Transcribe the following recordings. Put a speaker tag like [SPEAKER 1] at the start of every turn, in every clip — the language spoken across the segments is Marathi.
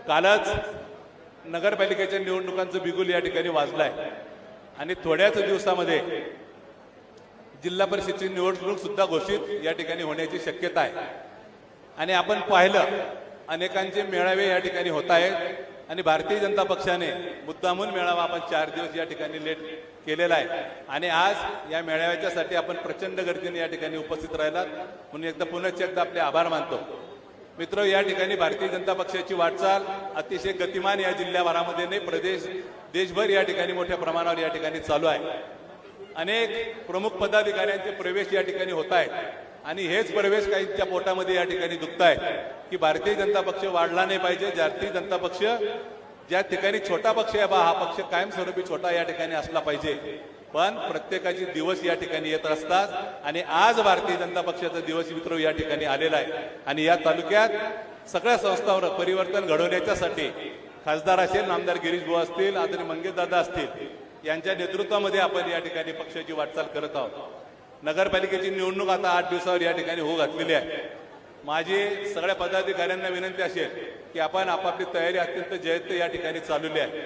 [SPEAKER 1] कालच नगरपालिकेच्या निवडणुकांचं बिगुल या ठिकाणी वाजलंय आणि थोड्याच दिवसामध्ये जिल्हा परिषदेची निवडणूक सुद्धा घोषित या ठिकाणी होण्याची शक्यता आहे। आणि आपण पाहिलं अनेकांचे मेळावे या ठिकाणी होत आहेत आणि भारतीय जनता पक्षाने मुद्दामून मेळावा आपण 4 दिवस या ठिकाणी लेट केलेला आहे आणि आज या मेळाव्याच्यासाठी आपण प्रचंड गर्दीने या ठिकाणी उपस्थित राहिलात म्हणून पुन्हा एकदा आपले आभार मानतो। मित्र, या ठिकाणी भारतीय जनता पक्षाची वाटचाल अतिशय गतिमान या जिल्ह्याभरामध्ये नाही देशभर या ठिकाणी मोठ्या प्रमाणावर या ठिकाणी चालू आहे। अनेक प्रमुख पदाधिकाऱ्यांचे प्रवेश या ठिकाणी होत आहेत आणि हेच प्रवेश काहींच्या पोटामध्ये या ठिकाणी दुखत आहेत की भारतीय जनता पक्ष वाढला नाही पाहिजे। भारतीय जनता पक्ष ज्या ठिकाणी छोटा पक्ष आहे हा पक्ष कायमस्वरूपी छोटा या ठिकाणी असला पाहिजे, पण प्रत्येकाचे दिवस या ठिकाणी येत असतात आणि आज भारतीय जनता पक्षाचा दिवस मित्र या ठिकाणी आलेला आहे आणि या तालुक्यात सगळ्या संस्थांवर परिवर्तन घडवण्याच्यासाठी खासदार असेल, नामदार गिरीश भाऊ असतील, आदरणीय मंगेश दादा असतील यांच्या नेतृत्वामध्ये आपण या ठिकाणी पक्षाची वाटचाल करत आहोत। नगरपालिकेची निवडणूक आता 8 दिवसावर या ठिकाणी होऊ घातलेली आहे। माझी सगळ्या पदाधिकाऱ्यांना विनंती असेल की आपण आपापली तयारी अत्यंत जयत या ठिकाणी चालवली आहे।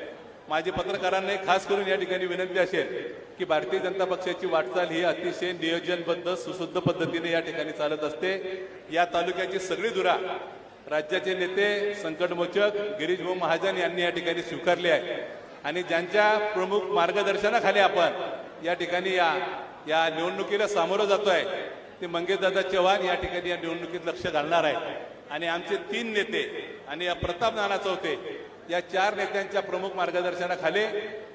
[SPEAKER 1] माझी पत्रकारांना खास करून या ठिकाणी विनंती असेल की भारतीय जनता पक्षाची वाटचाल ही अतिशय नियोजनबद्ध सुसुद्ध पद्धतीने या ठिकाणी चालत असते। या तालुक्याची सगळी धुरा राज्याचे नेते संकटमोचक गिरीश भाऊ महाजन यांनी या ठिकाणी स्वीकारली आहे आणि ज्यांच्या प्रमुख मार्गदर्शनाखाली आपण या ठिकाणी या निवडणुकीला सामोरं जातोय ते मंगेश दादा चव्हाण या ठिकाणी या निवडणुकीत लक्ष घालणार आहेत आणि आमचे 3 नेते आणि या प्रताप नाना चौथे या 4 नेत्यांच्या प्रमुख मार्गदर्शनाखाली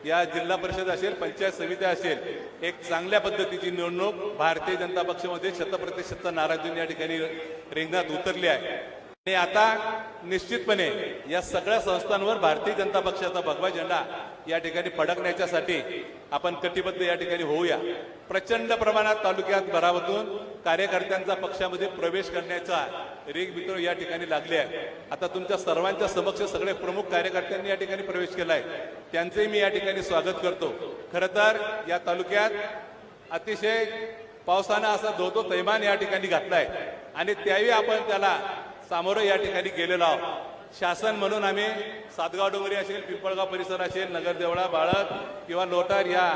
[SPEAKER 1] या जिल्हा परिषद असेल, पंचायत समिती असेल, एक चांगल्या पद्धतीची निवडणूक भारतीय जनता पक्षामध्ये 100% नाराजी या ठिकाणी रिंगणात उतरली आहे आणि आता निश्चितपणे या सगळ्या संस्थांवर भारतीय जनता पक्षाचा भगवा झेंडा या ठिकाणी फडकण्याच्यासाठी आपण कटिबद्ध या ठिकाणी होऊया। प्रचंड प्रमाणात तालुक्यात भरावतून कार्यकर्त्यांचा पक्षामध्ये प्रवेश करण्याचा रीग मित्र या ठिकाणी लागले आहे। आता तुमच्या सर्वांच्या समक्ष सगळे प्रमुख कार्यकर्त्यांनी या ठिकाणी प्रवेश केलाय, त्यांचेही मी या ठिकाणी स्वागत करतो। खरं तर या तालुक्यात अतिशय पावसानं असा धो थैमान या ठिकाणी घातलाय आणि त्यावेळी आपण त्याला सामोरं या ठिकाणी गेलेलो आहोत। शासन म्हणून आम्ही सातगाव डोंगरी असेल, पिंपळगाव परिसर असेल, नगरदेवळा, बाळक किंवा लोटार या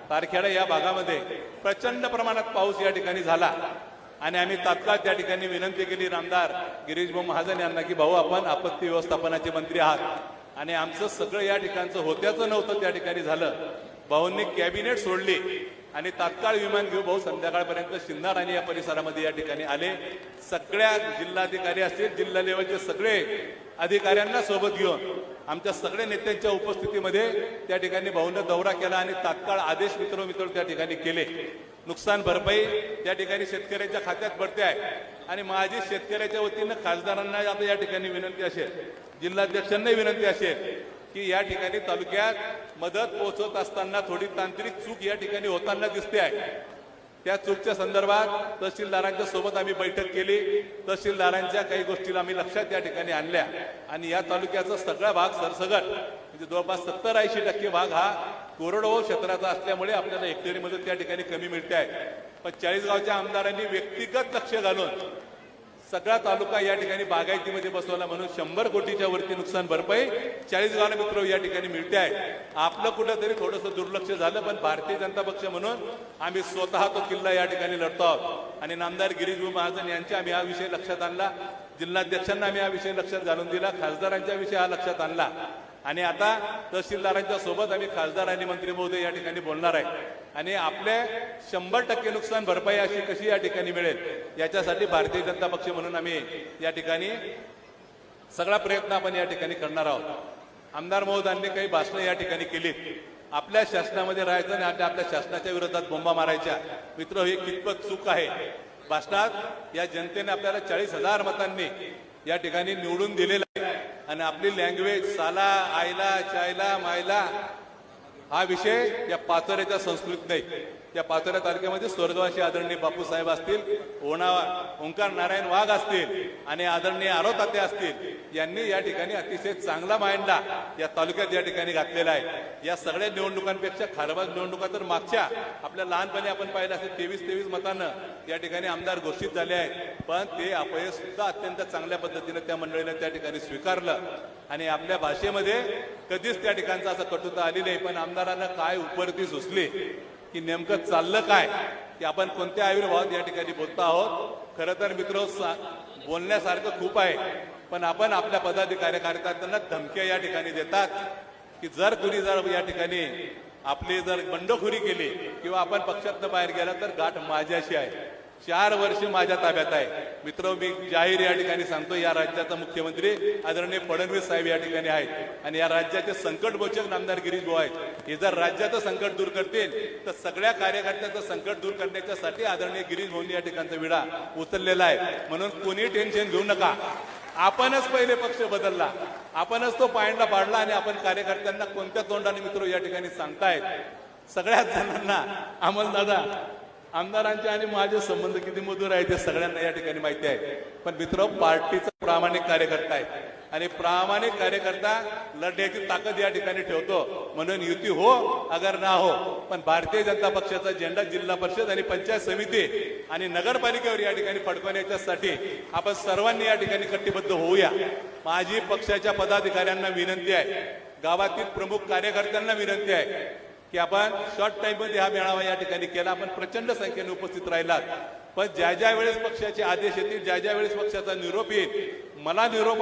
[SPEAKER 1] तारखेडा या भागामध्ये प्रचंड प्रमाणात पाऊस या ठिकाणी झाला आणि आम्ही तात्काळ त्या ठिकाणी विनंती केली नामदार गिरीश भाऊ महाजन यांना की भाऊ आपण आपत्ती व्यवस्थापनाचे मंत्री आहात आणि आमचं सगळं या ठिकाणचं होत्याचं नव्हतं त्या ठिकाणी झालं। भाऊंनी कॅबिनेट सोडली आणि तात्काळ विमान घेऊ भाऊ संध्याकाळपर्यंत शिंदाड आणि या परिसरामध्ये या ठिकाणी आले। सगळ्या जिल्हाधिकारी असतील, जिल्हा लेवलचे सगळे अधिकाऱ्यांना सोबत घेऊन आमच्या सगळ्या नेत्यांच्या उपस्थितीमध्ये त्या ठिकाणी भाऊंना दौरा केला आणि तात्काळ आदेश मित्र त्या ठिकाणी केले। नुकसान भरपाई त्या ठिकाणी शेतकऱ्यांच्या खात्यात पडते आहे आणि माझी शेतकऱ्याच्या वतीनं खासदारांना आता या ठिकाणी विनंती असेल, जिल्हाध्यक्षांनाही विनंती असेल की या ठिकाणी तालुक्यात मदत पोहोचवत असताना थोडी तांत्रिक चूक या ठिकाणी होताना दिसते आहे। त्या चूकच्या संदर्भात तहसीलदारांच्या सोबत आम्ही बैठक केली, तहसीलदारांच्या काही गोष्टीला आम्ही लक्षात या ठिकाणी आणल्या आणि या तालुक्याचा सगळा भाग सरसगट म्हणजे जवळपास 70-80% भाग हा कोरडवाहू क्षेत्राचा असल्यामुळे आपल्याला हेक्टरी मदत त्या ठिकाणी कमी मिळते आहे। पण 40 गावच्या आमदारांनी व्यक्तिगत लक्ष घालून सगळा तालुका या ठिकाणी बागायतीमध्ये बसवला म्हणून 100 कोटीच्या वरती नुकसान भरपाई 40 गावाला मित्र या ठिकाणी मिळते आहे। आपलं कुठंतरी थोडंसं दुर्लक्ष झालं, पण भारतीय जनता पक्ष म्हणून आम्ही स्वतः तो किल्ला या ठिकाणी लढतो आहोत आणि नामदार गिरीश भाऊ महाजन यांच्या आम्ही हा विषय लक्षात आणला, जिल्हाध्यक्षांना आम्ही हा विषय लक्षात घालून दिला, खासदारांच्या विषय हा लक्षात आणला आणि आता तहसीलदारांच्या सोबत आम्ही खासदार आणि मंत्री महोदय या ठिकाणी बोलणार आहे आणि आपले 100% नुकसान भरपाई अशी कशी या ठिकाणी मिळेल याच्यासाठी भारतीय जनता पक्ष म्हणून आम्ही या ठिकाणी सगळा प्रयत्न आपण या ठिकाणी करणार आहोत। आमदार महोदयांनी काही भाषणं या ठिकाणी केलीत, आपल्या शासनामध्ये राहायचं आणि आपल्या शासनाच्या विरोधात बोंबा मारायच्या। मित्र, हे कितपत चूक आहे। भाषणात या जनतेने आपल्याला 40,000 मतांनी या ठिकाणी निवडून दिलेलं आहे आणि आपली लँग्वेज साला, आयला, चायला, मायला हा विषय या पाचोऱ्याच्या संस्कृतीत नाही. त्या पाचोऱ्या तालुक्यामध्ये स्वर्गवासी आदरणीय बापूसाहेब असतील, ओंकार नारायण वाघ असतील आणि आदरणीय आरोताते असतील, यांनी या ठिकाणी अतिशय चांगला मांडला या तालुक्यात या ठिकाणी घातलेला आहे. या सगळ्या निवडणुकांपेक्षा खारबाज निवडणुका तर मागच्या आपल्या लहानपणी आपण पाहिलं असेल 23 मतांना या ठिकाणी आमदार घोषित झाले आहेत, पण ते अपयश सुद्धा अत्यंत चांगल्या पद्धतीने त्या मंडळीने त्या ठिकाणी स्वीकारलं आणि आपल्या भाषेमध्ये कधीच त्या ठिकाणचा असं कटुता आली नाही. पण आमदारांना काय उपरती सुचली की नेमकं चाललं काय, की आपण कोणत्या आविर्भावात या ठिकाणी बोलतो आहोत. खरं तर मित्र बोलण्यासारखं खूप आहे, पण आपण आपल्या पदाधिकारी कार्यकर्त्यांना धमक्या या ठिकाणी देतात की जर कुणी या ठिकाणी आपली बंडखोरी केली किंवा आपण पक्षातनं बाहेर गेला तर गाठ माझ्याशी आहे. 4 वर्ष माझ्या ताब्यात आहे. मित्र मी जाहीर या ठिकाणी सांगतो, या राज्याचा मुख्यमंत्री आदरणीय फडणवीस साहेब या ठिकाणी आहेत आणि या राज्याचे संकटमोचक नामदार गिरीश भाऊ आहेत. हे जर राज्याचं संकट दूर करतील तर सगळ्या कार्यकर्त्यांचं संकट दूर करण्याच्यासाठी आदरणीय गिरीश भाऊंनी या ठिकाणचा विडा उचललेला आहे. म्हणून कोणी टेन्शन घेऊ नका. आपणच पहिले पक्ष बदलला, आपणच तो पायंडा पाडला आणि आपण कार्यकर्त्यांना कोणत्या तोंडाने मित्र या ठिकाणी सांगतायत. सगळ्याच जणांना अमलदादा आमदारांचे आणि माझे संबंध किती मधुर आहे ते सगळ्यांना या ठिकाणी माहिती आहे. पण मित्र पार्टीचा प्रामाणिक कार्यकर्ता आहे आणि प्रामाणिक कार्यकर्ता लढण्याची ताकद या ठिकाणी ठेवतो. म्हणून युती हो अगर ना हो, पण भारतीय जनता पक्षाचा झेंडा जिल्हा परिषद आणि पंचायत समिती आणि नगरपालिकेवर या ठिकाणी फडकवण्याच्यासाठी आपण सर्वांनी या ठिकाणी कटिबद्ध होऊया. माझी पक्षाच्या पदाधिकाऱ्यांना विनंती आहे, गावातील प्रमुख कार्यकर्त्यांना विनंती आहे की आपण शॉर्ट टाइम मध्ये हा मेळावा या ठिकाणी केला. आपण प्रचंड संख्येने उपस्थित राहिलात, पण ज्या वेळेस पक्षाचे आदेश येतील, ज्या वेळेस पक्षाचा निरोप येईल, मला निरोप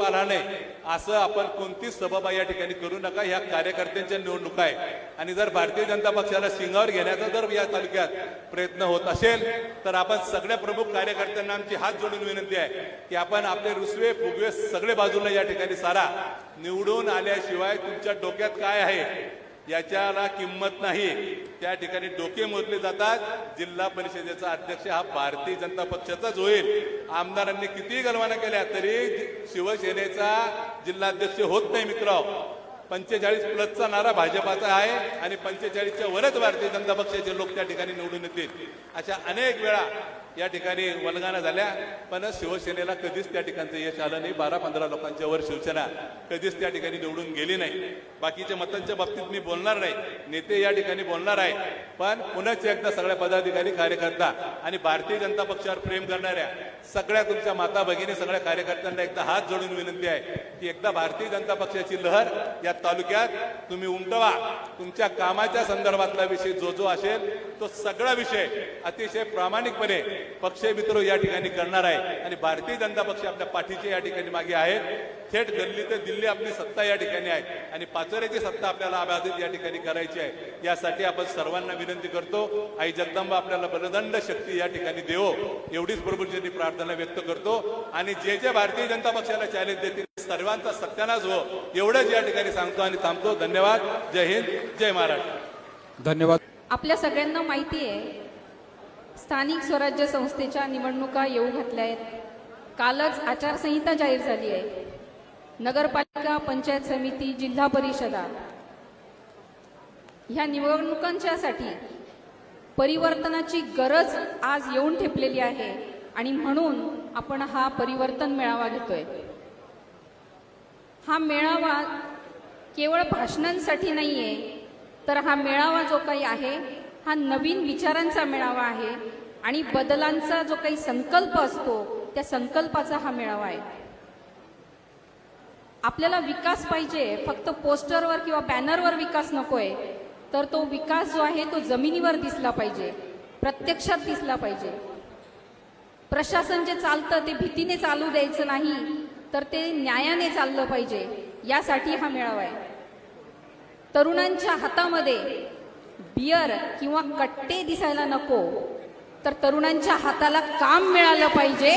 [SPEAKER 1] आला नाही असं आपण कोणतीच सभा या ठिकाणी करू नका. ह्या कार्यकर्त्यांच्या निवडणुका आहे आणि जर भारतीय जनता पक्षाला शिंगावर घेण्याचा जर या तालुक्यात प्रयत्न होत असेल तर आपण सगळ्या प्रमुख कार्यकर्त्यांना आमची हात जोडून विनंती आहे की आपण आपले रुसवे फुगवे सगळे बाजूला या ठिकाणी सारा. निवडून आल्याशिवाय तुमच्या डोक्यात काय आहे याच्याला किंमत नाही. त्या ठिकाणी डोके मोजले जातात. जिल्हा परिषदेचा अध्यक्ष हा भारतीय जनता पक्षाचाच होईल. आमदारांनी किती गलवाना केल्या तरी शिवसेनेचा जिल्हाध्यक्ष होत नाही. मित्र 45+ नारा भाजपाचा आहे आणि 45च्या वरच भारतीय जनता पक्षाचे लोक त्या ठिकाणी निवडून येतील. अशा अनेक वेळा या ठिकाणी वल्गना झाल्या, पण शिवसेनेला कधीच त्या ठिकाणचं यश आलं नाही. 12-15 लोकांच्या वर शिवसेना कधीच त्या ठिकाणी निवडून गेली नाही. बाकीच्या मतांच्या बाबतीत मी बोलणार नाही, नेते या ठिकाणी बोलणार आहे. पण पुनश्च एकदा सगळ्या पदाधिकारी कार्यकर्ता आणि भारतीय जनता पक्षावर प्रेम करणाऱ्या सगळ्या तुमच्या माता भगिनी सगळ्या कार्यकर्त्यांना एकदा हात जोडून विनंती आहे की एकदा भारतीय जनता पक्षाची लहर या तालुक्यात तुम्ही उमटवा. तुमच्या कामाच्या संदर्भातला विषय जो असेल तो सगळा विषय अतिशय प्रामाणिकपणे पक्ष मित्र या ठिकाणी करणार आहे आणि भारतीय जनता पक्ष आपल्या पाठीचे या ठिकाणी मागे आहेत. थेट दिल्ली ते दिल्ली आपली सत्ता या ठिकाणी आहे आणि पाचोऱ्याची सत्ता आपल्याला अबाधित या ठिकाणी करायची आहे. यासाठी आपण सर्वांना विनंती करतो, आई जगदंबा आपल्याला बलदंड शक्ती या ठिकाणी देवो एवढीच प्रभूंची प्रार्थना व्यक्त करतो. आणि जे भारतीय जनता पक्षाला चॅलेंज देतील सर्वांचा सत्यानाश हो एवढंच या ठिकाणी सांगतो आणि थांबतो. धन्यवाद. जय हिंद, जय महाराष्ट्र.
[SPEAKER 2] धन्यवाद.
[SPEAKER 3] आपल्या सगळ्यांना माहिती आहे स्थानिक स्वराज्य संस्थेच्या निवडणुका येऊ घातल्या आहेत. कालच आचारसंहिता जाहीर झाली आहे. नगरपालिका, पंचायत समिती, जिल्हा परिषदा ह्या निवडणुकांच्यासाठी परिवर्तनाची गरज आज येऊन ठेपलेली आहे आणि म्हणून आपण हा परिवर्तन मेळावा घेतोय. हा मेळावा केवळ भाषणांसाठी नाहीये, तर हा मेळावा जो काही आहे हा नवीन विचारांचा मेळावा आहे आणि बदलांचा जो काही संकल्प असतो त्या संकल्पाचा हा मेळावा आहे. आपल्याला विकास पाहिजे, फक्त पोस्टरवर किंवा बॅनरवर विकास नकोय, तर तो विकास जो आहे तो जमिनीवर दिसला पाहिजे, प्रत्यक्षात दिसला पाहिजे. प्रशासन जे चालतं ते भीतीने चालू द्यायचं नाही, तर ते न्यायाने चाललं पाहिजे. यासाठी हा मेळावा आहे. तरुणांच्या हातामध्ये बियर किंवा कट्टे दिसायला नको, तर तरुणांच्या हाताला काम मिळालं पाहिजे.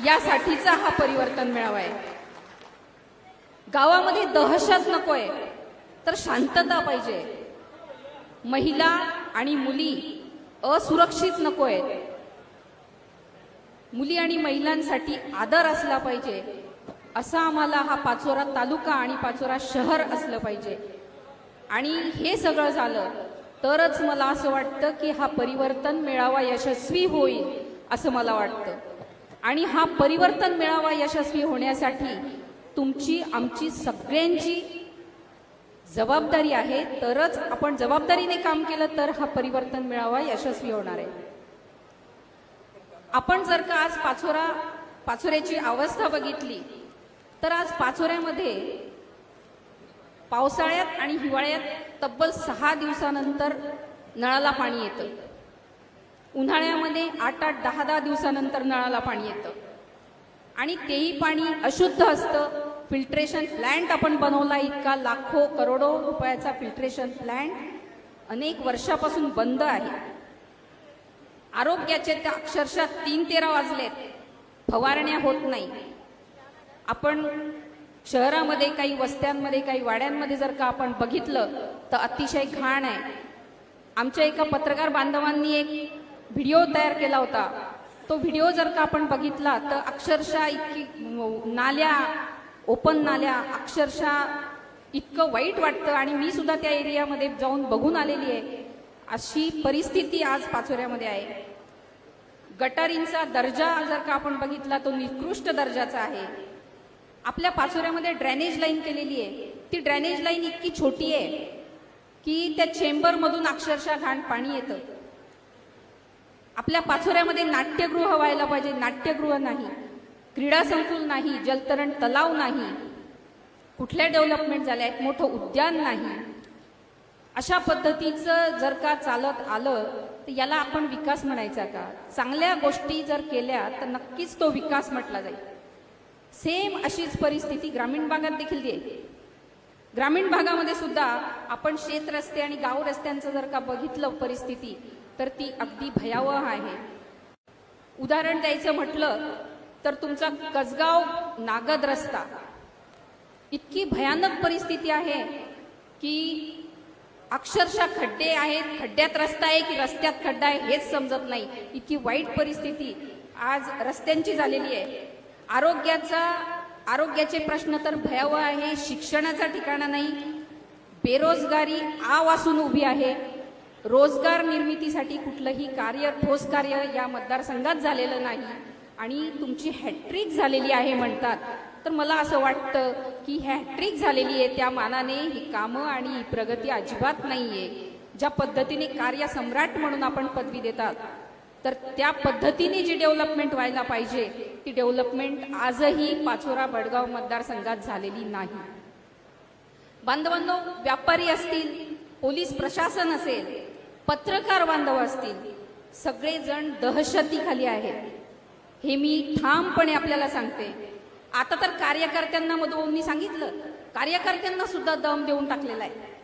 [SPEAKER 3] यासाठीचा हा परिवर्तन मेळावा आहे. गावामध्ये दहशत नकोय, तर शांतता पाहिजे. महिला आणि मुली असुरक्षित नकोय. मुली आणि महिलांसाठी आदर असला पाहिजे. असा आम्हाला हा पाचोरा तालुका आणि पाचोरा शहर असलं पाहिजे. आणि हे सगळं झालं तरच मला असं वाटतं की हा परिवर्तन मेळावा यशस्वी होईल असं मला वाटतं. आणि हा परिवर्तन मेळावा यशस्वी होण्यासाठी तुमची आमची सगळ्यांची जबाबदारी आहे. तरच आपण जबाबदारीने काम केलं तर हा परिवर्तन मेळावा यशस्वी होणार आहे. आपण जर का आज पाचोऱ्याची अवस्था बघितली तर आज पाचोऱ्यामध्ये पावसाळ्यात आणि हिवाळ्यात तब्बल 6 दिवसानंतर नळाला पाणी येतं. उन्हाळ्यामध्ये 8-8, 10-10 दिवसानंतर नळाला पाणी येतं आणि तेही पाणी अशुद्ध असतं. फिल्ट्रेशन प्लॅन्ट आपण बनवला, इतका लाखो करोडो रुपयाचा फिल्ट्रेशन प्लॅन्ट अनेक वर्षापासून बंद आहे. आरोग्याचे त्या अक्षरशः 3-13 वाजलेत, फवारण्या होत नाही. आपण शहरामध्ये काही वस्त्यांमध्ये काही वाड्यांमध्ये जर का आपण बघितलं तर अतिशय घाण आहे. आमच्या एका पत्रकार बांधवांनी एक व्हिडिओ तयार केला होता. तो व्हिडिओ जर का आपण बघितला तर अक्षरशः इतकी नाल्या, ओपन नाल्या, अक्षरशः इतकं वाईट वाटतं. आणि मी सुद्धा त्या एरियामध्ये जाऊन बघून आलेली आहे. अशी परिस्थिती आज पाचोऱ्यामध्ये आहे. गटारींचा दर्जा जर का आपण बघितला तो निकृष्ट दर्जाचा आहे. आपल्या पाचोऱ्यामध्ये ड्रेनेज लाईन केलेली आहे. ती ड्रेनेज लाईन इतकी छोटी आहे की त्या चेंबरमधून अक्षरशः घाण पाणी येतं. आपल्या पाचोऱ्यामध्ये नाट्यगृह व्हायला पाहिजे, नाट्यगृह नाही. क्रीडा संकुल नाही, जलतरण तलाव नाही, कुठल्या डेव्हलपमेंट झाल्या, एक मोठं उद्यान नाही. अशा पद्धतीचं जर का चालत आलं तर याला आपण विकास म्हणायचा का? चांगल्या गोष्टी जर केल्या तर नक्कीच तो विकास म्हटला जाईल. सेम अशीच परिस्थिती ग्रामीण भागात देखील आहे. ग्रामीण भागामध्ये सुद्धा आपण शेत रस्ते आणि गाव रस्त्यांचं जर का बघितलं परिस्थिती तर ती अगदी भयावह आहे. उदाहरण द्यायचं म्हटलं तर तुमचा कसगाव नागद रस्ता, इतकी भयानक परिस्थिती आहे की अक्षरशः खड्डे आहेत, खड्ड्यात रस्ता आहे की रस्त्यात खड्डा आहे हेच समजत नाही. इतकी वाईट परिस्थिती आज रस्त्यांची झालेली आहे. आरोग्याचे प्रश्न तर भयावह आहे. शिक्षणाचा ठिकाणा नाही. बेरोजगारी आ वासून उभी आहे. रोजगार निर्मितीसाठी कुठलंही कार्य, ठोस कार्य या मतदारसंघात झालेलं नाही. आणि तुमची हॅट्रिक झालेली आहे म्हणतात, तर मला असं वाटतं की हॅट्रिक झालेली आहे त्या मानाने ही कामं आणि ही प्रगती अजिबात नाहीये. ज्या पद्धतीने कार्य सम्राट म्हणून आपण पदवी देतात तर त्या पद्धतीने जी डेव्हलपमेंट व्हायला पाहिजे ती डेव्हलपमेंट आजही पाचोरा बडगाव मतदारसंघात झालेली नाही. बांधवांनो, व्यापारी असतील, पोलीस प्रशासन असेल, पत्रकार बांधव असतील, सगळेजण दहशतीखाली आहेत. हे मी ठामपणे आपल्याला सांगते. आता तर कार्यकर्त्यांना मधून मी सांगितलं, कार्यकर्त्यांना सुद्धा दम देऊन टाकलेला आहे.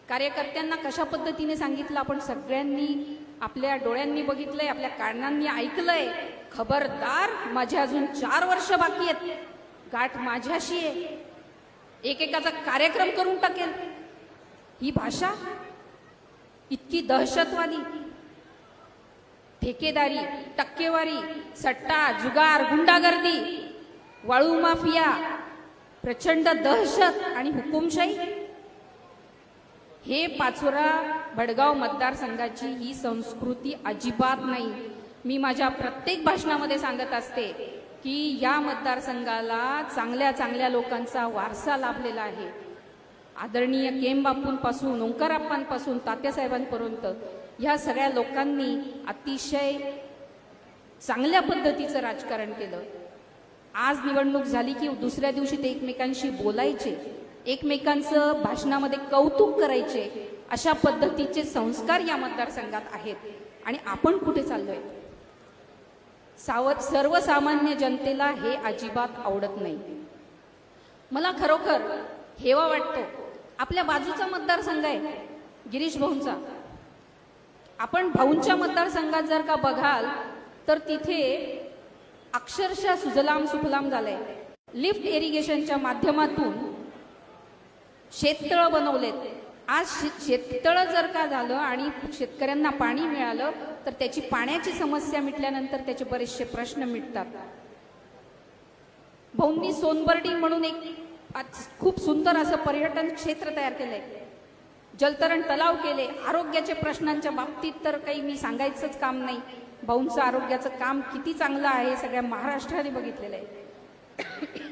[SPEAKER 3] कार्यकर्त्यांना कशा पद्धतीने सांगितलं आपण सगळ्यांनी आपल्या डोळ्यांनी बघितलंय, आपल्या कानांनी ऐकलंय. खबरदार, माझे अजून 4 वर्ष बाकी आहेत, गाठ माझ्याशी आहे, एकेकाचा कार्यक्रम करून टाकेल. ही भाषा इतकी दहशतवादी, ठेकेदारी, टक्केवारी, सट्टा, जुगार, गुंडागर्दी, वाळू माफिया, प्रचंड दहशत आणि हुकुमशाही, हे पाचोरा भडगाव मतदारसंघाची ही संस्कृती अजिबात नाही. मी माझ्या प्रत्येक भाषणामध्ये सांगत असते की या मतदारसंघाला चांगल्या चांगल्या लोकांचा वारसा लाभलेला आहे. आदरणीय केम बापूंपासून, ओंकाराप्पांपासून, तात्यासाहेबांपर्यंत ह्या सगळ्या लोकांनी अतिशय चांगल्या पद्धतीचं राजकारण केलं. आज निवडणूक झाली की दुसऱ्या दिवशी ते एकमेकांशी बोलायचे, एकमेकांचं भाषणामध्ये कौतुक करायचे. अशा पद्धतीचे संस्कार या मतदारसंघात आहेत. आणि आपण कुठे चाललोय? सर्वसामान्य जनतेला हे अजिबात आवडत नाही. मला खरोखर हेवा वाटतो. आपल्या बाजूचा मतदारसंघ आहे गिरीश भाऊंचा. आपण भाऊंच्या मतदारसंघात जर का बघाल तर तिथे अक्षरशः सुजलाम सुफलाम झालंय. लिफ्ट इरिगेशनच्या माध्यमातून शेततळं बनवलेत. आज शेततळं जर का झालं आणि शेतकऱ्यांना पाणी मिळालं तर त्याची पाण्याची समस्या मिटल्यानंतर त्याचे बरेचसे प्रश्न मिटतात. भाऊंनी सोनबर्डी म्हणून एक खूप सुंदर असं पर्यटन क्षेत्र तयार केलंय. जलतरण तलाव केले, आरोग्याच्या प्रश्नांच्या बाबतीत तर काही मी सांगायचंच काम नाही. भाऊंचं आरोग्याचं काम किती चांगलं आहे सगळ्या महाराष्ट्राने बघितलेलं आहे.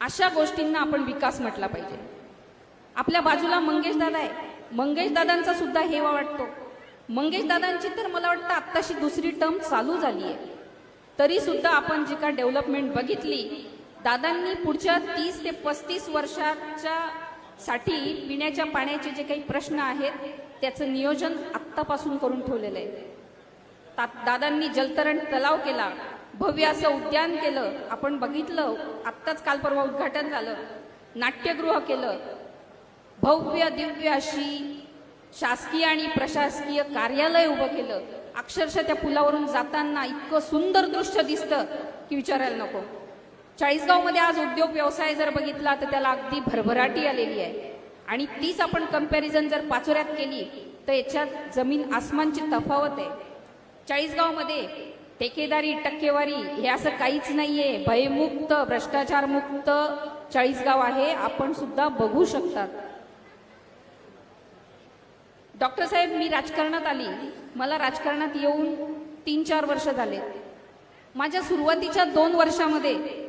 [SPEAKER 3] अशा गोष्टींना आपण विकास म्हटला पाहिजे. आपल्या बाजूला मंगेश दादा आहे, मंगेश दादांचा सुद्धा हेवा वाटतो. मंगेश दादांची तर मला वाटतं आत्ताशी दुसरी टर्म चालू झाली आहे, तरी सुद्धा आपण जी का डेव्हलपमेंट बघितली, दादांनी पुढच्या 30 ते 35 वर्षाच्या साठी पिण्याच्या पाण्याचे जे काही प्रश्न आहेत त्याचं नियोजन आत्तापासून करून ठेवलेलं आहे. दादांनी जलतरण तलाव केला, भव्य असं उद्यान केलं, आपण बघितलं आत्ताच काल परवा उद्घाटन झालं, नाट्यगृह केलं, भव्य दिव्य अशी शासकीय आणि प्रशासकीय कार्यालय उभं केलं. अक्षरशः त्या पुलावरून जाताना इतकं सुंदर दृश्य दिसतं की विचारायला नको. चाळीसगावमध्ये आज उद्योग व्यवसाय जर बघितला तर त्याला अगदी भरभराटी आलेली आहे. आणि तीच आपण कंपॅरिझन जर पाचोऱ्यात केली तर याच्यात जमीन आसमानची तफावत आहे. चाळीसगावमध्ये ठेकेदारी टक्केवारी हे असं काहीच नाहीये, भयमुक्त भ्रष्टाचारमुक्त चाळीसगाव आहे, आपण सुद्धा बघू शकतात. डॉक्टर साहेब, मी राजकारणात आली, मला राजकारणात येऊन 3-4 वर्ष झाले. माझ्या सुरुवातीच्या 2 वर्षामध्ये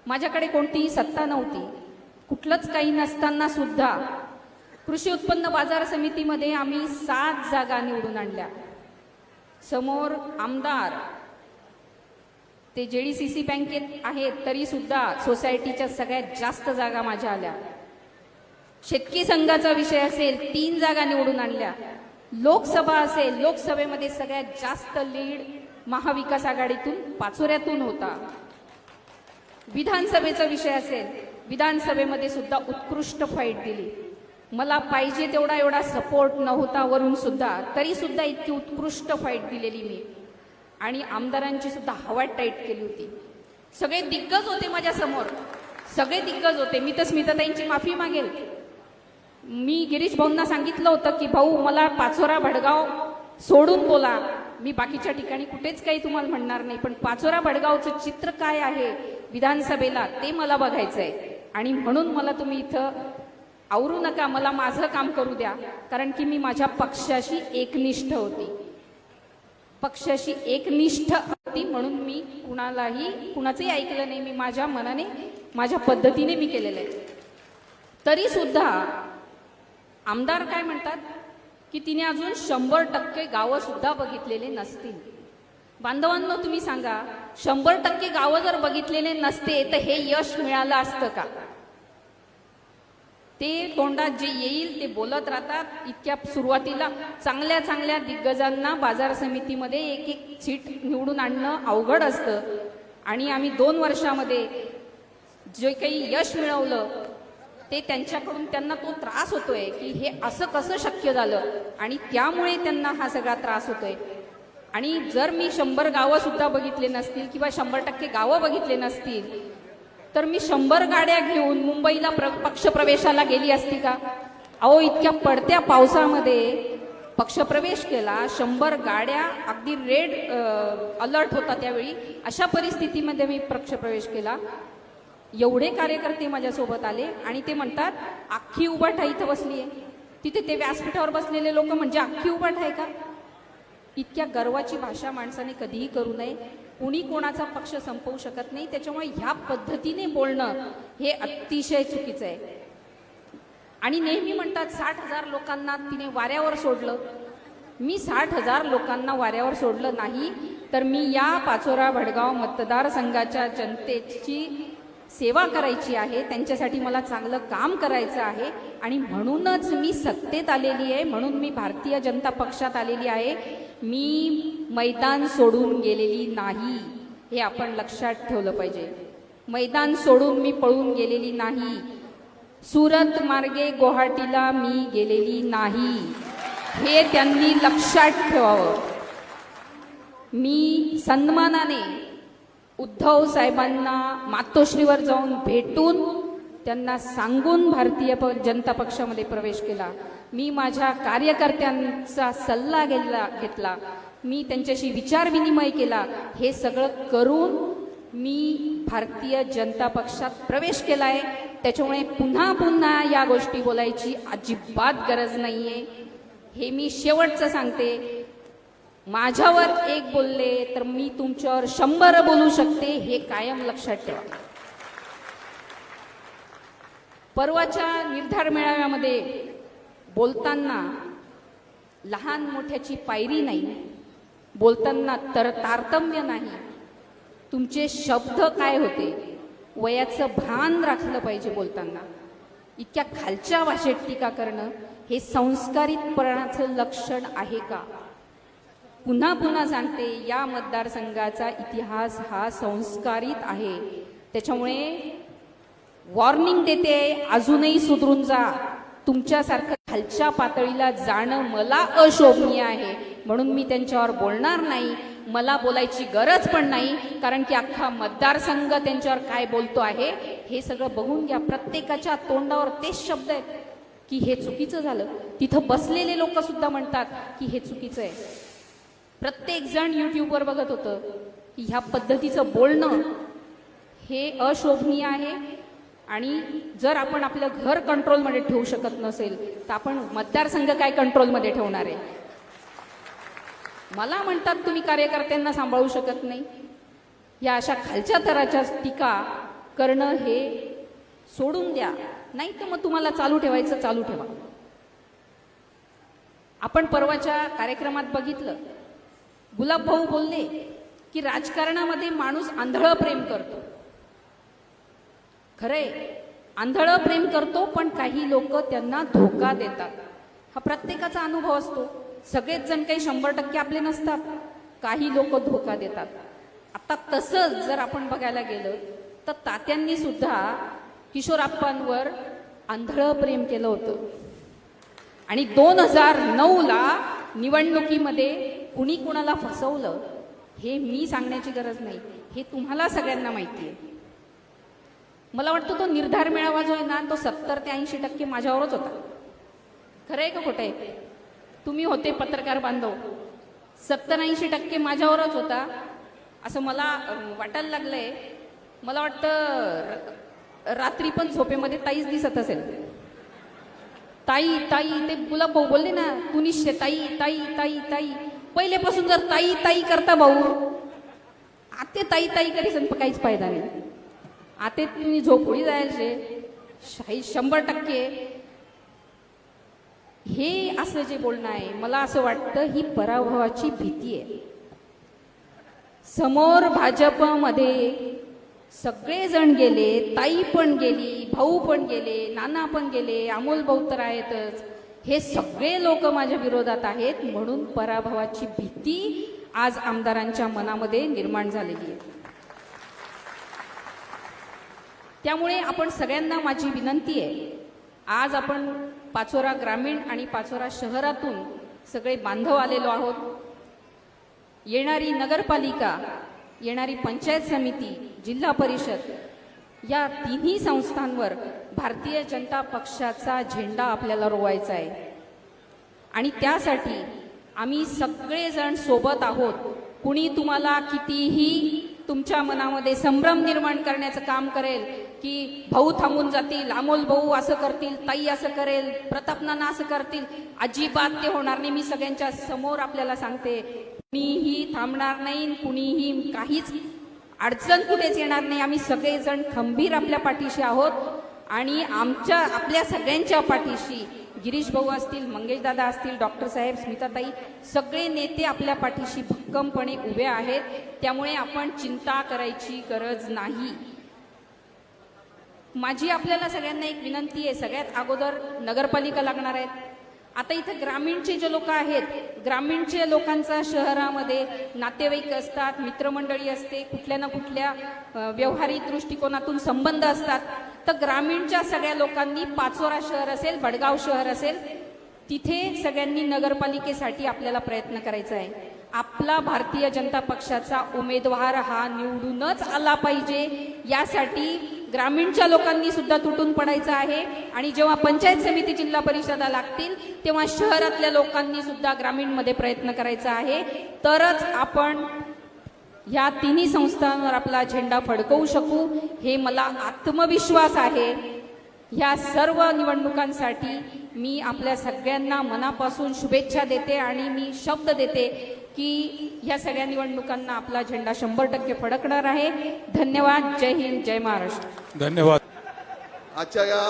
[SPEAKER 3] माझ्याकडे कोणतीही सत्ता नव्हती, कुठलंच काही नसताना सुद्धा कृषी उत्पन्न बाजार समितीमध्ये आम्ही 7 जागा निवडून आणल्या. समोर आमदार ते JDCC बँकेत आहेत तरी सुद्धा सोसायटीच्या सगळ्यात जास्त जागा माझ्या आल्या. शेतकी संघाचा विषय असेल 3 जागा निवडून आणल्या. लोकसभा असेल, लोकसभेमध्ये सगळ्यात जास्त लीड महाविकास आघाडीतून पाचोऱ्यातून होता. विधानसभेचा विषय असेल, विधानसभेमध्ये सुद्धा उत्कृष्ट फाईट दिली. मला पाहिजे तेवढा एवढा सपोर्ट नव्हता वरून सुद्धा, तरी सुद्धा इतकी उत्कृष्ट फाईट दिलेली मी. आणि आमदारांची सुद्धा हवा टाईट केली होती. सगळे दिग्गज होते माझ्या समोर, सगळे दिग्गज होते. मी तर स्मिताताईंची माफी मागेल. मी गिरीश भाऊंना सांगितलं होतं की भाऊ मला पाचोरा भडगाव सोडून बोला, मी बाकीच्या ठिकाणी कुठेच काही तुम्हाला म्हणणार नाही, पण पाचोरा भडगावचं चित्र काय आहे विधानसभेला ते मला बघायचं आहे. आणि म्हणून मला तुम्ही इथं आवरू नका, मला माझं काम करू द्या. कारण की मी माझ्या पक्षाशी एकनिष्ठ होती, पक्षाशी एकनिष्ठ होती, म्हणून मी कुणाचंही ऐकलं नाही. मी माझ्या मनाने माझ्या पद्धतीने मी केलेलं आहे. तरी सुद्धा आमदार काय म्हणतात की तिने अजून 100% गावं सुद्धा बघितलेले नसतील. बांधवांनो, तुम्ही सांगा, 100% गावं जर बघितलेले नसते तर हे यश मिळालं असतं का? ते तोंडात जे येईल ते बोलत राहतात. इतक्या सुरुवातीला चांगल्या चांगल्या दिग्गजांना बाजार समितीमध्ये एक सीट निवडून आणणं अवघड असतं. आणि आम्ही 2 वर्षामध्ये जे काही यश मिळवलं ते त्यांच्याकडून त्यांना तो त्रास होतोय की हे असं कसं शक्य झालं, आणि त्यामुळे त्यांना हा सगळा त्रास होतोय. आणि जर मी 100 गावं सुद्धा बघितले नसतील किंवा 100% गावं बघितले नसतील तर मी 100 गाड्या घेऊन मुंबईला पक्षप्रवेशाला गेली असती का? अहो, इतक्या पडत्या पावसामध्ये पक्षप्रवेश केला, 100 गाड्या, अगदी रेड अलर्ट होता त्यावेळी, अशा परिस्थितीमध्ये मी पक्षप्रवेश केला. एवढे कार्यकर्ते माझ्यासोबत आले आणि ते म्हणतात अख्खी उभाठ इथं बसली आहे. तिथे ते व्यासपीठावर बसलेले लोक म्हणजे अख्खी उभाठ आहे का? इतक्या गर्वाची भाषा माणसाने कधीही करू नये. कुणी कोणाचा पक्ष संपवू शकत नाही. त्याच्यामुळे ह्या पद्धतीने बोलणं हे अतिशय चुकीचं आहे. आणि नेहमी म्हणतात 60,000 लोकांना तिने वाऱ्यावर सोडलं. मी 60,000 लोकांना वाऱ्यावर सोडलं नाही, तर मी या पाचोरा भडगाव मतदारसंघाच्या जनतेची सेवा करायची आहे, त्यांच्यासाठी मला चांगलं काम करायचं आहे. आणि म्हणूनच मी सत्तेत आलेली आहे, म्हणून मी भारतीय जनता पक्षात आलेली आहे. मी मैदान सोडून गेलेली नाही, हे आपण लक्षात ठेवलं पाहिजे. मैदान सोडून मी पळून गेलेली नाही. सुरत मार्गे गुवाहाटीला मी गेलेली नाही, हे त्यांनी लक्षात ठेवावं. मी सन्मानाने उद्धव साहेबांना मातोश्रीवर जाऊन भेटून त्यांना सांगून भारतीय जनता पक्षामध्ये प्रवेश केला. मी माझ्या कार्यकर्त्यांचा सल्ला घेतला, मी त्यांच्याशी विचारविनिमय केला. हे सगळं करून मी भारतीय जनता पक्षात प्रवेश केला आहे. त्याच्यामुळे पुन्हा पुन्हा या गोष्टी बोलायची अजिबात गरज नाहीये. हे मी शेवटचं सांगते, माझ्यावर एक बोलले तर मी तुमच्यावर 100 बोलू शकते, हे कायम लक्षात ठेवा. परवाच्या निर्धार मेळाव्यामध्ये बोलताना लहान मोठ्याची पायरी नाही, बोलताना तारतम्य नाही, तुमचे शब्द काय होते, वयाचं भान राखलं पाहिजे बोलताना. इतक्या खालच्या भाषेत टीका करणं हे संस्कारितपणाचं लक्षण आहे का? पुन्हा पुन्हा सांगते, या मतदारसंघाचा इतिहास हा संस्कारित आहे. त्याच्यामुळे वॉर्निंग देते, अजूनही सुधरून जा. तुमच्यासारखं खालच्या पातळीला जाणं मला अशोभनीय आहे, म्हणून मी त्यांच्यावर बोलणार नाही. मला बोलायची गरज पण नाही, कारण की अख्खा मतदारसंघ त्यांच्यावर काय बोलतो आहे हे सगळं बघून घ्या. प्रत्येकाच्या तोंडावर तेच शब्द आहेत की हे चुकीचं झालं. तिथं बसलेले लोक सुद्धा म्हणतात की हे चुकीचं आहे. प्रत्येक जण युट्यूबवर बघत होतं की ह्या पद्धतीचं बोलणं हे अशोभनीय आहे. आणि जर आपण आपलं घर कंट्रोलमध्ये ठेवू शकत नसेल तर आपण मतदारसंघ काय कंट्रोलमध्ये ठेवणार आहे? मला म्हणतात तुम्ही कार्यकर्त्यांना सांभाळू शकत नाही. या अशा खालच्या थराच्या टीका करणं हे सोडून द्या, नाही तर मग तुम्हाला चालू ठेवायचं चालू ठेवा. आपण परवाच्या कार्यक्रमात बघितलं, गुलाब भाऊ बोलले की राजकारणामध्ये माणूस आंधळं प्रेम करतो. खरंय, आंधळं प्रेम करतो, पण काही लोक त्यांना धोका देतात. हा प्रत्येकाचा अनुभव असतो. सगळेच जण काही 100% आपले नसतात, काही लोक धोका देतात. आता तसंच जर आपण बघायला गेलं तर तात्यांनी सुद्धा किशोरप्पांवर आंधळं प्रेम केलं होतं. आणि 2009ला निवडणुकीमध्ये कुणी कुणाला फसवलं हे मी सांगण्याची गरज नाही, हे तुम्हाला सगळ्यांना माहिती आहे. मला वाटतं तो निर्धार मेळावा जो आहे ना, तो 70 ते 80% माझ्यावरच होता. खरं आहे का खोटं आहे? तुम्ही होते पत्रकार बांधव, 70-80% माझ्यावरच होता असं मला वाटायला लागलंय. मला वाटतं रात्री पण झोपेमध्ये ताईच दिसत असेल. ताई ताई ते गुलाब भाऊ बोलले ना, तू निश्चय ताई ताई ताई ताई. पहिलेपासून जर ताई ताई करता भाऊ, आते ताई ताई कधी काहीच फायदा नाही. आते तुम्ही झोपडी जायचे 100%. हे असं जे बोलणं आहे, मला असं वाटतं ही पराभवाची भीती आहे. समोर भाजपमध्ये सगळेजण गेले, ताई पण गेली, भाऊ पण गेले, नाना पण गेले, अमोल भाऊ तर आहेतच. हे सगळे लोक माझ्या विरोधात आहेत, म्हणून पराभवाची भीती आज आमदारांच्या मनामध्ये निर्माण झालेली आहे. त्यामुळे आपण सगळ्यांना माझी विनंती आहे, आज आपण पाचोरा ग्रामीण आणि पाचोरा शहरातून सगळे बांधव आलेलो आहोत. येणारी नगरपालिका, येणारी पंचायत समिती, जिल्हा परिषद या तिन्ही संस्थांवर भारतीय जनता पक्षाचा झेंडा आपल्याला रोवायचा आहे. आणि त्यासाठी आम्ही सगळेजण सोबत आहोत. कुणी तुम्हाला कितीही तुमच्या मनामध्ये संभ्रम निर्माण करण्याचं काम करेल की भाऊ थांबून जातील, अमोल भाऊ असं करतील, ताई असं करेल, प्रताप नाना असं करतील, अजिबात ते होणार नाही. मी सगळ्यांच्या समोर आपल्याला सांगते, कुणीही थांबणार नाही, कुणीही काहीच अडचण कुठेच येणार नाही. आम्ही सगळेजण खंबीर आपल्या पाठीशी आहोत. आणि आपल्या सगळ्यांच्या पाठीशी गिरीश भाऊ असतील, मंगेश दादा असतील, डॉक्टर साहेब, स्मिताताई, सगळे नेते आपल्या पाठीशी भक्कमपणे उभे आहेत. त्यामुळे आपण चिंता करायची गरज नाही. माझी आपल्याला सगळ्यांना एक विनंती आहे. सगळ्यात अगोदर नगरपालिका लागणार आहेत. आता इथे ग्रामीणचे जे लोक आहेत, ग्रामीणच्या लोकांचा शहरामध्ये नातेवाईक असतात, मित्रमंडळी असते, कुठल्या ना कुठल्या व्यवहारिक दृष्टिकोनातून संबंध असतात. तर ग्रामीणच्या सगळ्या लोकांनी पाचोरा शहर असेल, भडगाव शहर असेल, तिथे सगळ्यांनी नगरपालिकेसाठी आपल्याला प्रयत्न करायचा आहे. आपला भारतीय जनता पक्षाचा उमेदवार हा निवडूनच आला पाहिजे, यासाठी ग्रामीणच्या लोकांनी सुद्धा तुटून पडायचं आहे. आणि जेव्हा पंचायत समिती, जिल्हा परिषदा लागतील तेव्हा शहरातल्या लोकांनी सुद्धा ग्रामीणमध्ये प्रयत्न करायचा आहे. तरच आपण ह्या तिन्ही संस्थांवर आपला झेंडा फडकवू शकू, हे मला आत्मविश्वास आहे. ह्या सर्व निवडणुकांसाठी मी आपल्या सगळ्यांना मनापासून शुभेच्छा देते आणि मी शब्द देते की ह्या सगळ्या निवडणुकांना आपला झेंडा 100% फडकणार आहे. धन्यवाद. जय हिंद, जय महाराष्ट्र.
[SPEAKER 1] धन्यवाद.
[SPEAKER 2] आजच्या या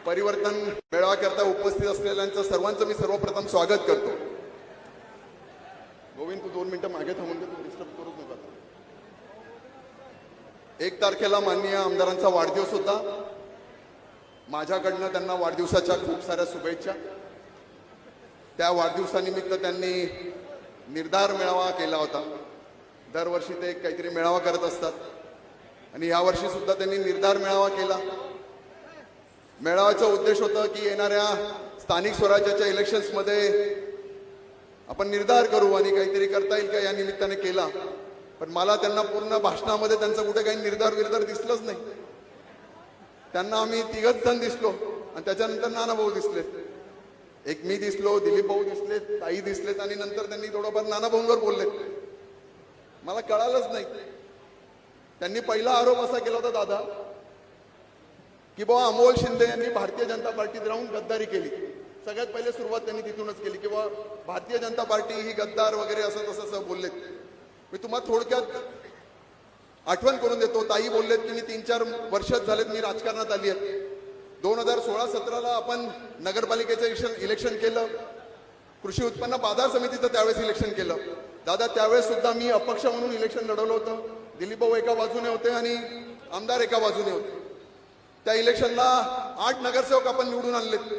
[SPEAKER 2] परिवर्तन मेळाव्याकरता उपस्थित असलेल्यांचं सर्वांचं मी सर्वप्रथम स्वागत करतो. गोविंद, तू 2 मिनिटं मागे थांबून घे, तू डिस्टर्ब करूच नका. 1 तारखेला माननीय आमदारांचा वाढदिवस होता. माझ्याकडनं त्यांना वाढदिवसाच्या खूप साऱ्या शुभेच्छा. त्या वाढदिवसानिमित्त त्यांनी निर्धार मेळावा केला होता. दरवर्षी ते काहीतरी मेळावा करत असतात आणि यावर्षी सुद्धा त्यांनी निर्धार मेळावा केला. मेळाव्याचा उद्देश होता की येणाऱ्या स्थानिक स्वराज्याच्या इलेक्शन्समध्ये आपण निर्धार करू आणि काहीतरी करता येईल का या निमित्ताने केला. पण मला त्यांना पूर्ण भाषणामध्ये त्यांचं कुठे काही निर्धार दिसलंच नाही. त्यांना आम्ही 3घच जण दिसलो आणि त्याच्यानंतर नानाभाऊ दिसलेत. एक मी दिसलो, दिलीप भाऊ दिसलेत, ताई दिसलेत आणि नंतर त्यांनी थोडंफार नानाभाऊंवर बोलले. मला कळालंच नाही. त्यांनी पहिला आरोप असा केला होता दादा की बाबा अमोल शिंदे यांनी भारतीय जनता पार्टीत राहून गद्दारी केली. सगळ्यात पहिले सुरुवात त्यांनी तिथूनच केली की बाबा भारतीय जनता पार्टी ही गद्दार वगैरे असं तसं बोललेत. मी तुम्हाला थोडक्यात आठवण करून देतो. ताई बोललेत की मी 3-4 वर्ष झालेत मी राजकारणात आली आहे. 2016-17ला आपण नगरपालिकेचं इलेक्शन केलं. कृषी उत्पन्न बाजार समितीचं त्यावेळेस इलेक्शन केलं. दादा त्यावेळेस सुद्धा मी अपक्ष म्हणून इलेक्शन लढवलं होतं. दिलीप भाऊ एका बाजूने होते आणि आमदार एका बाजूने होते. त्या इलेक्शनला 8 नगरसेवक आपण निवडून आणलेत.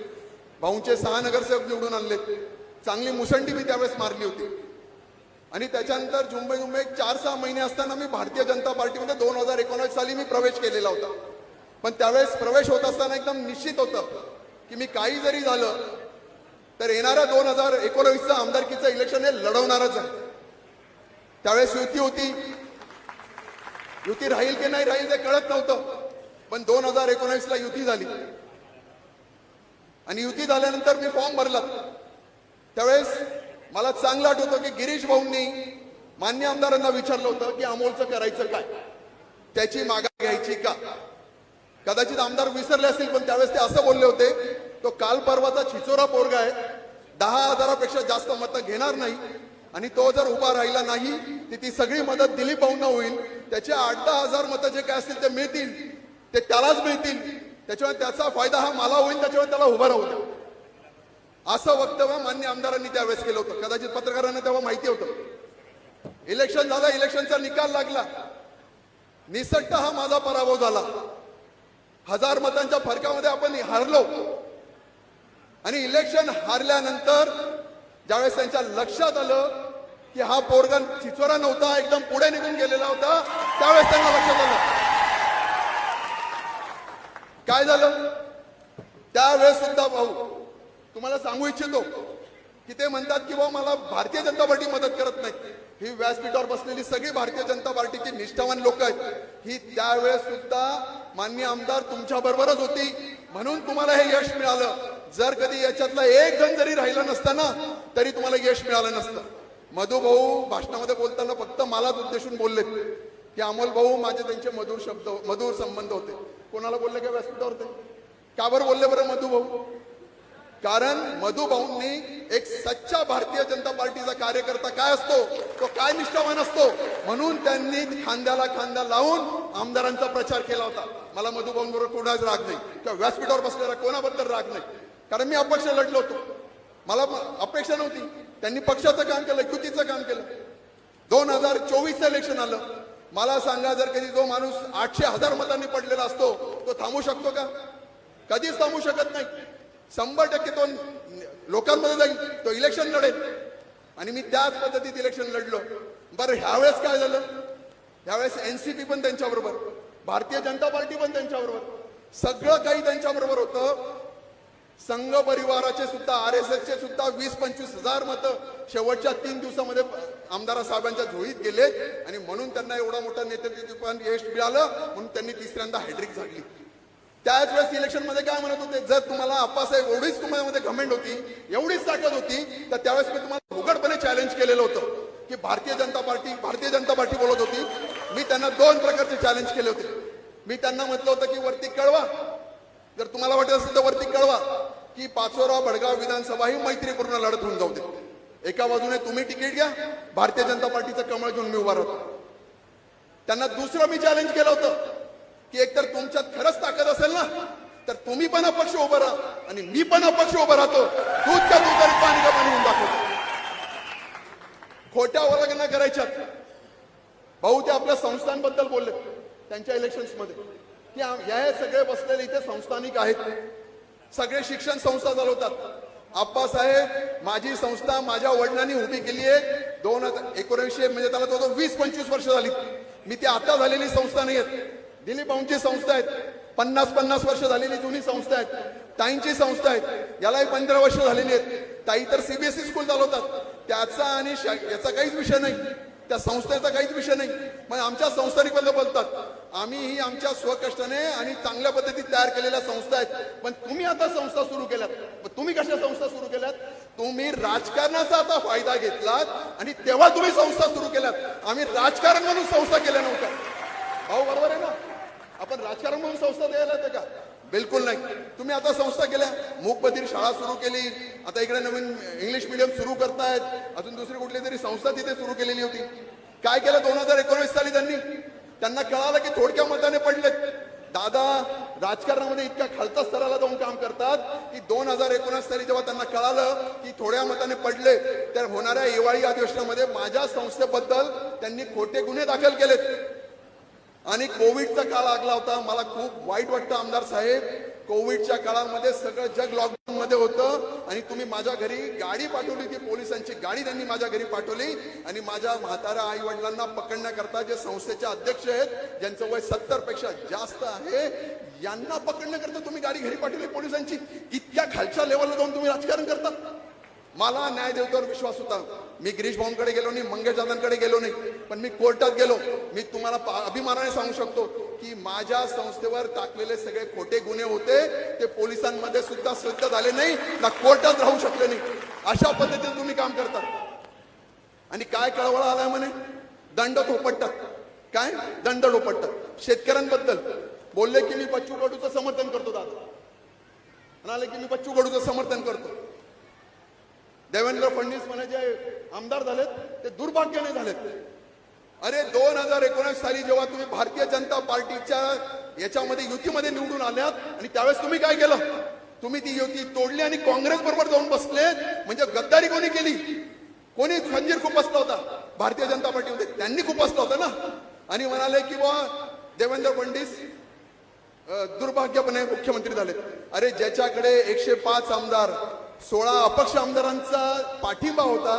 [SPEAKER 2] भाऊंचे 6 नगरसेवक निवडून आणलेत. चांगली मुसंडी मी त्यावेळेस मारली होती. आणि त्याच्यानंतर जुंबे 4-6 महिने असताना मी भारतीय जनता पार्टीमध्ये 2019 साली मी प्रवेश केलेला होता. पण त्यावेळेस प्रवेश होत असताना एकदम निश्चित होतं की मी काही जरी झालं तर येणाऱ्या 2019चं आमदारकीचं इलेक्शन हे लढवणारच आहे. त्यावेळेस युती होती. युती राहील की नाही राहील ते कळत नव्हतं. पण 2019ला युती झाली आणि युती झाल्यानंतर मी फॉर्म भरला. त्यावेळेस मला चांगलं आठवतं की गिरीश भाऊंनी मान्य आमदारांना विचारलं होतं की अमोलचं करायचं काय, त्याची मागा घ्यायची का. कदाचित आमदार विसरले असतील पण त्यावेळेस ते असं बोलले होते तो काल परवाचा छिचोरा पोरगा आहे, 10,000पेक्षा जास्त मतं घेणार नाही आणि तो जर उभा राहिला नाही तर ती सगळी मदत दिलीप भाऊंना होईल. त्याचे 8-10 हजार मतं जे काय असतील ते मिळतील, ते त्यालाच मिळतील. त्याच्यामुळे त्याचा फायदा हा मला होईल, त्याच्यामुळे त्याला उभा राहू द्या. असं वक्तव्य मान्य आमदारांनी त्यावेळेस केलं होतं. कदाचित पत्रकारांना तेव्हा माहिती होतं. इलेक्शन झालं, इलेक्शनचा निकाल लागला. निसट्ट हा माझा पराभव झाला. 1000 मतांच्या फरकामध्ये आपण हारलो आणि इलेक्शन हारल्यानंतर ज्यावेळेस त्यांच्या लक्षात आलं की हा पोरगा चिचोरा नव्हता, एकदम पुढे निघून गेलेला होता, त्यावेळेस त्यांना लक्षात आलं. काय झालं त्यावेळेस सुद्धा भाऊ तुम्हाला सांगू इच्छितो की ते म्हणतात की बाबा मला भारतीय जनता पार्टी मदत करत नाही. ही व्यासपीठावर बसलेली सगळी भारतीय जनता पार्टीची निष्ठावान लोक आहेत. ही त्यावेळेस सुद्धा माननीय आमदार तुमच्या बरोबरच होती म्हणून तुम्हाला हे यश मिळालं. जर कधी याच्यातला एक जण जरी राहिला नसता ना तरी तुम्हाला यश मिळालं नसतं. मधू भाऊ भाषणामध्ये बोलताना फक्त मलाच उद्देशून बोलले की अमोल भाऊ माझे त्यांचे मधुर संबंध होते. कोणाला बोलले का व्यासपीठावर ते? का बरं बोलले बरं मधू भाऊ? कारण मधू भाऊंनी एक सच्चा भारतीय जनता पार्टीचा कार्यकर्ता काय असतो, तो काय निष्ठावान असतो म्हणून त्यांनी खांद्याला खांदा लावून आमदारांचा प्रचार केला होता. मला मधू भाऊंबरोबर कोणाच राग नाही किंवा व्यासपीठावर बसलेला कोणाबद्दल राग नाही. कारण मी अपक्ष लढलो होतो. मला अपेक्षा नव्हती. त्यांनी पक्षाचं काम केलं, युतीचं काम केलं. 2024चं इलेक्शन आलं. मला सांगा जर कधी जो माणूस 800,000 मतांनी पडलेला असतो तो थांबू शकतो का? कधीच थांबू शकत नाही. 100% तो लोकांमध्ये जाईल, तो इलेक्शन लढेल आणि मी त्याच पद्धतीत इलेक्शन लढलो. बरं ह्यावेळेस काय झालं? ह्यावेळेस एनसीपी पण त्यांच्याबरोबर, भारतीय जनता पार्टी पण त्यांच्याबरोबर, सगळं काही त्यांच्याबरोबर होतं. संघ परिवाराचे सुद्धा, RSSचे सुद्धा 20-25 हजार मतं शेवटच्या 3 दिवसामध्ये आमदार साहेबांच्या झोळीत गेले आणि म्हणून त्यांना एवढा मोठा नेतृत्व यश मिळालं. म्हणून त्यांनी तिसऱ्यांदा हॅट्रिक झाली. त्याच वेळेस इलेक्शन मध्ये काय म्हणत होते, जर तुम्हाला आप्पासाहेब एवढीच तुम्हाला घमेंड होती, एवढीच ताकद होती तर त्यावेळेस मी तुम्हाला उघडपणे चॅलेंज केलेलं होतं की भारतीय जनता पार्टी बोलत होती. मी त्यांना 2 प्रकारचे चॅलेंज केले होते. मी त्यांना म्हटलं होतं की वरती कळवा जर तुम्हाला वाटत असेल तर वरती कळवा की पाचोरा भडगाव विधानसभा ही मैत्रीपूर्ण लढत होऊन जाऊ दे. एका बाजूने तुम्ही तिकीट घ्या, भारतीय जनता पार्टीचं कमळ घेऊन मी उभा राहतो. त्यांना दुसरं मी चॅलेंज केलं होतं की एकतर तुमच्यात खरंच ताकद असेल ना तर तुम्ही पण अपक्ष उभं राहा आणि मी पण अपक्ष उभं राहतो. दूध का दूध आणि पाणी का पाणी होऊन दाखवतो. खोट्या वल्गना करायच्यात. भाऊ ते आपल्या संस्थांबद्दल बोलले त्यांच्या इलेक्शन्स मध्ये की हे सगळे बसलेले इथे संस्थानिक आहेत, सगळे शिक्षण संस्था चालवतात. आप्पासाहेब माझी संस्था माझ्या वडिलांनी उभी केली आहे 2019 म्हणजे त्याला तो 20-25 वर्ष झाली. मी ती आता झालेली संस्था नाही आहेत. दिलीप भाऊंची संस्था आहेत, 50-50 वर्ष झालेली जुनी संस्था आहेत. ताईंची संस्था आहेत, यालाही 15 वर्ष झालेली आहेत. ताई तर सीबीएसई स्कूल चालवतात. त्याचा आणि याचा काहीच विषय नाही, त्या संस्थेचा काहीच विषय नाही. मग आमच्या संस्थानिकबद्दल बोलतात. आम्ही ही आमच्या स्वकष्टाने आणि चांगल्या पद्धतीत तयार केलेल्या संस्था आहेत. पण तुम्ही आता संस्था सुरू केल्यात. तुम्ही कशा संस्था सुरू केल्यात? तुम्ही राजकारणाचा आता फायदा घेतलात आणि तेव्हा तुम्ही संस्था सुरू केल्यात. आम्ही राजकारण म्हणून संस्था केल्या नव्हत्या. भाऊ बरोबर आहे ना? आपण राजकारण म्हणून संस्था द्यायला येते का? बिलकुल नाही. तुम्ही आता संस्था केल्या, मूकबधीर शाळा सुरू केली, आता इकडे नवीन इंग्लिश मिडियम सुरू करतायत, अजून दुसरी कुठली तरी संस्था तिथे सुरू केलेली होती. काय केलं 2019 साली त्यांना कळालं की थोडक्या मताने पडलेत. दादा राजकारणामध्ये इतक्या खालच्या स्तराला जाऊन काम करतात की 2019 साली जेव्हा त्यांना कळालं की थोड्या मताने पडले तर होणाऱ्या हिवाळी अधिवेशनामध्ये माझ्या संस्थेबद्दल त्यांनी खोटे गुन्हे दाखल केलेत. आणि कोविडचा काळ लागला होता. मला खूप वाईट वाटतं आमदार साहेब, कोविडच्या काळामध्ये सगळं जग लॉकडाऊन मध्ये होतं आणि तुम्ही माझ्या घरी गाडी पाठवली, ती पोलिसांची गाडी त्यांनी माझ्या घरी पाठवली आणि माझ्या म्हाताऱ्या आई वडिलांना पकडण्याकरता जे संस्थेचे अध्यक्ष आहेत, ज्यांचं वय 70 पेक्षा जास्त आहे, यांना पकडण्याकरता तुम्ही गाडी घरी पाठवली पोलिसांची. इतक्या खालच्या लेवलला जाऊन तुम्ही राजकारण करता. मला न्यायदेवतेवर विश्वास होता. मी गिरीश भाऊंकडे गेलो नाही, मंगेश दादांकडे गेलो नाही, पण मी कोर्टात गेलो. मी तुम्हाला अभिमानाने सांगू शकतो की माझ्या संस्थेवर टाकलेले सगळे खोटे गुन्हे होते, ते पोलिसांमध्ये सुद्धा सिद्ध झाले नाही ना कोर्टात राहू शकले नाही. अशा पद्धतीने तुम्ही काम करता. आणि काय कळवळा आलाय म्हणे, दंड थोपटतात. काय दंड थोपटतात? शेतकऱ्यांबद्दल बोलले की मी बच्चू कडूचं समर्थन करतो. दादा म्हणाले की मी बच्चू कडूचं समर्थन करतो. देवेंद्र फडणवीस म्हणे जे आमदार झालेत ते दुर्भाग्याने झालेत. अरे 2019 साली जेव्हा तुम्ही भारतीय जनता पार्टीच्या याच्यामध्ये युतीमध्ये निवडून आल्यात आणि त्यावेळेस तुम्ही काय केलं? तुम्ही ती युती तोडली आणि काँग्रेस बरोबर जाऊन बसले. म्हणजे गद्दारी कोणी केली? कोणी खंजीर खुपसला होता? भारतीय जनता पार्टीमध्ये त्यांनी खुपसला होता ना. आणि म्हणाले की बुवा देवेंद्र फडणवीस दुर्भाग्यपणे मुख्यमंत्री झालेत. अरे ज्याच्याकडे 105 आमदार 16 अपक्ष आमदारांचा पाठिंबा होता,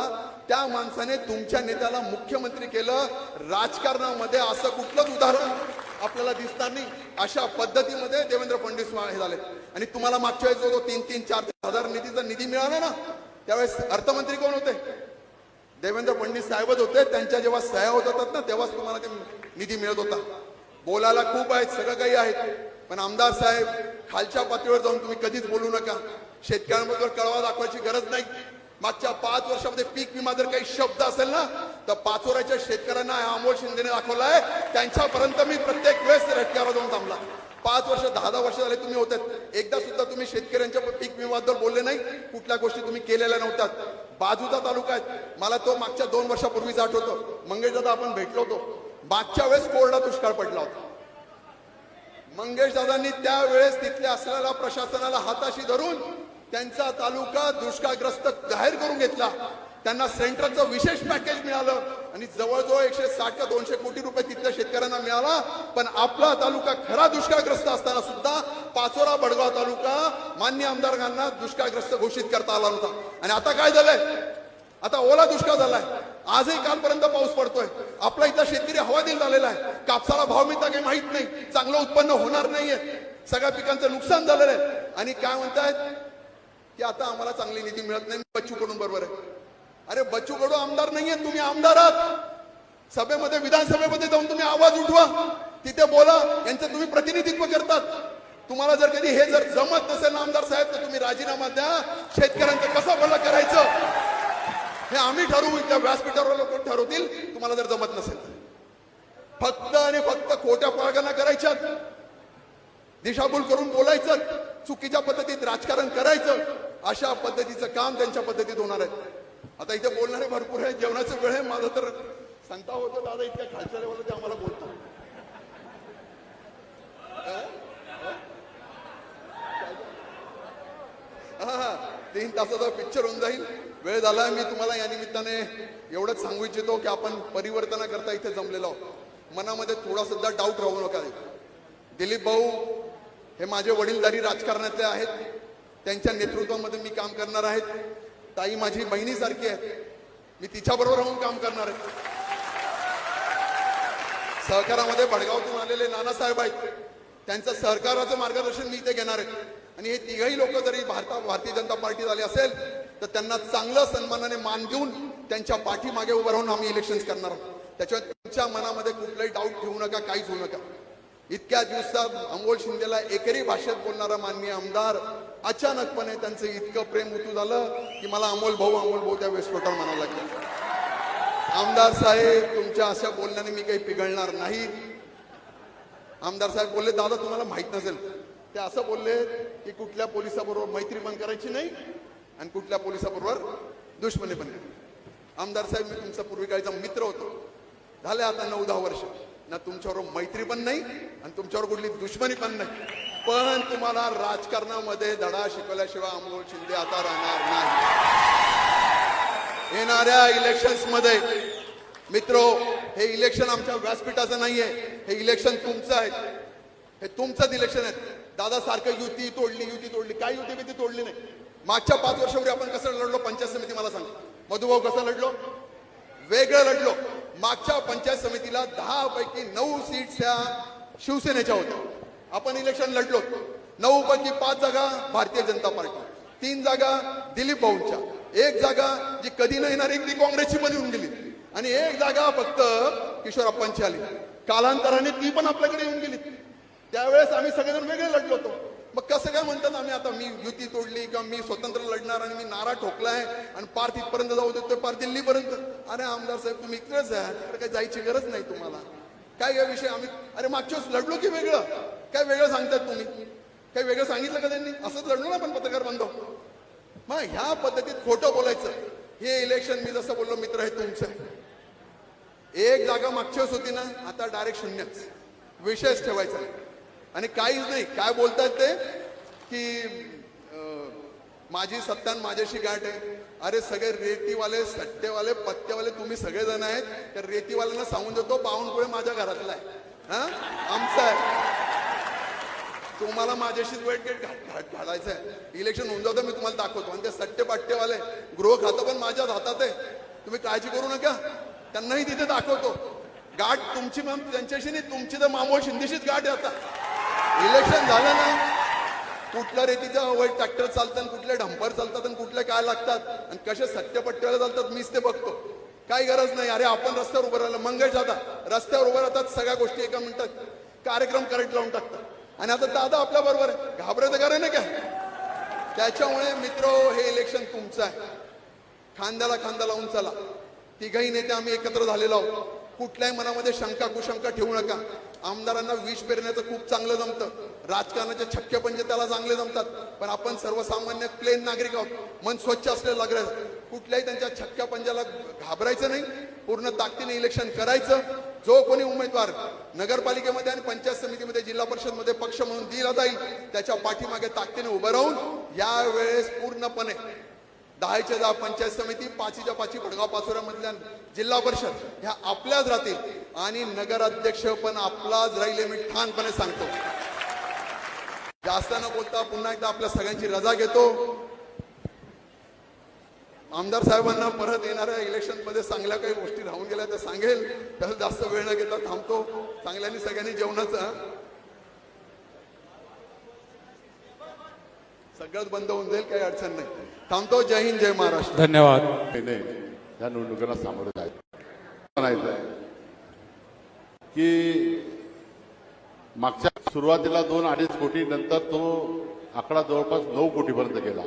[SPEAKER 2] त्या माणसाने तुमच्या नेत्याला मुख्यमंत्री केलं. राजकारणामध्ये असं कुठलंच उदाहरण आपल्याला दिसणार नाही. अशा पद्धतीमध्ये देवेंद्र फडणवीस हे झाले. आणि तुम्हाला मागच्या वेळेस जो 3-4 हजार निधीचा निधी मिळाला ना, त्यावेळेस अर्थमंत्री कोण होते? देवेंद्र फडणवीस साहेबच होते. त्यांच्या जेव्हा सह्या होत होतात ना, तेव्हाच तुम्हाला ते निधी मिळत होता. बोलायला खूप आहेत, सगळं काही आहेत, पण आमदार साहेब खालच्या पातळीवर जाऊन तुम्ही कधीच बोलू नका. शेतकऱ्यांबद्दल कळवा दाखवायची गरज नाही. मागच्या 5 वर्षामध्ये पीक विमा जर काही शब्द असेल ना, तर पाचोऱ्याच्या शेतकऱ्यांना अमोल शिंदेने दाखवलाय. त्यांच्यापर्यंत मी प्रत्येक वेळेस रस्त्यावर जाऊन थांबला. 5 वर्ष 10 वर्ष झाले तुम्ही होतात. एकदा सुद्धा तुम्ही शेतकऱ्यांच्या पीक विम्याबद्दल बोलले नाही. कुठल्या गोष्टी तुम्ही केलेल्या नव्हत्यात. बाजूचा तालुका आहे, मला तो मागच्या 2 वर्षापूर्वीच आठवतो. मंगेश दादा आपण भेटलो होतो. मागच्या वेळेस कोरडा दुष्काळ पडला होता. मंगेश दादांनी त्यावेळेस तिथल्या असलेल्या प्रशासनाला हाताशी धरून त्यांचा तालुका दुष्काळग्रस्त जाहीर करून घेतला. त्यांना सेंट्रलचं विशेष पॅकेज मिळालं आणि जवळजवळ 160 का 200 कोटी रुपये तिथल्या शेतकऱ्यांना मिळाला. पण आपला तालुका खरा दुष्काळग्रस्त असताना सुद्धा पाचोरा भडगाव तालुका मान्य आमदारांना दुष्काळग्रस्त घोषित करता आला नव्हता. आणि आता काय झालंय? आता ओला दुष्काळ झालाय. आजही कालपर्यंत पाऊस पडतोय. आपला इथला शेतकरी हवालदिल झालेला आहे. कापसाला भाव मिळता काही माहित नाही, चांगलं उत्पन्न होणार नाहीये, सगळ्या पिकांचं नुकसान झालेलं आहे. आणि काय म्हणतायत की आता आम्हाला चांगली निधी मिळत नाही. बच्चू कडू बरोबर आहे. अरे बच्चू कडू आमदार नाहीये, तुम्ही आमदार आहात. सभेमध्ये विधानसभेमध्ये जाऊन तुम्ही आवाज उठवा, तिथे बोला, यांचं तुम्ही प्रतिनिधित्व करतात. तुम्हाला जर कधी हे जर जमत नसेल ना आमदार साहेब, तर तुम्ही राजीनामा द्या. शेतकऱ्यांचं कसं भलं करायचं हे आम्ही ठरवू. त्या व्यासपीठावर लोक ठरवतील. तुम्हाला जर जमत नसेल तर फक्त आणि फक्त खोट्या पाळगणा करायच्यात. दिशाभूल करून बोलायचं, चुकीच्या पद्धतीत राजकारण करायचं, अशा पद्धतीचं काम त्यांच्या पद्धतीत होणार आहे. आता इथे बोलणारे भरपूर आहे, जेवणाचा वेळ आहे, माझं तर संताप होतो दादा, इतक्या खालच्या लेवलला ते आम्हाला बोलतो. हा 3 तासाचा पिक्चर होऊन जाईल, वेळ झाला. मी तुम्हाला या निमित्ताने एवढंच सांगू इच्छितो की आपण परिवर्तनाकरता इथे जमलेलो आहोत. मनामध्ये थोडा सुद्धा डाऊट राहू नका. दिलीप भाऊ हे माझे वडीलधारी राजकारणातले आहेत, त्यांच्या नेतृत्वामध्ये मी काम करणार आहे. ताई माझी बहिणीसारखी आहे, मी तिच्याबरोबर राहून काम करणार आहे. सहकारामध्ये भडगावतून आलेले नानासाहेब आहेत, त्यांचं सहकाराचं मार्गदर्शन मी इथे घेणार आहे. आणि हे तिघही लोक जरी भारतीय जनता पार्टी झाले असेल तर त्यांना चांगलं सन्मानाने मान देऊन त्यांच्या पाठीमागे उभं राहून आम्ही इलेक्शन करणार आहोत. त्याच्यामुळे तुमच्या मनामध्ये कुठलाही डाऊट ठेवू नका, काहीच होऊ नका. इतक्या दिवसात अमोल शिंदेला एकेरी भाषेत बोलणारा माननीय आमदार अचानकपणे त्यांचं इतकं प्रेम उतू झालं की मला अमोल भाऊ त्या वेस्टकोटावर म्हणावं लागलं. आमदार साहेब तुमच्या अशा बोलण्याने मी काही पिघळणार नाही. आमदार साहेब बोलले दादा तुम्हाला माहित नसेल, ते असं बोलले की कुठल्या पोलिसाबरोबर मैत्री पण करायची नाही आणि कुठल्या पोलिसाबरोबर दुश्मनी पण नाही. आमदार साहेब मी तुमचा पूर्वीकाळचा मित्र होतो, झाले आता 9-10 वर्ष, ना तुमच्याबरोबर मैत्री पण नाही आणि तुमच्यावर कुठली दुश्मनी पण नाही. पण तुम्हाला राजकारणामध्ये धडा शिकवल्याशिवाय अमोल शिंदे आता राहणार नाही. येणाऱ्या इलेक्शन्स मध्ये मित्रो, हे इलेक्शन आमच्या व्यासपीठाचं नाहीये, हे इलेक्शन तुमचं आहे, हे तुमचंच इलेक्शन आहे. दादा सारखं युती तोडली, काय युती बिती तोडली नाही. मागच्या 5 वर्षापूर्वी आपण कसं लढलो पंचायत समिती मला सांग. मधुभाऊ कसं लढलो, वेगळं लढलो. मागच्या पंचायत समितीला 10 पैकी 9 सीट्स ह्या शिवसेनेच्या होत्या. आपण इलेक्शन लढलो, 9 पैकी 5 जागा भारतीय जनता पार्टी, 3 जागा दिलीप भाऊंच्या, 1 जागा जी कधी नाही येणार ती काँग्रेसची मध्ये येऊन गेली आणि 1 जागा फक्त किशोरप्पांची आली. कालांतराने ती पण आपल्याकडे येऊन गेली. त्यावेळेस आम्ही सगळेजण वेगळे लढलो होतो. मग कसं काय म्हणतात आम्ही आता मी युती तोडली किंवा मी स्वतंत्र लढणार आणि मी नारा ठोकलाय आणि पार तिथपर्यंत जाऊ देतोय, पार दिल्लीपर्यंत. अरे आमदार साहेब तुम्ही इकडेच आहे, तिकडे काही जायची गरज नाही तुम्हाला. काय या विषय आम्ही अरे मागच्या वेळेस लढलो की वेगळं, काय वेगळं सांगतात तुम्ही, काही वेगळं सांगितलं का त्यांनी? असंच लढलो ना आपण पत्रकार बांधव. मग ह्या पद्धतीत खोटं बोलायचं. हे इलेक्शन मी जसं बोललो मित्र हे तुमचं आहे. 1 जागा मागच्या वेळेस होती ना, आता डायरेक्ट शून्यच, विषयच ठेवायचा नाही. आणि काहीच नाही. काय बोलतात ते की माझी सत्ता माझ्याशी गाठ आहे. अरे सगळे रेतीवाले, सट्टेवाले, पत्तेवाले तुम्ही सगळेजण आहेत. तर रेतीवाल्यांना सांगून देतो बावनकुळे माझ्या घरातला आहे, हा आमचा आहे. तुम्हाला माझ्याशीच वेट घालायचं आहे. इलेक्शन होऊन जातं मी तुम्हाला दाखवतो. आणि ते सट्टे पट्टेवाले गृह खातं पण माझ्याच हातात आहे, तुम्ही काळजी करू नका. त्यांनाही तिथे दाखवतो. गाठ तुमची त्यांच्याशी नाही, तुमची तर मामोल शिंदेशीच गाठ आहे. आता इलेक्शन झालं ना, कुठल्या रेतीचा ट्रॅक्टर चालतात, कुठले डंपर चालतात आणि कुठले काय लागतात आणि कसे सट्टेपट्ट्याला चालतात मीच ते बघतो. काही गरज नाही. अरे आपण रस्त्यावर उभं राहिलं, मंगेश दादा रस्त्यावर उभं राहतात, सगळ्या गोष्टी एका मिनिटात कार्यक्रम करंट लावून टाकतात. आणि आता दादा आपल्या बरोबर आहे, घाबरायचं कारण नाही काय. त्याच्यामुळे मित्र हे इलेक्शन तुमचं आहे. खांद्याला खांदा लावून चला. तिघही नेते आम्ही एकत्र झालेलो आहोत. कुठल्याही मनामध्ये शंका कुशंका ठेवू नका. आमदारांना विष पेरण्याचं खूप चांगलं जमतं, राजकारणाचे छक्के पंजे त्याला चांगले जमतात. पण आपण सर्वसामान्य प्लेन नागरिक आहोत, मन स्वच्छ असलेलं लागलं. कुठल्याही त्यांच्या छक्क्या पंजाला घाबरायचं नाही, पूर्ण ताकदीने इलेक्शन करायचं. जो कोणी उमेदवार नगरपालिकेमध्ये आणि पंचायत समितीमध्ये, जिल्हा परिषदमध्ये पक्ष म्हणून दिला जाईल त्याच्या पाठीमागे ताकदीने उभं राहून यावेळेस पूर्णपणे 10च्या 10 पंचायत समिती, 5च्या 5 भडगाव पाचोऱ्यामधल्या जिल्हा परिषद ह्या आपल्याच राहतील आणि नगराध्यक्ष पण आपलाच राहील. मी ठाणपणे सांगतो. जास्त न बोलता पुन्हा एकदा आपल्या सगळ्यांची रजा घेतो. आमदार साहेबांना परत येणाऱ्या इलेक्शन मध्ये चांगल्या काही गोष्टी राहून गेल्या तर सांगेल. त्याला जास्त वेळ न घेता थांबतो. चांगल्याने सगळ्यांनी जेवणाचं सगळंच बंद होऊन जाईल, काही अडचण नाही. थांबतो. जय हिंद, जय महाराष्ट्र.
[SPEAKER 1] धन्यवाद.
[SPEAKER 4] या निवडणुकीला सामोरे जायचं आहे की मागच्या सुरुवातीला 2-2.5 कोटी, नंतर तो आकडा जवळपास 9 कोटीपर्यंत गेला.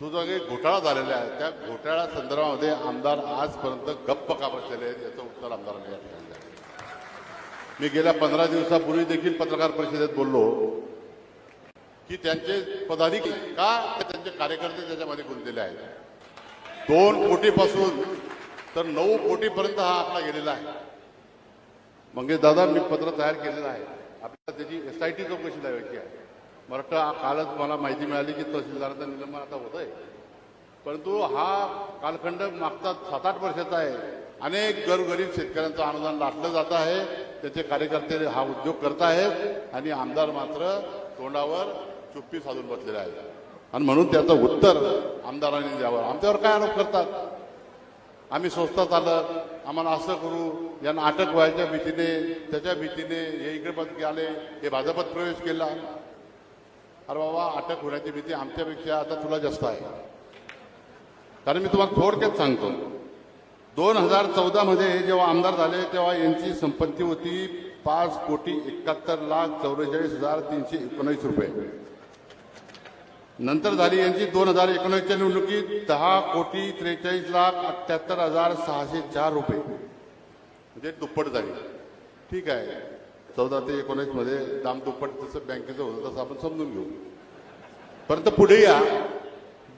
[SPEAKER 4] तो जो काही घोटाळा झालेला आहे त्या घोटाळ्या संदर्भामध्ये आमदार आजपर्यंत गप्प का बसलेले आहेत याचं उत्तर आमदारांनी या ठिकाणी द्यावं. मी गेल्या 15 दिवसापूर्वी देखील पत्रकार परिषदेत बोललो की त्यांचे पदाधिकारी का त्यांचे कार्यकर्ते त्याच्यामध्ये गुंतलेले आहेत. 2 कोटीपासून तर 9 कोटीपर्यंत हा आकडा गेलेला आहे. मंगेश दादा, मी पत्र तयार केलेलं आहे. आपल्याला त्याची SIT चौकशी लावायची आहे. मला वाटतं कालच मला माहिती मिळाली की तहसीलदारांचं निलंबन आता होत आहे. परंतु हा कालखंड मागचा 7-8 वर्षाचा आहे. अनेक गरगरीब शेतकऱ्यांचं अनुदान लाटलं जात आहे. त्याचे कार्यकर्ते हा उद्योग करत आहेत आणि आमदार मात्र तोंडावर चुप्पी साधून बसलेले आहेत. आणि म्हणून त्याचं उत्तर आमदारांनी द्यावं. आमच्यावर काय आरोप करतात? आम्ही स्वस्तात आलं, आम्हाला असं करू, यांना अटक व्हायच्या भीतीने, त्याच्या भीतीने हे इकडे आले, हे भाजपात प्रवेश केला. अरे बाबा, अटक होण्याची भीती आमच्यापेक्षा आता तुला जास्त आहे. कारण मी तुम्हाला थोडक्यात सांगतो, 2014 मध्ये जेव्हा आमदार झाले तेव्हा यांची संपत्ती होती 5,71,44,319 रुपये. नंतर झाली यांची 2019च्या निवडणुकीत 10,43,78,604 रुपये, म्हणजे दुप्पट झाली. ठीक आहे, 14 ते 19 मध्ये दाम दुप्पट जसं बँकेचं होतं तसं आपण समजून घेऊ. परंतु पुढे या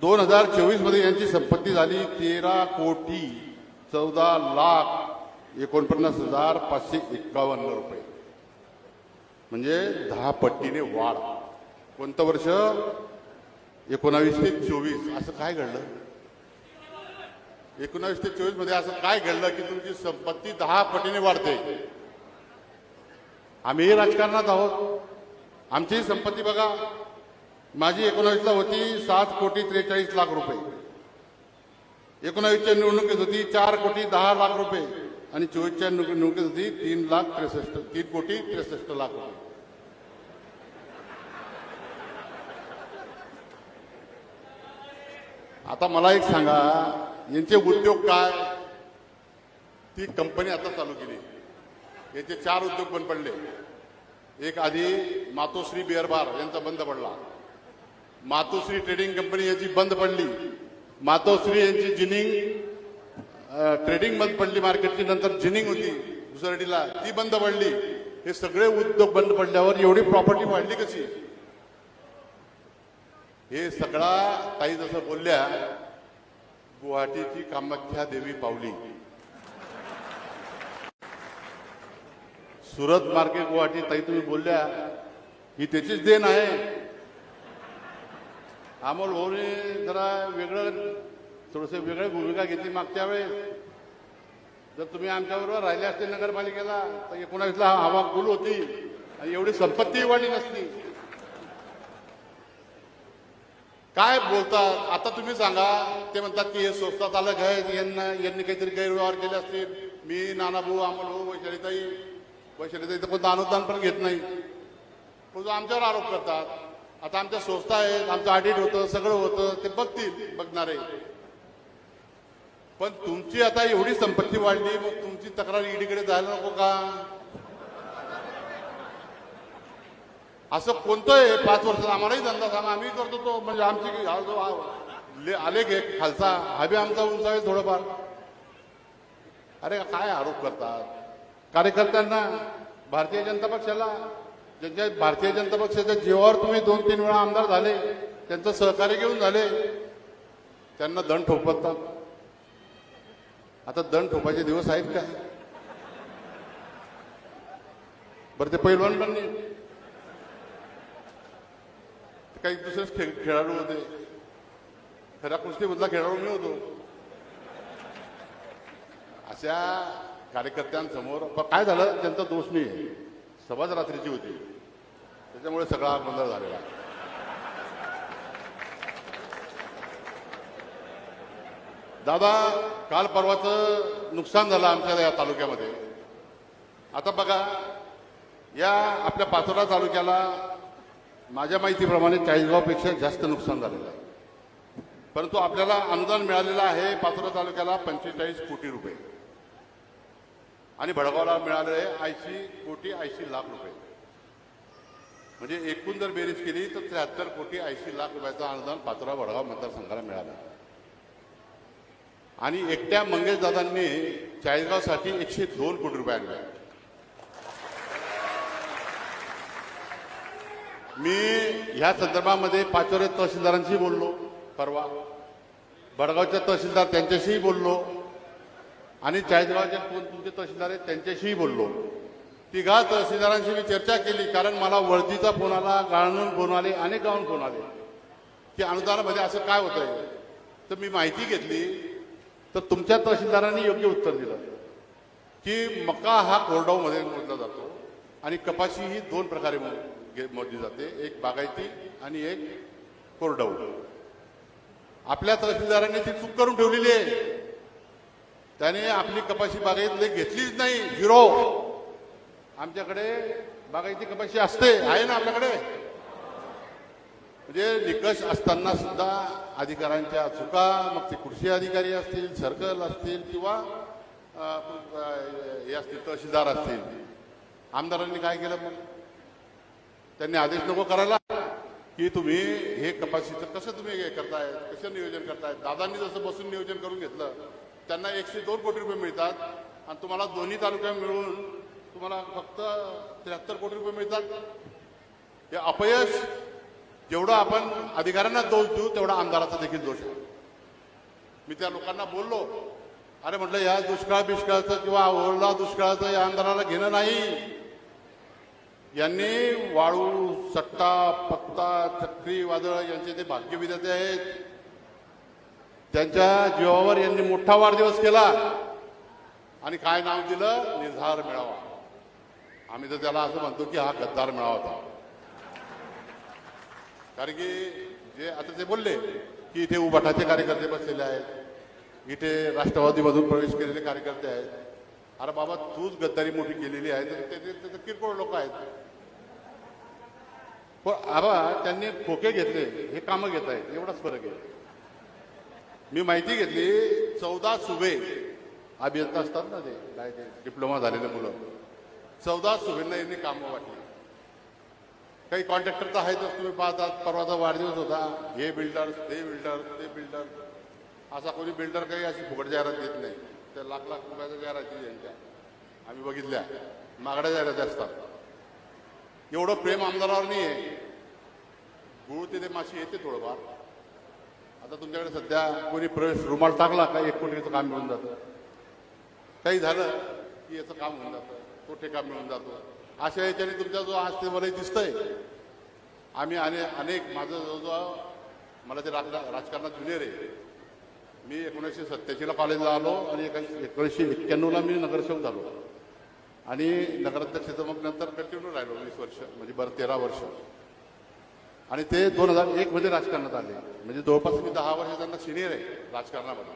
[SPEAKER 4] 2024 मध्ये यांची संपत्ती झाली 13,14,49,551 रुपये, म्हणजे 10 पट्टीने वाढ. कोणतं वर्ष? 19 ते 24. असं काय घडलं? 19 ते 24 मध्ये असं काय घडलं की तुमची संपत्ती 10 पटीने वाढते? आम्हीही राजकारणात आहोत. आमचीही संपत्ती बघा. माझी 19ला होती 7,43,40,00,000 रुपये. 19च्या निवडणुकीत होती 4,10,00,000 रुपये आणि 24च्या निवडणुकीत होती 3,63,63,00,000 रुपये. आता मला एक सांगा, यांचे उद्योग काय? ती कंपनी आता चालू केली. याचे 4 उद्योग बंद पडले. एक आधी मातोश्री बिअर बार यांचा बंद पडला. मातोश्री ट्रेडिंग कंपनी याची बंद पडली. मातोश्री यांची जिनिंग ट्रेडिंग बंद पडली मार्केटची. नंतर जिनिंग होती दुसऱ्याला, ती बंद पडली. हे सगळे उद्योग बंद पडल्यावर एवढी प्रॉपर्टी वाढली कशी? हे सगळा ताई जसं बोलल्या, गुवाहाटीची कामाख्या देवी पावली. सुरत मार्केट गुवाहाटी, ताई तुम्ही बोलल्या, ही त्याचीच देण आहे. अमोल भाऊने जरा थोडंसं वेगळी भूमिका घेतली मागच्या वेळेस. जर तुम्ही आमच्याबरोबर राहिले असते नगरपालिकेला तर 19ला हवा गुल होती आणि एवढी संपत्ती वाढली नसती. काय बोलतात आता तुम्ही सांगा. ते म्हणतात की हे स्वस्तात आलं काय, यांनी काहीतरी गैरव्यवहार केले असतील. मी, नानाभाऊ, अमोल भाऊ, वैशालीताई तर कोणतं अनुदान पण घेत नाही. पण आमच्यावर आरोप करतात. आता आमच्या संस्था आहेत, आमचं ऑडिट होतं, सगळं होतं, ते बघतील बघणारे. पण तुमची आता एवढी संपत्ती वाढली, मग तुमची तक्रार ईडीकडे जायला नको का? असं कोणतं आहे 5 वर्षात? आम्हालाही धंदा सांगा, आम्ही करतो तो. म्हणजे आमची आलेख आहे खालचा, हा बी आमचा उंचावे थोडंफार. अरे काय आरोप करतात कार्यकर्त्यांना? भारतीय जनता पक्षाला, ज्यांच्या भारतीय जनता पक्षाच्या जीवावर तुम्ही 2-3 वेळा आमदार झाले, त्यांचं सहकार्य घेऊन झाले, त्यांना दंड ठोकवतात. आता दंड ठोकायचे दिवस आहेत का? बरं, ते पैलवान पण नाही, काही दुसरेच खेळाडू होते. खऱ्या कुस्तीमधला खेळाडू मी होतो. अशा कार्यकर्त्यांसमोर काय झालं? त्यांचा दोष नाही आहे, सभाच रात्रीची होती, त्याच्यामुळे सगळा गोंधळ झालेला. दादा, काल परवाचं नुकसान झालं आमच्या या तालुक्यामध्ये. आता बघा, या आपल्या पाचोरा तालुक्याला माझ्या माहितीप्रमाणे 40गावपेक्षा जास्त नुकसान झालेलं आहे. परंतु आपल्याला अनुदान मिळालेलं आहे पाचोरा तालुक्याला 45 कोटी रुपये आणि भडगावला मिळाले 80,80,00,000 रुपये. म्हणजे एकूण जर बेरीज केली तर 73,80,00,000 रुपयाचं अनुदान पाचोरा भडगाव मतदारसंघाला मिळालं. आणि एकट्या मंगेश दादांनी 40गावसाठी 102 कोटी रुपये आणले. मी ह्या संदर्भामध्ये पाचोरे तहसीलदारांशी बोललो परवा, बडगावच्या तहसीलदार त्यांच्याशीही बोललो आणि चाळीसगावचे कोण तुमचे तहसीलदार आहेत त्यांच्याशीही बोललो. तिघा तहसीलदारांशी मी चर्चा केली, कारण मला वर्दीचा फोन आला, गाळणून फोन आले, अनेक गावून फोन आले की अनुदानामध्ये असं काय होतंय. तर मी माहिती घेतली तर तुमच्या तहसीलदारांनी योग्य उत्तर दिलं की मका हा कोरडवामध्ये मोजला जातो आणि कपाशी ही दोन प्रकारे मोजली जाते, एक बागायती आणि एक कोरडव. आपल्या तहसीलदारांनी ती चूक करून ठेवलेली आहे. त्याने आपली कपाशी बागायतले घेतलीच नाही, झिरो. आमच्याकडे बागायती कपाशी असते, आहे ना आपल्याकडे. म्हणजे निकष असताना सुद्धा अधिकाऱ्यांच्या चुका, मग ते कृषी अधिकारी असतील, सर्कल असतील किंवा हे असतील तहसीलदार असतील, आमदारांनी काय केलं मग त्यांनी आदेश नको करायला की तुम्ही हे कपाशीचं कसं तुम्ही हे करताय, कसं नियोजन करताय. दादांनी जसं बसून नियोजन करून घेतलं, त्यांना 102 कोटी रुपये मिळतात आणि तुम्हाला दोन्ही तालुक्या मिळून तुम्हाला फक्त 73 कोटी रुपये मिळतात. हे अपयश जेवढं आपण अधिकाऱ्यांना दोष देऊ तेवढा आमदाराचा देखील दोष आहे. मी त्या लोकांना बोललो, अरे म्हटलं या दुष्काळ बिष्काळाचं किंवा ओरला दुष्काळाचं या आमदाराला घेणं नाही. यांनी वाळू, सट्टा, पत्ता, चक्रीवादळ यांचे ते भाग्यविधाते आहेत. त्यांच्या जीवावर यांनी मोठा वाढदिवस केला आणि काय नाव दिलं, निर्धार मेळावा. आम्ही तर त्याला असं म्हणतो की हा गद्दार मेळावा होता. कारण की जे आता ते बोलले की इथे उबाटाचे कार्यकर्ते बसलेले आहेत, इथे राष्ट्रवादीमधून प्रवेश केलेले कार्यकर्ते आहेत. अरे बाबा, तूच गद्दारी मोठी केलेली आहे, तर किरकोळ लोक आहेत. पण आबा त्यांनी खोके घेतले, हे कामं घेत आहेत, एवढाच फरक आहे. मी माहिती घेतली, 14 सुबे अभियंता असतात ना, ते काय ते डिप्लोमा झालेले मुलं, 14 सुबेंना यांनी कामं वाटली. काही कॉन्ट्रॅक्टर तर आहेतच, तुम्ही पाहतात. परवाचा वाढदिवस होता, हे बिल्डर, ते बिल्डर, ते बिल्डर. असा कोणी बिल्डर काही अशी फुकट जाहिरात देत नाही. त्या लाख लाख रुपयाच्या जाहिराती यांच्या आम्ही बघितल्या, मागड्या जाहिराती असतात. एवढं प्रेम आमदारावर नाही आहे. गुळ ते माशी येते थोडंफार. आता तुमच्याकडे सध्या कोणी प्रवेश रुमाल टाकला का 1 कोटीचं काम मिळून जातं. काही झालं की याचं काम होऊन जातं, तो ठेका मिळून जातो. अशा याच्याने तुमचा जो आज ते मला दिसतंय, आम्ही अनेक माझं जवळजवळ मला ते राजकारणात ज्युनियर आहे. मी 1987ला कॉलेजला आलो आणि 1991ला मी नगरसेवक झालो आणि नगराध्यक्षाचं मग नंतर कंटिन्यू राहिलो 20 वर्ष, म्हणजे 13 वर्ष. आणि ते 2001 मध्ये राजकारणात आले, म्हणजे जवळपास मी 10 वर्ष त्यांना सिनियर आहे राजकारणामध्ये.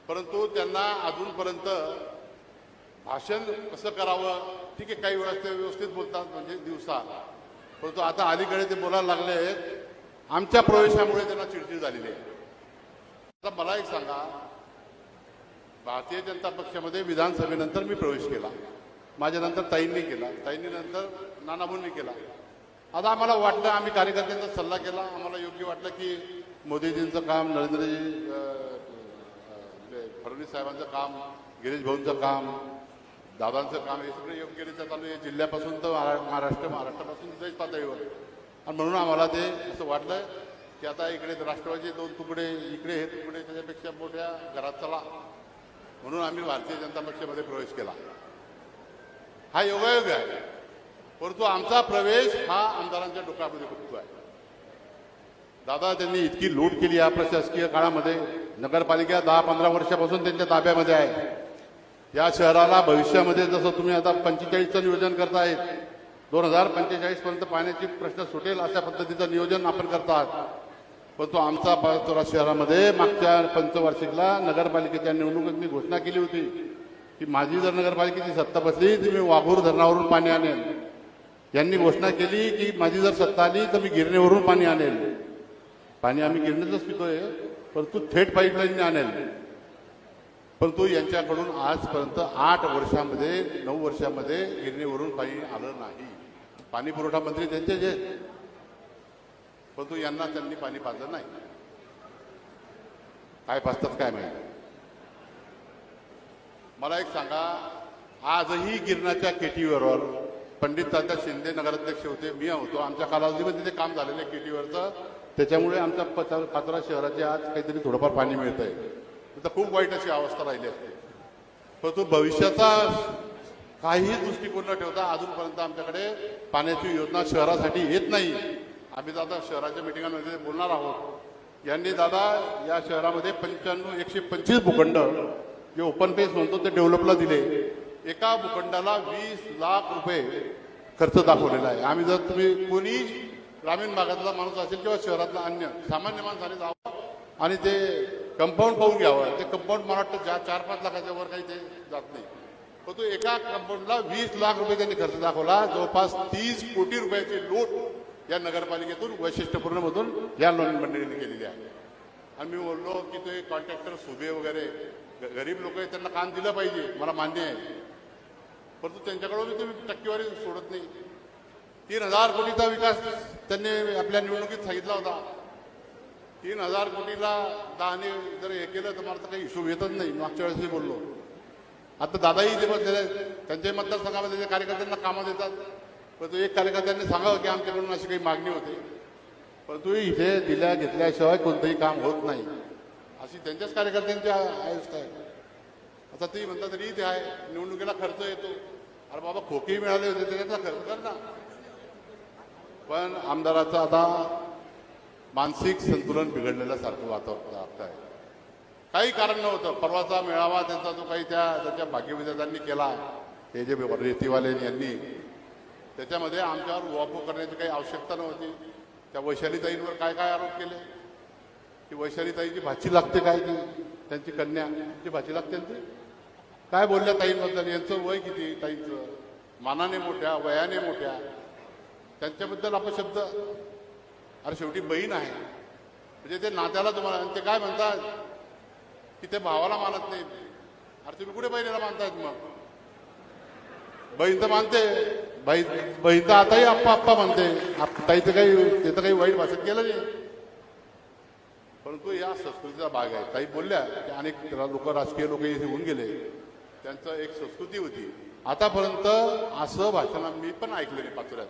[SPEAKER 4] परंतु त्यांना अजूनपर्यंत भाषण कसं करावं, ठीक आहे, काही वेळा ते व्यवस्थित बोलतात म्हणजे दिवसा, परंतु आता अलीकडे ते बोलायला लागले आहेत. आमच्या प्रवेशामुळे त्यांना चिडचिड झालेली आहे. आता मला एक सांगा, भारतीय जनता पक्षामध्ये विधानसभेनंतर मी प्रवेश केला, माझ्यानंतर ताईंनी केला, ताईंनी नंतर नानाभाऊंनी केला. आता आम्हाला वाटलं, आम्ही कार्यकर्त्यांचा सल्ला केला, आम्हाला योग्य वाटलं की मोदीजींचं काम, नरेंद्रजी फडणवीस साहेबांचं काम, गिरीश भाऊंचं काम, दादांचं काम, हे सगळं योग्यरित्या चालू आहे, जिल्ह्यापासून तर महाराष्ट्रापासून तिथेच पातळीवर. आणि म्हणून आम्हाला ते असं वाटलं की आता इकडे राष्ट्रवादीचे 2 तुकडे, इकडे हे तुकडे, त्याच्यापेक्षा मोठ्या घरात चला, म्हणून आम्ही भारतीय जनता पक्षामध्ये प्रवेश केला. हा योगायोग आहे. परंतु आमचा प्रवेश हा आमदारांच्या डोक्यामध्ये खुपतो आहे. दादा त्यांनी इतकी लूट केली या प्रशासकीय काळामध्ये. नगरपालिका 10-15 वर्षापासून त्यांच्या ताब्यामध्ये आहे. या शहराला भविष्यामध्ये जसं तुम्ही आता 45चं नियोजन करतायत, 2045 पर्यंत पाण्याची प्रश्न सुटेल अशा पद्धतीचं नियोजन आपण करतात. परंतु आमचा पाचोरा शहरामध्ये मागच्या पंचवार्षिकला नगरपालिकेच्या निवडणुकीत मी घोषणा केली होती की माझी जर नगरपालिकेची सत्ता बसली तर मी वाघूर धरणावरून पाणी आणेल. यांनी घोषणा केली की माझी जर सत्ता आली तर मी गिरणीवरून पाणी आणेल. पाणी आम्ही गिरणीतच पितोय, परंतु थेट पाईपलाईनने आणेल. परंतु यांच्याकडून आजपर्यंत 8 वर्षामध्ये 9 वर्षामध्ये गिरणीवरून पाणी आलं नाही. पाणी पुरवठा मंत्री त्यांचे जे, परंतु यांना त्यांनी पाणी पाजलं नाही. काय पाजतात काय माहिती. मला एक सांगा, आजही गिरणाच्या केटीवर पंडित तात्या शिंदे नगराध्यक्ष होते, मी होतो. आमच्या कालावधीमध्ये ते काम झालेलं आहे केटीवरचं. त्याच्यामुळे आमच्या पाचोरा शहराचे आज काहीतरी थोडंफार पाणी मिळत आहे. तर खूप वाईट अशी अवस्था राहिली असते. परंतु भविष्याचा काहीही दृष्टिकोन न ठेवता अजूनपर्यंत आमच्याकडे पाण्याची योजना शहरासाठी येत नाही. आम्ही दादा शहराच्या मिटिंगांमध्ये बोलणार आहोत. यांनी दादा या शहरामध्ये 125 भूखंड जे ओपन पेस म्हणतो ते डेव्हलपला दिले. एका भूखंडाला 20 लाख रुपये खर्च दाखवलेला आहे. आम्ही जर तुम्ही कोणी ग्रामीण भागातला माणूस असेल किंवा शहरातला अन्य सामान्य माणसाने जावं आणि ते कंपाऊंड पाहून घ्यावं. ते कंपाऊंड मला वाटतं 4-5 लाखाच्या वर काही ते जात नाही. परंतु एका कंपाऊंडला 20 लाख रुपये त्यांनी खर्च दाखवला. जवळपास 30 कोटी रुपयाची लूट या नगरपालिकेतून वैशिष्ट्यपूर्ण मधून या लोणी मंडळींनी केलेली आहे. आणि मी बोललो की ते कॉन्ट्रॅक्टर सुबे वगैरे गरीब लोक आहेत, त्यांना काम दिलं पाहिजे, मला मान्य आहे. परंतु त्यांच्याकडून तुम्ही टक्केवारी सोडत नाही. 3,000 कोटीचा विकास त्यांनी आपल्या निवडणुकीत सांगितला होता. 3,000 कोटीला 10ने जर हे केलं तर मला तर काही हिशोब येतच नाही. मागच्या वेळेसही बोललो. आता दादाही इथे बसलेले आहेत, त्यांच्याही मतदारसंघामध्ये कार्यकर्त्यांना कामं देतात. परंतु एक कार्यकर्त्यांनी सांगावं की आमच्याकडून अशी काही मागणी होते, परंतु इथे दिल्या घेतल्याशिवाय कोणतंही काम होत नाही अशी त्यांच्याच कार्यकर्त्यांची अवस्था आहे. आता ती म्हणतात रीत आहे, निवडणुकीला खर्च येतो. अरे बाबा, खोके मिळाले होते त्याचा खर्च कर ना. पण आमदाराचं आता मानसिक संतुलन बिघडलेलं सारखं वातावरण आहे. काही कारण नव्हतं. परवाचा मेळावा त्यांचा जो काही त्यांच्या भाग्यविधात्यांनी केला, हे जे रेतीवाले यांनी, त्याच्यामध्ये आमच्यावर उहापोह करण्याची काही आवश्यकता नव्हती. त्या वैशालीताईंवर काय काय आरोप केले की वैशालीताईची भाची लागते, काय ती त्यांची कन्या ती भाची लागते ती काय बोलल्या ताईंबद्दल. यांचं वय किती ताईंचं, मानाने मोठ्या, वयाने मोठ्या, त्यांच्याबद्दल अपशब्द. अरे शेवटी बहीण आहे, म्हणजे ते नात्याला तुम्हाला. ते काय म्हणतात की ते भावाला मानत नाही. अरे तुम्ही कुठे बहिणीला मानतायत? मग बहीण तर मानते, बहीण तर आताही आप्पा आप्पा म्हणते. ताईचं काही ते तर काही वाईट भाषेत केलं नाही. परंतु या संस्कृतीचा भाग आहे. ताई बोलल्या की अनेक लोक, राजकीय लोक इथे होऊन गेले, त्यांचं एक संस्कृती होती. आतापर्यंत असं भाषण मी पण ऐकलं नाही पाचोऱ्यात.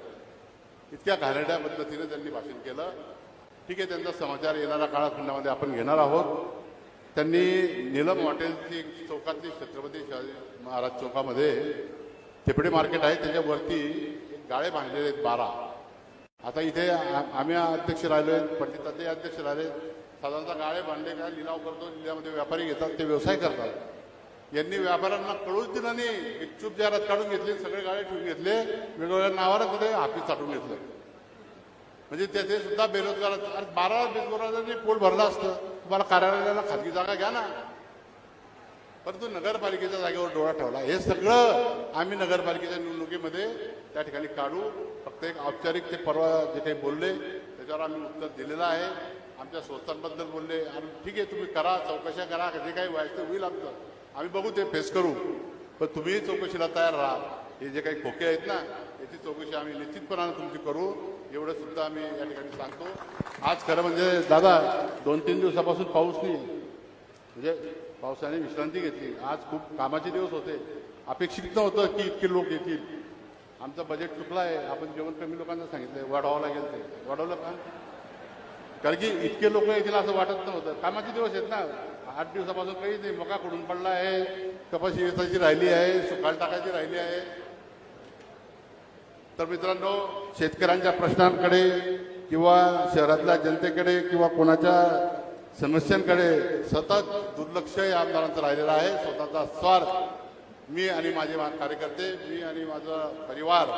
[SPEAKER 4] इतक्या घाणेरड्या पद्धतीने त्यांनी भाषण केलं. ठीक आहे, त्यांचा समाचार येणाऱ्या काळखंडामध्ये आपण घेणार आहोत. त्यांनी नीलम हॉटेलची चौकातली छत्रपती शिवाजी महाराज चौकामध्ये तेपडे मार्केट आहे, त्याच्यावरती गाळे बांधलेले आहेत 12. आता इथे आम्ही अध्यक्ष राहिलोय, पंडितांचे अध्यक्ष राहिले. साधारणतः गाळे बांधले काय लिलाव करतो, जिल्ह्यामध्ये व्यापारी घेतात, ते व्यवसाय करतात. यांनी व्यापाऱ्यांना कळूच दिलं नाही. एक चूप जाहिरात काढून घेतली, सगळे गाळे ठेवून घेतले, वेगवेगळ्या नावावर मध्ये हाफीस चाटून घेतलं. म्हणजे त्याचे सुद्धा बेरोजगार. 12 बेरोजगारांनी पोट भरलं असतं. तुम्हाला कार्यालयाला खाजगी जागा घ्या ना. परंतु नगरपालिकेच्या जागेवर डोळा ठेवला. हे सगळं आम्ही नगरपालिकेच्या निवडणुकीमध्ये त्या ठिकाणी काढू. फक्त एक औपचारिक ते परवा जे काही बोलले त्याच्यावर आम्ही उत्तर दिलेलं आहे. आमच्या संस्थांबद्दल बोलले. आणि ठीक आहे, तुम्ही करा, चौकशा करा, जे काही व्हायचं होईल आमचं, आम्ही बघू, ते फेस करू. पण तुम्ही चौकशीला तयार राहा. हे जे काही खोके आहेत ना, याची चौकशी आम्ही निश्चितपणाने तुमची करू, एवढं सुद्धा आम्ही या ठिकाणी सांगतो. आज खरं म्हणजे दादा 2-3 दिवसापासून पाऊस नाही, म्हणजे पावसाने विश्रांती घेतली. आज खूप कामाचे दिवस होते. अपेक्षित नव्हतं की इतके लोक येतील. आमचं बजेट चुकलं आहे. आपण जेवण कमी लोकांना सांगितलंय, वाढवावं लागेल. ते वाढवलं का? कारण की इतके लोक येतील असं वाटत नव्हतं. कामाचे दिवस आहेत ना. 8 दिवसापासून काही नाही. मका खुडून पडला आहे, कपाशी वेचायची राहिली आहे, सुकाळ टाकायची राहिली आहे. तर मित्रांनो, शेतकऱ्यांच्या प्रश्नांकडे किंवा शहरातल्या जनतेकडे किंवा कोणाच्या समस्यांकडे सतत दुर्लक्ष या आमदारांचं राहिलेलं आहे. स्वतःचा स्वार्थ, मी आणि माझे कार्यकर्ते, मी आणि माझा परिवार,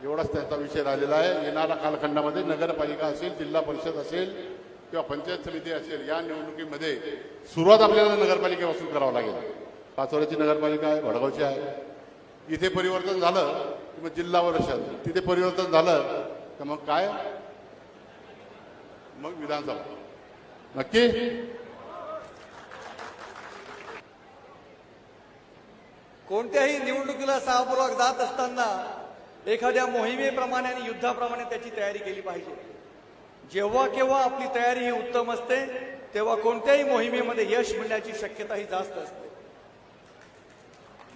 [SPEAKER 4] एवढाच त्यांचा विषय राहिलेला आहे. येणाऱ्या कालखंडामध्ये नगरपालिका असेल, जिल्हा परिषद असेल किंवा पंचायत समिती असेल, या निवडणुकीमध्ये सुरुवात आपल्याला नगरपालिकेपासून करावं लागेल. पाचोऱ्याची नगरपालिका आहे, भडगावची आहे. इथे परिवर्तन झालं की मग जिल्हा परिषद, तिथे परिवर्तन झालं तर मग काय, मग विधानसभा. नक्की
[SPEAKER 5] कोणत्याही निवडणुकीला सहापूर्वक जात असताना एखाद्या मोहिमेप्रमाणे आणि युद्धाप्रमाणे त्याची तयारी केली पाहिजे. जेव्हा केव्हा आपली तयारी ही उत्तम असते, तेव्हा कोणत्याही मोहिमेमध्ये यश मिळण्याची शक्यता ही जास्त असते.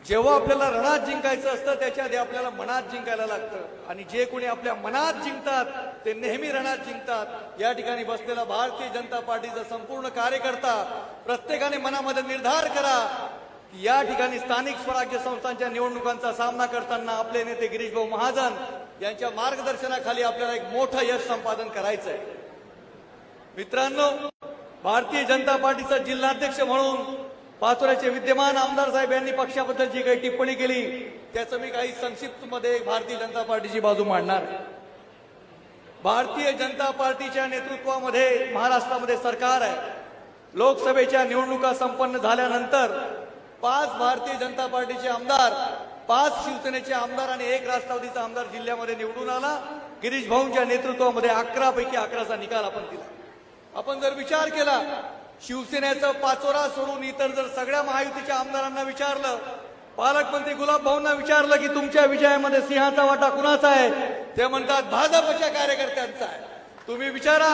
[SPEAKER 5] जेव्हा आपल्याला रणात जिंकायचं असतं त्याच्या आधी आपल्याला मनात जिंकायला लागतं आणि जे कोणी आपल्या मनात जिंकतात ते नेहमी रणात जिंकतात. या ठिकाणी बसलेला भारतीय जनता पार्टीचा संपूर्ण कार्यकर्ता प्रत्येकाने मनामध्ये निर्धार करा की या ठिकाणी स्थानिक स्वराज्य संस्थांच्या निवडणुकांचा सामना करताना आपले नेते गिरीश भाऊ महाजन यांच्या मार्गदर्शनाखाली आपल्याला एक मोठं यश संपादन करायचं आहे. मित्रांनो, भारतीय जनता पार्टीचा जिल्हाध्यक्ष म्हणून पाचोऱ्याचे विद्यमान आमदार साहेब यांनी पक्षाबद्दल जी काही टिप्पणी केली त्याचं मी काही संक्षिप्त मध्ये भारतीय जनता पार्टीची बाजू मांडणार. भारतीय जनता पार्टीच्या नेतृत्वामध्ये महाराष्ट्रामध्ये सरकार आहे. लोकसभेच्या निवडणुका संपन्न झाल्यानंतर 5 भारतीय जनता पार्टीचे आमदार, 5 शिवसेनेचे आमदार आणि 1 राष्ट्रवादीचा आमदार जिल्ह्यामध्ये निवडून आला. गिरीश भाऊंच्या नेतृत्वामध्ये 11 पैकी 11चा निकाल आपण दिला. आपण जर विचार केला, शिवसेनेचं पाचोरा सोडून इतर जर सगळ्या महायुतीच्या आमदारांना विचारलं, पालकमंत्री गुलाब भाऊंना विचारलं की तुमच्या विजयामध्ये सिंहाचा वाटा कुणाचा आहे, ते म्हणतात भाजपच्या कार्यकर्त्यांचा आहे. तुम्ही विचारा,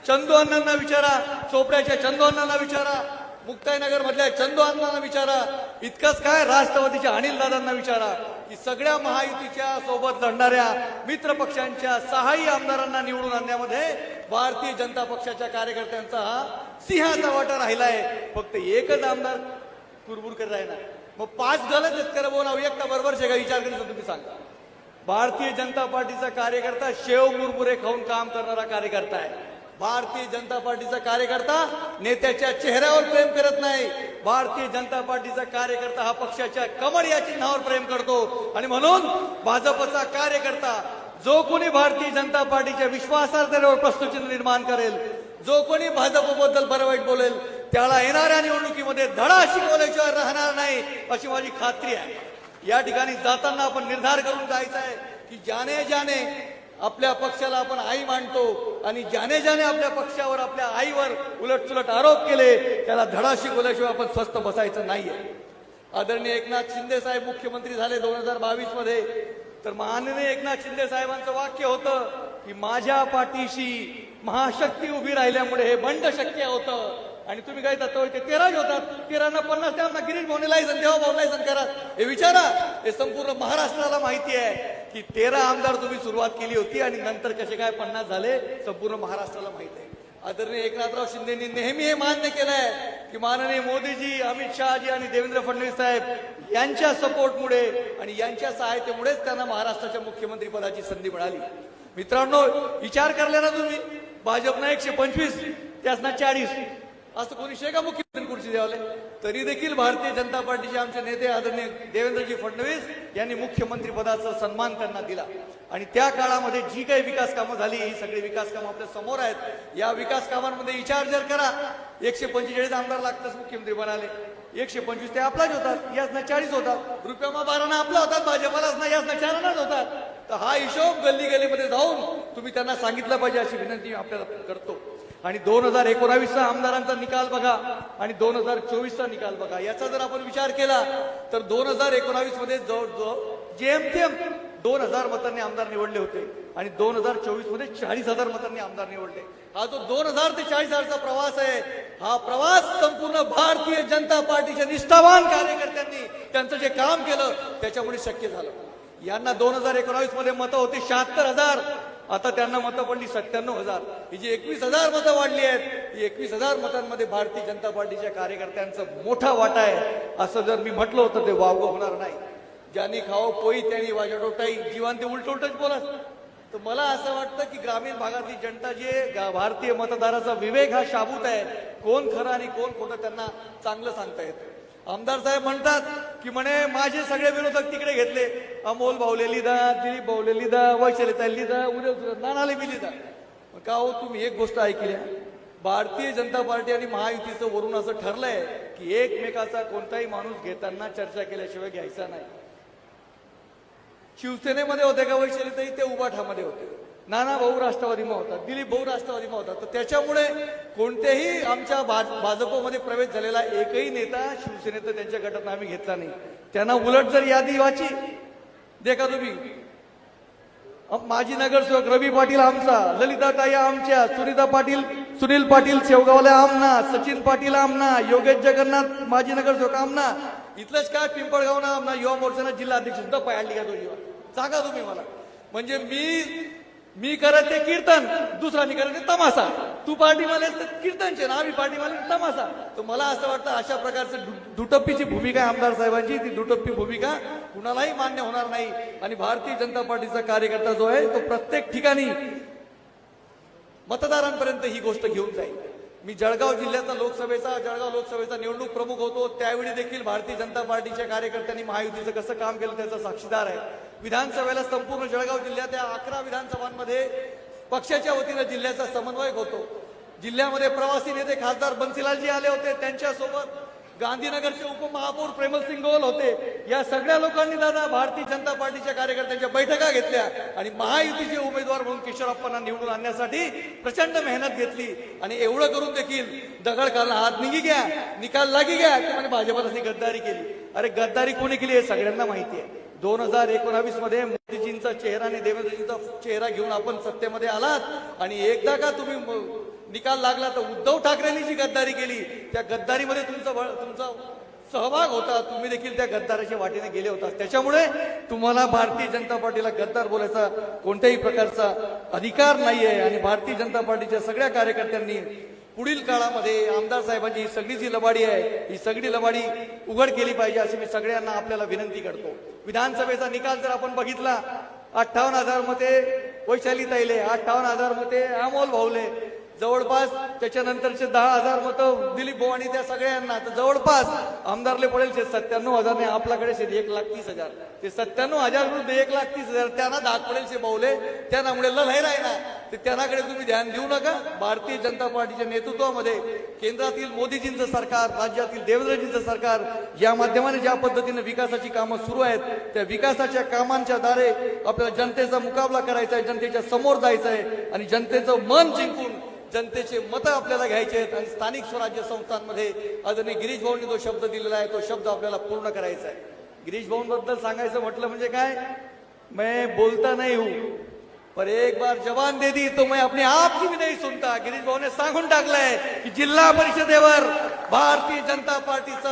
[SPEAKER 5] चंदू अण्णांना विचारा, चोपड्याच्या चंदू अण्णांना विचारा, मुक्ताईनगर मधल्या चंदू अण्णांना विचारा, इतकंच काय राष्ट्रवादीच्या अनिल दादांना विचारा की सगळ्या महायुतीच्या सोबत लढणाऱ्या मित्र पक्षांच्या 6ही आमदारांना निवडून आणण्यामध्ये भारतीय जनता पक्षाच्या कार्यकर्त्यांचा हा सिंहाचा वाटा राहिलाय. फक्त एकच आमदार कुरबुरकर राहिला. मग 5 गलत आहेत का बोलावं, एकटा बरोबर का विचार करून तुम्ही सांगा. भारतीय जनता पार्टीचा कार्यकर्ता शेव मुरमुरे खाऊन काम करणारा कार्यकर्ता आहे. भारतीय जनता पार्टीचा कार्यकर्ता नेत्याच्या चेहऱ्यावर प्रेम करत नाही. भारतीय जनता पार्टीचा कार्यकर्ता हा पक्षाच्या कमळ या चिन्हावर प्रेम करतो आणि म्हणून भाजपचा कार्यकर्ता जो कोणी भारतीय जनता पार्टीच्या विश्वासार्हतेवर प्रश्नचिन्ह निर्माण करेल, जो कोणी भाजपबद्दल बरं वाईट बोलेल, त्याला येणाऱ्या निवडणुकीमध्ये धडा शिकवल्याशिवाय राहणार नाही अशी माझी खात्री आहे. या ठिकाणी जाताना आपण निर्धार करून जायचा आहे की ज्याने ज्याने आपल्या पक्षाला आपण आई मानतो आणि ज्याने ज्याने आपल्या पक्षावर, आपल्या आईवर उलटसुलट आरोप केले त्याला धडा शिकवल्याशिवाय आपण स्वस्थ बसायचं नाहीये. आदरणीय एकनाथ शिंदे साहेब मुख्यमंत्री झाले 2022 मध्ये, तर माननीय एकनाथ शिंदे साहेबांचं वाक्य होतं की माझ्या पाठीशी महाशक्ती उभी राहिल्यामुळे हे बंड शक्य होतं. आणि तुम्ही काय तत्व ते 13 होतात, 13 50 त्यांना गिरीश भाऊने लायसन देवा भाऊ लायसन करा. हे विचारा, हे संपूर्ण महाराष्ट्राला माहिती आहे की 13 आमदार तुम्ही सुरुवात केली होती आणि नंतर कसे काय 50 झाले, संपूर्ण महाराष्ट्राला माहिती आहे. आदरणीय एकनाथराव शिंदेनी नेहमी हे मान्य केलंय की माननीय मोदीजी, अमित शहाजी आणि देवेंद्र फडणवीस साहेब यांच्या सपोर्टमुळे आणि यांच्या सहायतेमुळेच त्यांना महाराष्ट्राच्या मुख्यमंत्री पदाची संधी मिळाली. मित्रांनो, विचार करले ना तुम्ही, भाजपना 125 त्यासना 40 असं कोणी शेका मुख्यमंत्री खुर्ची द्यावले, तरी देखील भारतीय जनता पार्टीचे आमचे नेते आदरणीय देवेंद्रजी फडणवीस यांनी मुख्यमंत्री पदाचा सन्मान त्यांना दिला. आणि त्या काळामध्ये जी काही विकास कामं झाली, ही सगळी विकास कामं आपल्या समोर आहेत. या विकास कामांमध्ये विचार जर करा, 145 आमदार लागतच मुख्यमंत्री बनाले, 125 ते आपलाच होतात, यासना 40 होतात, रुपयामा 12 आपला होतात, भाजपालाच ना यासना 4 होतात. तर हा हिशोब गल्ली गल्लीमध्ये जाऊन तुम्ही त्यांना सांगितलं पाहिजे अशी विनंती आपल्याला करतो. आणि 2019चा आमदारांचा निकाल बघा आणि 2024चा निकाल बघा. याचा जर आपण विचार केला तर 2019 मध्ये जवळजवळ जेमतेम 2000 मतांनी आमदार निवडले होते आणि 2024 मध्ये 40,000 मतांनी आमदार निवडले. हा जो 2000 ते 40,000चा प्रवास आहे, हा प्रवास संपूर्ण भारतीय जनता पार्टीच्या निष्ठावान कार्यकर्त्यांनी त्यांचं जे काम केलं त्याच्यामुळे शक्य झालं. यांना 2019 मध्ये मतं होती 76,000, आता त्यांना मतं पडली 97,000. ही जी 21,000 मतं वाढली आहेत, ही 21,000 मतांमध्ये भारतीय जनता पार्टीच्या कार्यकर्त्यांचा मोठा वाटा आहे. असं जर मी म्हटलं होतं ते वावगं होणार नाही. ज्यांनी खाओ पोई त्यांनी वाजा डोटाई, जीवन ते उलट उलटच बोलत. तर मला असं वाटतं की ग्रामीण भागातली जनता जे भारतीय मतदाराचा विवेक हा शाबूत आहे, कोण खरं आणि कोण खोटं त्यांना चांगलं सांगता येतं. आमदार साहेब म्हणतात की म्हणे माझे सगळे विरोधक तिकडे घेतले, अमोल भाऊले लिदा, दिलीप भाऊले लिदा, वैशाली लिदा, उद्या नानाले बी लिदा. का हो, तुम्ही एक गोष्ट ऐकली, भारतीय जनता पार्टी आणि महायुतीचं वरून असं ठरलंय की एकमेकाचा कोणताही माणूस घेताना चर्चा केल्याशिवाय घ्यायचा नाही. शिवसेनेमध्ये होते का वैशाली ते उबाठामध्ये होते, नाना भाऊ राष्ट्रवादीमा होता, दिलीप भाऊ राष्ट्रवादीमा होता. तर त्याच्यामुळे कोणत्याही आमच्या भाजपमध्ये प्रवेश झालेला एकही नेता शिवसेनेत त्यांच्या गटात आम्ही घेतला नाही. त्यांना उलट जर यादी वाची देखा तुम्ही, माजी नगरसेवक रवी पाटील आमचा, ललिताताई आमच्या, सुनील पाटील शेवगावला आमना, सचिन पाटील आमना, योगेश जगन्नाथ माजी नगरसेवक आमना, इथलंच काय पिंपळगावना युवा मोर्चाना जिल्हा अध्यक्ष सुद्धा पाहिली का तो युवा सांगा तुम्ही मला. म्हणजे मी करत ते कीर्तन, दुसऱ्यानी करत ते तमाशा. तू पार्टी माले कीर्तनचे ना, आम्ही पार्टी माले तमाशा. तर मला असं वाटतं अशा प्रकारचं दुटप्पीची भूमिका आहे आमदार साहेबांची. ती दुटप्पी भूमिका कुणालाही मान्य होणार नाही. आणि भारतीय जनता पार्टीचा कार्यकर्ता जो आहे तो प्रत्येक ठिकाणी मतदारांपर्यंत ही गोष्ट घेऊन जाईल. मी जळगाव जिल्ह्याचा जळगाव लोकसभेचा निवडणूक प्रमुख होतो, त्यावेळी देखील भारतीय जनता पार्टीच्या कार्यकर्त्यांनी महायुतीचं कसं काम केलं त्याचा साक्षीदार आहे. विधानसभेला संपूर्ण जळगाव जिल्ह्यात या 11 विधानसभांमध्ये पक्षाच्या वतीनं जिल्ह्याचा समन्वयक होतो. जिल्ह्यामध्ये प्रवासी नेते खासदार बन्सीलालजी आले होते, त्यांच्यासोबत गांधीनगरचे उपमहापौर प्रेमल सिंग गोयल होते. या सगळ्या लोकांनी दादा भारतीय जनता पार्टीच्या कार्यकर्त्यांच्या बैठका घेतल्या आणि महायुतीचे उमेदवार म्हणून किशोरप्पांना निवडून आणण्यासाठी प्रचंड मेहनत घेतली. आणि एवढं करून देखील दगड खालना हात निघी घ्या, निकाल लागी घ्या ते म्हणजे भाजपाने गद्दारी केली. अरे गद्दारी कोणी केली हे सगळ्यांना माहिती आहे. 2019 मध्ये मोदीजींचा चेहरा आणि देवेंद्रजींचा चेहरा घेऊन आपण सत्तेमध्ये आलात आणि एकदा का तुम्ही निकाल लागला तर उद्धव ठाकरेंनी जी गद्दारी केली त्या गद्दारीमध्ये तुमचा सहभाग होता. तुम्ही देखील त्या गद्दाराच्या वाटेने गेले होता. त्याच्यामुळे तुम्हाला भारतीय जनता पार्टीला गद्दार बोलायचा कोणत्याही प्रकारचा अधिकार नाहीये. आणि भारतीय जनता पार्टीच्या सगळ्या कार्यकर्त्यांनी पुढील काळामध्ये आमदार साहेबांची ही सगळी जी लबाडी आहे ही सगळी लबाडी उघड केली पाहिजे अशी मी सगळ्यांना आपल्याला विनंती करतो. विधानसभेचा निकाल जर आपण बघितला 58,000 मते वैशाली ताईले, 58,000 मते अमोल भाऊले, जवळपास त्याच्यानंतरचे 10,000 मतं दिलीप भाऊ आणि त्या सगळ्यांना. तर जवळपास आमदारले पडेल 97,000 ने आपल्याकडे 1,30,000. ते 97,000 विरुद्ध 1,30,000 त्यांना धाक पडेल भाऊले, त्यामुळे लढाई राहिना. ते त्यांनाकडे तुम्ही ध्यान देऊ नका. भारतीय जनता पार्टीच्या नेतृत्वामध्ये केंद्रातील मोदीजींचं सरकार, राज्यातील देवेंद्रजींचं सरकार या माध्यमाने ज्या पद्धतीने विकासाची कामं सुरू आहेत त्या विकासाच्या कामांच्या द्वारे आपल्याला जनतेचा मुकाबला करायचा आहे, जनतेच्या समोर जायचं आहे आणि जनतेचं मन जिंकून जनतेचे मतं आपल्याला घ्यायचे आहेत. आणि स्थानिक स्वराज्य संस्थांमध्ये आदरणीय गिरीश भाऊंनी जो शब्द दिलेला आहे तो शब्द आपल्याला पूर्ण करायचा आहे. गिरीश भाऊंबद्दल सांगायचं म्हटलं म्हणजे काय, मैं बोलता नहीं हूं पर एक बार जबान दे दी तो मैं अपने आप की भी नहीं सुनता. गिरीश भाऊ ने सांगून टाकलंय की जिल्हा परिषदेवर भारतीय जनता पार्टीचा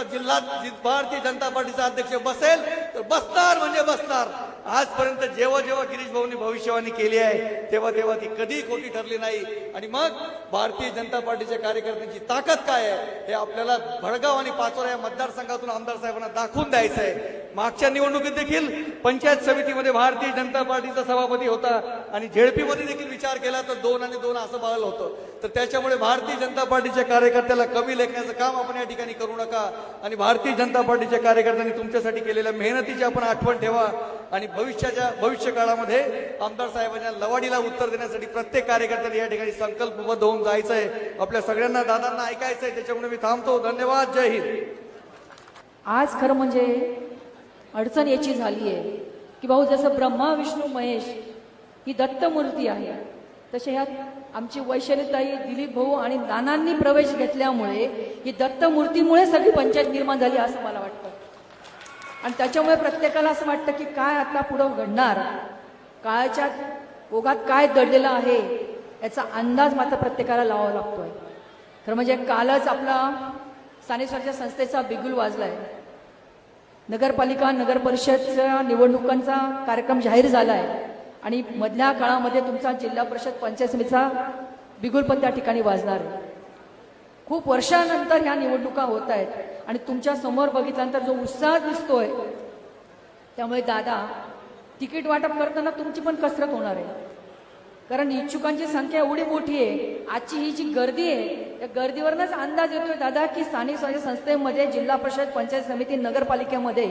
[SPEAKER 5] अध्यक्ष बसेल तर बसणार म्हणजे बसणार. आजपर्यंत जेव्हा गिरीश भाऊंनी भविष्यवाणी केली आहे तेव्हा ती कधी खोटी ठरली नाही. आणि मग भारतीय जनता पार्टीच्या कार्यकर्त्यांची ताकद काय आहे हे आपल्याला भडगाव आणि पाचोरा या मतदारसंघातून आमदार साहेबांना दाखवून द्यायचं आहे. मागच्या निवडणुकीत देखील पंचायत समितीमध्ये भारतीय जनता पार्टीचा सभापती होता आणि झेडपीमध्ये देखील विचार केला तर 2 आणि 2 असं बळलं होतं. तर त्याच्यामुळे भारतीय जनता पार्टीच्या कार्यकर्त्याला कमी लेखण्याचं काम आपण या ठिकाणी करू नका. आणि भारतीय जनता पार्टीच्या कार्यकर्त्यांनी तुमच्यासाठी केलेल्या मेहनतीची आपण आठवण ठेवा. आणि भविष्य काळामध्ये आमदार साहेबांच्या लवाडीला उत्तर देण्यासाठी प्रत्येक कार्यकर्त्याने या ठिकाणी संकल्पबद्ध होऊन जायचं आहे. आपल्या सगळ्यांना दादांना ऐकायचं आहे. त्याच्यामुळे मी थांबतो. धन्यवाद. जय हिंद.
[SPEAKER 6] आज खरं म्हणजे अडचण याची झाली आहे की भाऊ जसं ब्रह्मा विष्णू महेश ही दत्तमूर्ती आहे तसे ह्यात आमची वैशालीताई, दिलीप भाऊ आणि नानांनी प्रवेश घेतल्यामुळे ही दत्तमूर्तीमुळे सगळी पंचायत निर्माण झाली असं मला वाटतं. आणि त्याच्यामुळे प्रत्येकाला असं वाटतं की काय आता पुढं घडणार, काळाच्या ओघात काय दडलेलं आहे याचा अंदाज मात्र प्रत्येकाला लावावा लागतोय. खरं म्हणजे कालच आपला स्थानिक स्वराज्य संस्थेचा बिगुल वाजलाय. नगरपालिका नगर परिषदच्या निवडणुकांचा कार्यक्रम जाहीर झाला आहे आणि मधल्या काळामध्ये तुमचा जिल्हा परिषद पंचायत समितीचा बिगुल पण त्या ठिकाणी वाजणार आहे. खूप वर्षानंतर ह्या निवडणुका होत आहेत आणि तुमच्या समोर बघितल्यानंतर जो उत्साह दिसतोय त्यामुळे दादा तिकीट वाटप करताना तुमची पण कसरत होणार आहे. कारण इच्छुकांची संख्या एवढी मोठी आहे. आजची ही जी गर्दी आहे त्या गर्दीवरनच अंदाज येतोय दादा की स्थानिक स्वराज्य संस्थेमध्ये जिल्हा परिषद पंचायत समिती नगरपालिकेमध्ये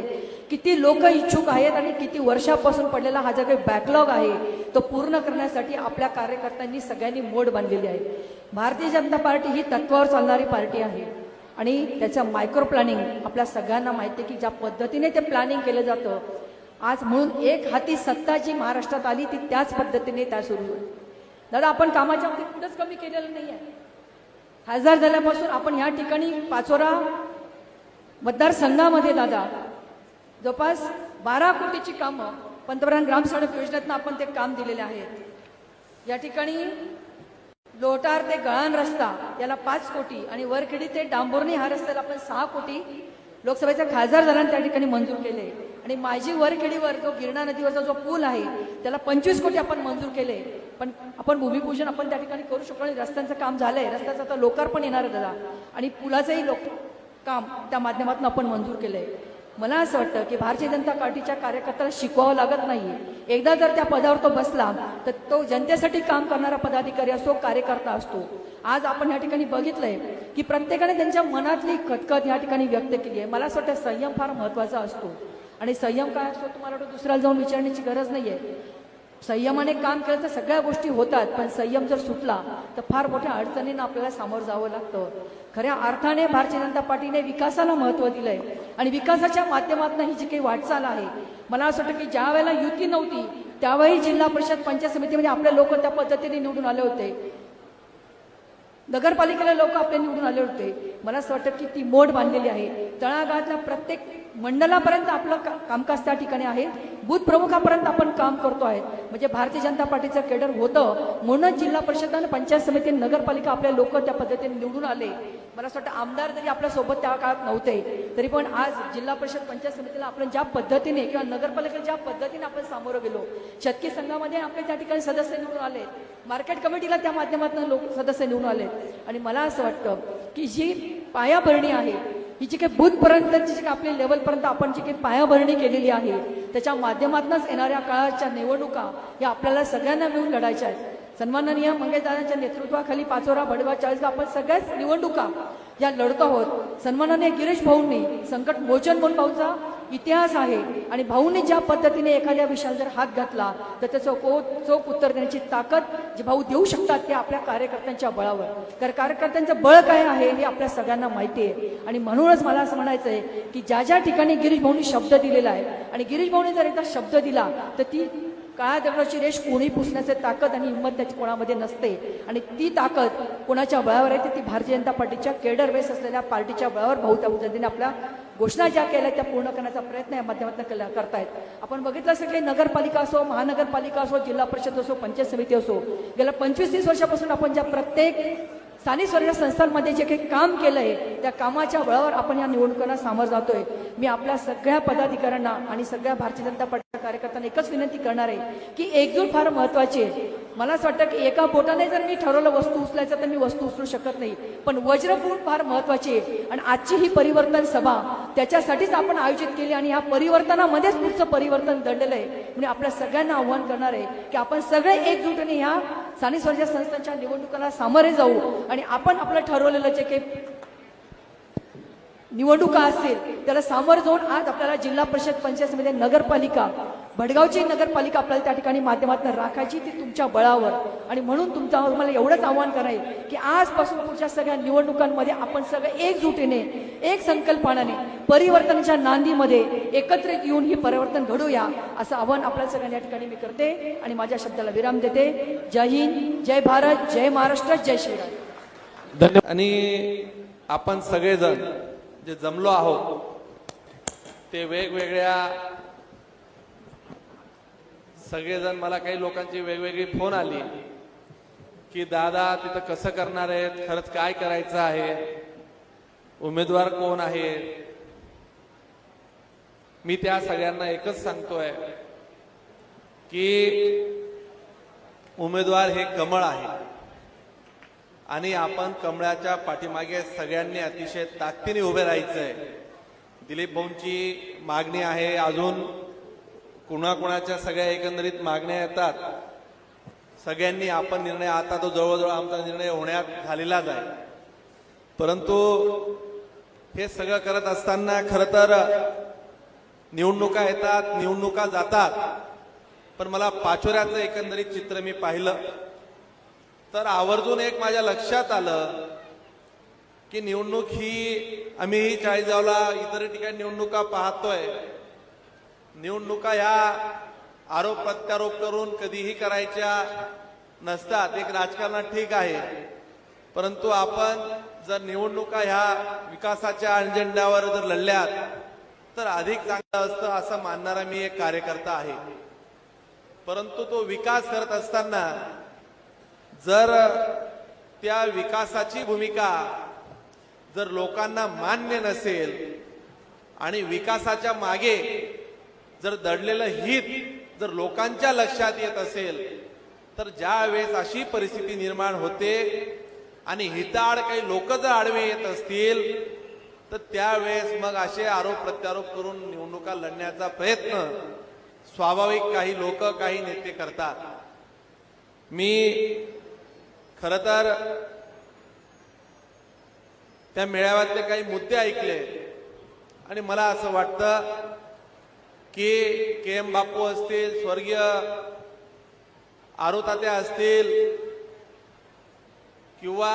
[SPEAKER 6] किती लोक इच्छुक आहेत आणि किती वर्षापासून पडलेला हा जो काही बॅकलॉग आहे तो पूर्ण करण्यासाठी आपल्या कार्यकर्त्यांनी सगळ्यांनी मोड बांधलेली आहे. भारतीय जनता पार्टी ही तत्वावर चालणारी पार्टी आहे आणि त्याचं मायक्रो प्लॅनिंग आपल्या सगळ्यांना माहिती आहे की ज्या पद्धतीने ते प्लॅनिंग केलं जातं. आज म्हणून एक हाती सत्ता जी महाराष्ट्रात आली ती त्याच पद्धतीने त्या सुरू होईल. दादा आपण कामाच्या बाबतीत कुठंच कमी केलेलं नाही आहे. खासदार झाल्यापासून आपण या ठिकाणी पाचोरा मतदारसंघामध्ये दादा जवळपास 12 कोटीची कामं पंतप्रधान ग्राम सडक योजनेतनं आपण ते काम दिलेले आहेत. या ठिकाणी लोटार ते गळाण रस्ता याला 5 कोटी आणि वरखेडी ते डांबोर्णी हा रस्त्याला आपण 6 कोटी लोकसभेचा खासदार झाल्याने त्या ठिकाणी मंजूर केले आणि माझी वरखेडीवर जो गिरणा नदीवरचा जो पूल आहे त्याला 25 कोटी आपण मंजूर केले. पण आपण भूमिपूजन आपण त्या ठिकाणी करू शकतो आणि रस्त्यांचं काम झालंय, रस्त्याचं आता लोकार्पण येणार आहे दादा आणि पुलाचंही काम त्या माध्यमातून आपण मंजूर केलंय. मला असं वाटतं की भारतीय जनता पार्टीच्या कार्यकर्त्याला शिकवावं लागत नाही. एकदा जर त्या पदावर तो बसला तर तो जनतेसाठी काम करणारा पदाधिकारी असो, कार्यकर्ता असतो. आज आपण या ठिकाणी बघितलंय की प्रत्येकाने त्यांच्या मनातली खतखत या ठिकाणी व्यक्त केली आहे. मला असं वाटतं संयम फार महत्वाचा असतो आणि संयम काय असतो तुम्हाला वाटतं दुसऱ्याला जाऊन विचारण्याची गरज नाहीये. संयमाने काम केलं तर सगळ्या गोष्टी होतात, पण संयम जर सुटला तर फार मोठ्या अडचणींना आपल्याला सामोरं जावं लागतं. खऱ्या अर्थाने भारतीय जनता पार्टीने विकासाला महत्त्व दिलंय आणि विकासाच्या माध्यमातून ही जी काही वाटचाल आहे, मला असं वाटतं की ज्या वेळेला युती नव्हती त्यावेळी जिल्हा परिषद पंचायत समितीमध्ये आपले लोक त्या पद्धतीने निवडून आले होते, नगरपालिकेला लोक आपले निवडून आले होते. मला असं वाटतं की ती मोड बांधलेली आहे. तळागाळातल्या प्रत्येक मंडलापर्यंत आपलं कामकाज त्या ठिकाणी आहे, बूथ प्रमुखापर्यंत आपण काम करतो आहे. म्हणजे भारतीय जनता पार्टीचं केडर होतं म्हणूनच जिल्हा परिषद आणि पंचायत समिती नगरपालिका आपले लोक त्या पद्धतीने निवडून आले. मला असं वाटतं आमदार जरी आपल्यासोबत त्या काळात नव्हते तरी पण आज जिल्हा परिषद पंचायत समितीला आपण ज्या पद्धतीने किंवा नगरपालिकेला ज्या पद्धतीने आपण सामोरं गेलो, शेतकी संघामध्ये आपले त्या ठिकाणी सदस्य निवडून आले, मार्केट कमिटीला त्या माध्यमातून लोक सदस्य निवडून आले. आणि मला असं वाटतं की जी पायाभरणी आहे ही जी काही बूथपर्यंतची जी काही आपली लेवलपर्यंत आपण जी काही पायाभरणी केलेली आहे त्याच्या माध्यमातूनच येणाऱ्या काळाच्या निवडणुका या आपल्याला सगळ्यांना मिळून लढायच्या आहेत. सन्माननीय मंगेशदादांच्या नेतृत्वाखाली पाचोरा, भडगाव, चाळीसगाव आपण सगळ्याच निवडणुका या लढतो आहोत. सन्माननीय गिरीश भाऊंनी संकट मोचन म्हणून भाऊचा इतिहास आहे आणि भाऊंनी ज्या पद्धतीने एखाद्या विषयाला जर हात घातला तर त्याचं चोख उत्तर देण्याची ताकद जे भाऊ देऊ शकतात ते आपल्या कार्यकर्त्यांच्या बळावर. कारण कार्यकर्त्यांचं बळ काय आहे हे आपल्या सगळ्यांना माहिती आहे आणि म्हणूनच मला असं म्हणायचं आहे की ज्या ज्या ठिकाणी गिरीश भाऊंनी शब्द दिलेला आहे आणि गिरीश भाऊंनी जर एकदा शब्द दिला तर ती काळ्या दगडाची रेष कोणी पुसण्याची ताकद आणि हिंमत त्याची कोणामध्ये नसते आणि ती ताकद कोणाच्या बळावर आहे ती भारतीय जनता पार्टीच्या केडर बेस असलेल्या पार्टीच्या बळावर भाऊ त्या पद्धतीने आपल्या घोषणा ज्या केल्या त्या पूर्ण करण्याचा प्रयत्न या माध्यमातून करतायत. आपण बघितलं असेल की नगरपालिका असो, महानगरपालिका असो, जिल्हा परिषद असो, पंचायत समिती असो, गेल्या 25-30 वर्षापासून आपण ज्या प्रत्येक स्थानिक स्वराज्य संस्थांमध्ये जे काही काम केलंय त्या कामाच्या बळावर आपण या निवडणुकांना सामोरं जातोय. मी आपल्या सगळ्या पदाधिकाऱ्यांना आणि सगळ्या भारतीय जनता पार्टीच्या कार्यकर्त्यांना एकच विनंती करणार आहे की एकजूट फार महत्वाची आहे. मला असं वाटतं की एका बोटाने जर मी ठरवलं वस्तू उचलायचं तर मी वस्तू उचलू शकत नाही, पण वज्रपूट फार महत्वाची आहे आणि आजची ही परिवर्तन सभा त्याच्यासाठीच आपण आयोजित केली आणि ह्या परिवर्तनामध्येच पुढचं परिवर्तन दडलेलं आहे. म्हणजे आपल्या सगळ्यांना आव्हान करणार आहे की आपण सगळे एकजुटीने ह्या स्थानिक स्वराज्य संस्थांच्या निवडणुकांना सामोरे जाऊ आणि आपण आपलं ठरवलेलं जे काही निवडणुका असतील त्याला सामोरं जाऊन आज आपल्याला जिल्हा परिषद, पंचायत समिती, नगरपालिका, भडगावची नगरपालिका आपल्याला त्या ठिकाणी माध्यमातून राखायची ती तुमच्या बळावर. आणि म्हणून तुम्हाला एवढंच आव्हान करायचं की आजपासून पुढच्या सगळ्या निवडणुकांमध्ये आपण सगळे एकजुटीने, एक संकल्पनाने परिवर्तनाच्या नांदीमध्ये एकत्रित येऊन हे परिवर्तन घडूया असं आव्हान आपल्या सगळ्यांना या ठिकाणी मी करते आणि माझ्या शब्दाला विराम देते. जय हिंद, जय भारत, जय महाराष्ट्र, जय श्रीराम.
[SPEAKER 7] धन्यवाद. आणि आपण सगळेजण जे जमलो आहोत ते वेगवेगळ्या सगळेजण, मला काही लोकांची वेगवेगळी फोन आली की दादा तिथं कसं करणार आहेत, खरंच काय करायचं आहे, उमेदवार कोण आहे. मी त्या सगळ्यांना एकच सांगतोय की उमेदवार हे कमळ आहे आणि आपण कमळाच्या पाठीमागे सगळ्यांनी अतिशय ताकदीने उभे राहायचंय. दिलीप भाऊंची मागणी आहे, अजून कुणाकुणाच्या सगळ्या एकंदरीत मागण्या येतात. सगळ्यांनी आपण निर्णय, आता तो जवळजवळ आमचा निर्णय होण्यात झालेलाच आहे, परंतु हे सगळं करत असताना खरं तर निवडणुका येतात, निवडणुका जातात. पण मला पाचोऱ्याचं एकंदरीत चित्र मी पाहिलं तर आवर्जून एक माझ्या लक्षात आलं की निवडणूक ही आम्ही चाळीसगावला इतर ठिकाणी निवडणुका पाहतोय. निवडणुका ह्या आरोप प्रत्यारोप करून कधीही करायच्या नसतात. एक राजकारणात ठीक आहे, परंतु आपण जर निवडणुका ह्या विकासाच्या अजेंड्यावर जर लढल्यात तर अधिक चांगलं असतं असं मानणारा मी एक कार्यकर्ता आहे. परंतु तो विकास करत असताना जर त्या विकासाची भूमिका जर लोकांना मान्य नसेल आणि विकासाच्या मागे जर दडलेलं हित जर लोकांच्या लक्षात येत असेल तर ज्या वेळेस अशी परिस्थिती निर्माण होते आणि हिताआड काही लोक जर आडवे येत असतील तर त्यावेळेस मग असे आरोप प्रत्यारोप करून निवडणुका लढण्याचा प्रयत्न स्वाभाविक काही लोक काही नेते करतात. मी खर तर त्या मेळाव्यातले काही मुद्दे ऐकले आणि मला असं वाटतं की के एम बापू असतील, स्वर्गीय आरुतात्या असतील किंवा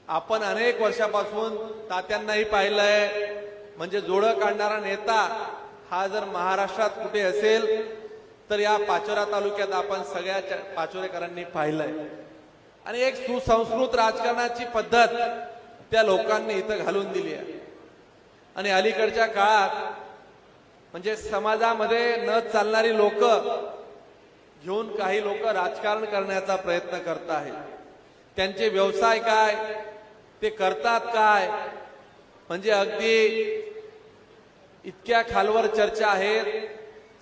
[SPEAKER 7] आपण अनेक वर्षापासून तात्यांनाही पाहिलंय, म्हणजे जोडं काढणारा नेता हा जर महाराष्ट्रात कुठे असेल तर या पाचोरा तालुक्यात आपण सगळ्या पाचोरेकरांनी पाहिलंय. आणि एक सुसंस्कृत राजकारणाची पद्धत त्या लोकांनी इथं घालून दिली आहे. आणि अलीकडच्या काळात म्हणजे समाजामध्ये न चालणारी लोक घेऊन काही लोक राजकारण करण्याचा प्रयत्न करत आहेत. त्यांचे व्यवसाय काय, ते करतात काय, म्हणजे अगदी इतक्या खालवर चर्चा आहेत.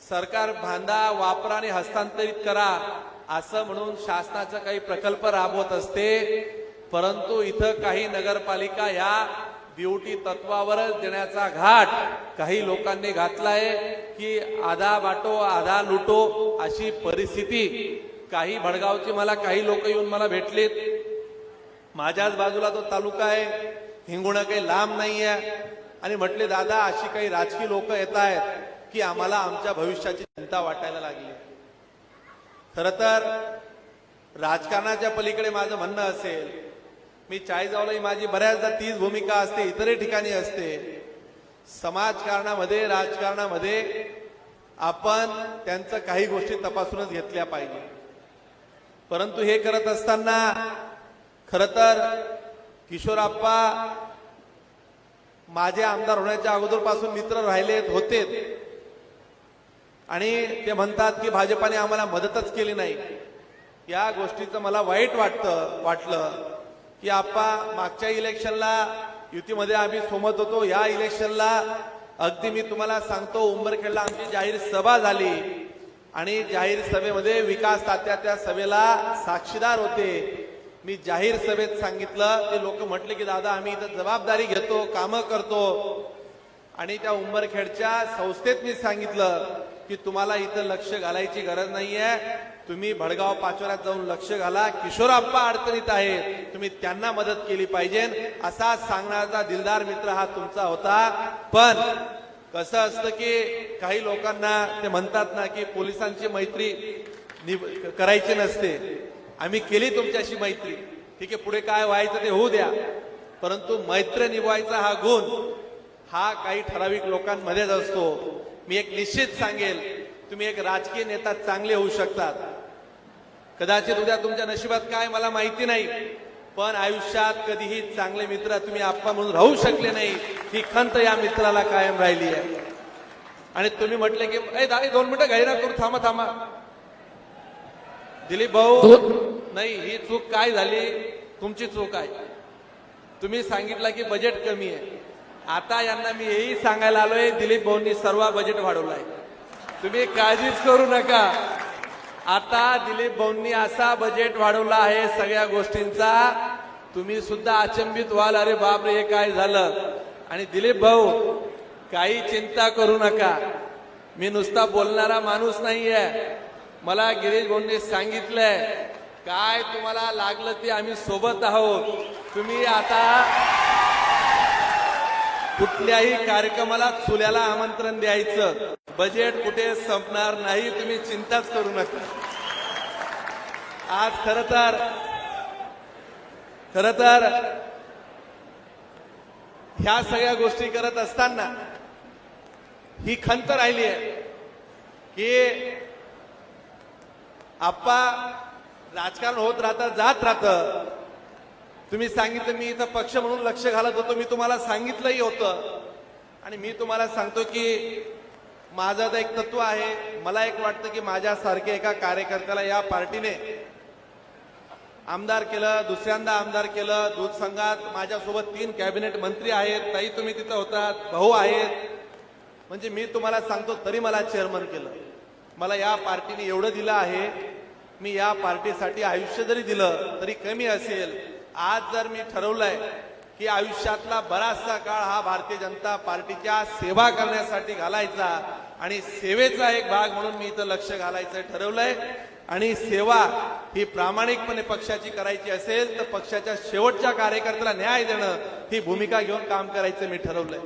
[SPEAKER 7] सरकार बांधा, वापरा आणि हस्तांतरित करा असं म्हणून शासनाचा काही प्रकल्प राबवत असते, परंतु इथं काही नगरपालिका या बीओटी तत्वावरच देण्याचा घाट काही लोकांनी घातलाय की आधा बाटो आधा लुटो अशी परिस्थिती. काही भडगावची मला काही लोक येऊन मला भेटलेत. माझ्याच बाजूला तो तालुका आहे, हिंगोणा काही लांब नाही आहे, आणि म्हटले दादा अशी काही राजकीय लोक येत आहेत की आम्हाला आमच्या भविष्याची चिंता वाटायला लागली. खर तर राजकारणाच्या पलीकडे माझं म्हणणं असेल, मी चाळीसगावलाही माझी बऱ्याचदा तीच भूमिका असते, इतरही ठिकाणी असते. समाजकारणामध्ये, राजकारणामध्ये आपण त्यांचं काही गोष्टी तपासूनच घेतल्या पाहिजे. परंतु हे करत असताना खर तर किशोरप्पा माझे आमदार होण्याच्या अगोदरपासून मित्र राहिले होते आणि ते म्हणतात की भाजपाने आम्हाला मदतच केली नाही. या गोष्टीचं मला वाईट वाटलं की आप्पा मागच्या इलेक्शनला युतीमध्ये आम्ही सोमत होतो, या इलेक्शनला अगदी मी तुम्हाला सांगतो उंबरखेडला आमची जाहीर सभा झाली आणि जाहीर सभेमध्ये विकास तात्या त्या सभेला साक्षीदार होते. मी जाहीर सभेत सांगितलं, ते लोक म्हटले की दादा आम्ही इथं जबाबदारी घेतो, कामं करतो. आणि त्या उंबरखेडच्या संस्थेत मी सांगितलं की तुम्हाला इथं लक्ष घालायची गरज नाहीये, तुम्ही भडगाव पाचोऱ्यात जाऊन लक्ष घाला. किशोरप्पा अडचणीत आहेत, तुम्ही त्यांना मदत केली पाहिजे असा सांगण्याचा दिलदार मित्र हा तुमचा होता. पण कसं असतं की काही लोकांना ते म्हणतात ना की पोलिसांची मैत्री करायची नसते. आम्ही केली तुमच्याशी मैत्री, ठीक आहे, पुढे काय व्हायचं ते होऊ द्या, परंतु मैत्री निभवायचा हा गुण हा काही ठराविक लोकांमध्येच असतो. मी एक निश्चित सांगेल, तुम्ही एक राजकीय नेता चांगले होऊ शकतात, कदाचित उद्या तुमच्या नशिबात काय मला माहिती नाही, पण आयुष्यात कधीही चांगले मित्र तुम्ही आप्पा म्हणून राहू शकले नाही, ही खंत या मित्राला कायम राहिली आहे. आणि तुम्ही म्हटले की 2 मिनिटं घाई ना करू, थांबा थांबा. दिलीप भाऊ, नाही ही चूक काय झाली, तुमची चूक आहे. तुम्ही सांगितलं की बजेट कमी आहे. आता यांना मी हेही सांगायला आलोय, दिलीप भाऊंनी सर्व बजेट वाढवलाय, तुम्ही काळजीच करू नका. आता दिलीप भाऊंनी असा बजेट वाढवला आहे सगळ्या गोष्टींचा, तुम्ही सुद्धा अचंबित व्हाल, अरे बापरे हे काय झालं. आणि दिलीप भाऊ काही चिंता करू नका, मी नुसता बोलणारा माणूस नाहीये. मला गिरीश भाऊंनी सांगितलंय काय तुम्हाला लागलं ते आम्ही सोबत आहोत. तुम्ही आता कुठल्याही कार्यक्रमाला चुल्याला आमंत्रण द्यायचं, बजेट कुठे संपणार नाही, तुम्ही चिंताच करू नका. आज खर तर ह्या सगळ्या गोष्टी करत असताना ही खंत राहिली आहे की आप्पा राजकारण होत राहतं, जात राहतं. तुम्ही सांगितलं मी इथं पक्ष म्हणून लक्ष घालत होतो, मी तुम्हाला सांगितलंही होतं. आणि मी तुम्हाला सांगतो की माझं आता एक तत्व आहे, मला एक वाटतं की माझ्यासारख्या एका कार्यकर्त्याला या पार्टीने आमदार केलं, दुसऱ्यांदा आमदार केलं. दूध संघात माझ्यासोबत 3 कॅबिनेट मंत्री आहेत. ताई तुम्ही तिथं होतात, भाऊ आहेत. म्हणजे मी तुम्हाला सांगतो तरी मला चेअरमन केलं. मला या पार्टीने एवढं दिलं आहे, मी या पार्टीसाठी आयुष्य जरी दिलं तरी कमी असेल. आज जर मी ठरवलंय की आयुष्यातला बराचसा काळ हा भारतीय जनता पार्टीच्या सेवा करण्यासाठी घालायचा आणि सेवेचा एक भाग म्हणून मी इथं लक्ष घालायचं ठरवलंय. आणि सेवा ही प्रामाणिकपणे पक्षाची करायची असेल तर पक्षाच्या शेवटच्या कार्यकर्त्याला न्याय देणं ही भूमिका घेऊन काम करायचं मी ठरवलंय.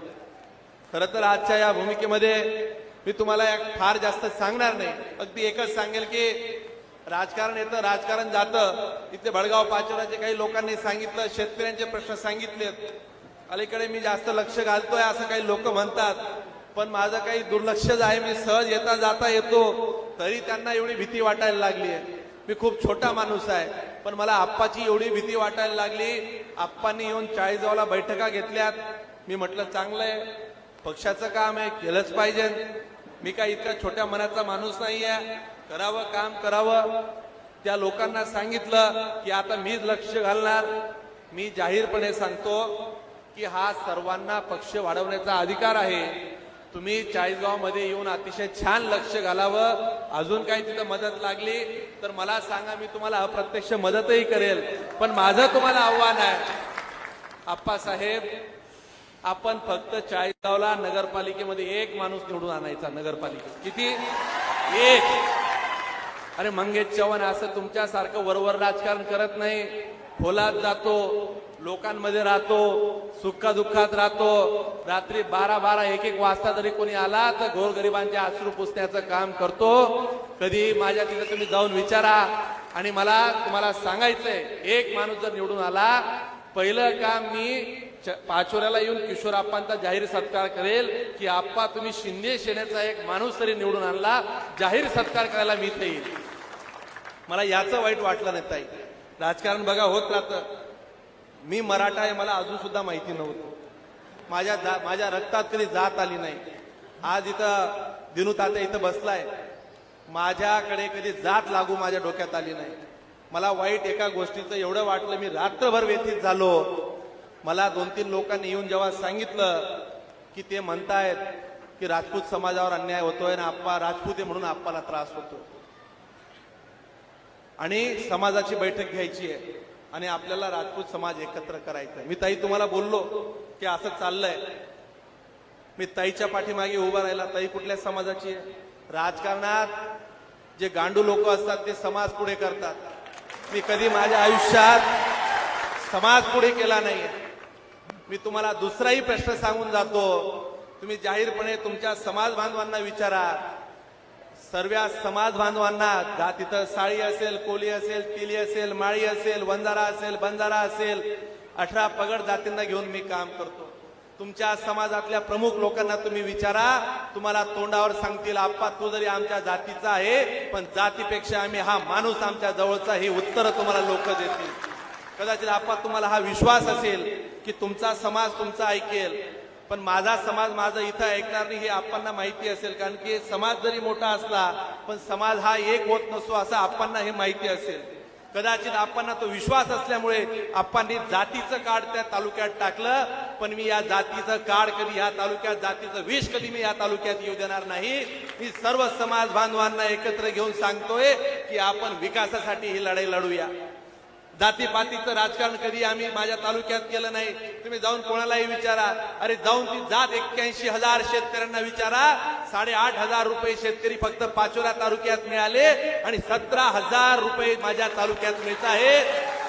[SPEAKER 7] खरं तर आजच्या या भूमिकेमध्ये मी तुम्हाला फार जास्त सांगणार नाही. अगदी एकच सांगेल की राजकारण येतं, राजकारण जातं. इथे भडगाव पाचोऱ्याचे काही लोकांनी सांगितलं, शेतकऱ्यांचे प्रश्न सांगितलेत. अलीकडे मी जास्त लक्ष घालतोय असं काही लोक म्हणतात, पण माझं काही दुर्लक्षच आहे. मी सहज येता जाता येतो तरी त्यांना एवढी भीती वाटायला लागली आहे. मी खूप छोटा माणूस आहे, पण मला आप्पाची एवढी भीती वाटायला लागली. आप्पांनी येऊन 40गावला बैठका घेतल्यात. मी म्हटलं चांगलंय, पक्षाचं काम आहे, केलंच पाहिजे. मी काय इतका छोट्या मनाचा माणूस नाही आहे. करावं, काम करावं. त्या लोकांना सांगितलं की आता मीच लक्ष घालणार. मी जाहीरपणे सांगतो की हा सर्वांना पक्ष वाढवण्याचा अधिकार आहे. तुम्ही 40गाव मध्ये येऊन अतिशय छान लक्ष घालावं. अजून काही तिथं मदत लागली तर मला सांगा, मी तुम्हाला अप्रत्यक्ष मदतही करेल. पण माझं तुम्हाला आव्हान आहे, आप्पासाहेब, आपण फक्त 40गावला नगरपालिकेमध्ये 1 माणूस निवडून आणायचा. नगरपालिकेत किती? 1. अरे मंगेश चव्हाण असं तुमच्यासारखं वरवर राजकारण करत नाही. खोलात जातो, लोकांमध्ये राहतो, सुखादुःखात राहतो. रात्री 12-12, 1-1 वाजता जरी कोणी आला तर गोरगरिबांचे अश्रू पुसण्याचं काम करतो. कधी माझ्या तिथे तुम्ही जाऊन विचारा. आणि मला तुम्हाला सांगायचंय, 1 माणूस जर निवडून आला, पहिलं काम मी पाचोऱ्याला येऊन किशोर आप्पांचा जाहीर सत्कार करेल की आप्पा तुम्ही शिंदे सेनेचा 1 माणूस तरी निवडून आणला, जाहीर सत्कार करायला मी इथे येईल. मला याचं वाईट वाटलं नाही. ताई, राजकारण बघा होत राहतं. मी मराठा आहे, मला अजून सुद्धा माहिती नव्हतं. माझ्या रक्तात कधी जात आली नाही. आज इथं दिनू तात्या इथं बसलाय, माझ्याकडे कधी जात लागू माझ्या डोक्यात आली नाही. मला वाईट एका गोष्टीचं एवढं वाटलं, मी रात्रभर व्यथित झालो. मला 2-3 लोकांनी येऊन जेव्हा सांगितलं की ते म्हणतायत की राजपूत समाजावर अन्याय होतोय ना आप्पा राजपूत आहे म्हणून आप्पाला त्रास होतो आणि समाजाची बैठक घ्यायची आहे आणि आपल्याला राजपूत समाज एकत्र करायचा आहे. मी ताई तुम्हाला बोललो की असं चाललंय. मी ताईच्या पाठीमागे उभा राहिला. ताई कुठल्या समाजाची आहे? राजकारणात जे गांडू लोक असतात ते समाज पुढे करतात. मी कधी माझ्या आयुष्यात समाज पुढे केला नाहीये. मी तुम्हाला दुसराही प्रश्न सांगून जातो. तुम्ही जाहीरपणे तुमच्या समाज बांधवांना विचारा. सर्व समाज बांधवांना, तिथं साळी असेल, कोली असेल, तिली असेल, माळी असेल, वंजारा असेल, बंजारा असेल, 18 पगड जातींना घेऊन मी काम करतो. तुमच्या समाजातल्या प्रमुख लोकांना तुम्ही विचारा, तुम्हाला तोंडावर सांगतील आप्पा तू जरी आमच्या जातीचा आहे पण जातीपेक्षा आम्ही हा माणूस आमच्या जवळचा, हे उत्तर तुम्हाला लोक देतील. कदाचित आप्पा तुम्हाला हा विश्वास असेल की तुमचा समाज तुमचा ऐकेल, पण माझा समाज माझं इथं ऐकणार नाही हे आप्पांना माहिती असेल. कारण की समाज जरी मोठा असला पण समाज हा एक होत नसतो असं आप्पांना हे माहिती असेल. कदाचित आप्पांना तो विश्वास असल्यामुळे आप्पांनी जातीचं कार्ड त्या तालुक्यात टाकलं. पण मी या जातीचं कार्ड कधी या तालुक्यात, जातीचं विष कधी मी या तालुक्यात येऊ देणार नाही. मी सर्व समाज बांधवांना एकत्र घेऊन सांगतोय की आपण विकासासाठी ही लढाई लढूया. जातीपातीचं राजकारण कधी आम्ही माझ्या तालुक्यात केलं नाही. तुम्ही जाऊन कोणालाही विचारा. अरे जाऊन ती जात 81,000 शेतकऱ्यांना विचारा. 8,500 रुपये शेतकरी फक्त पाचोरा तालुक्यात मिळाले आणि 17,000 रुपये माझ्या तालुक्यात मिळत आहे.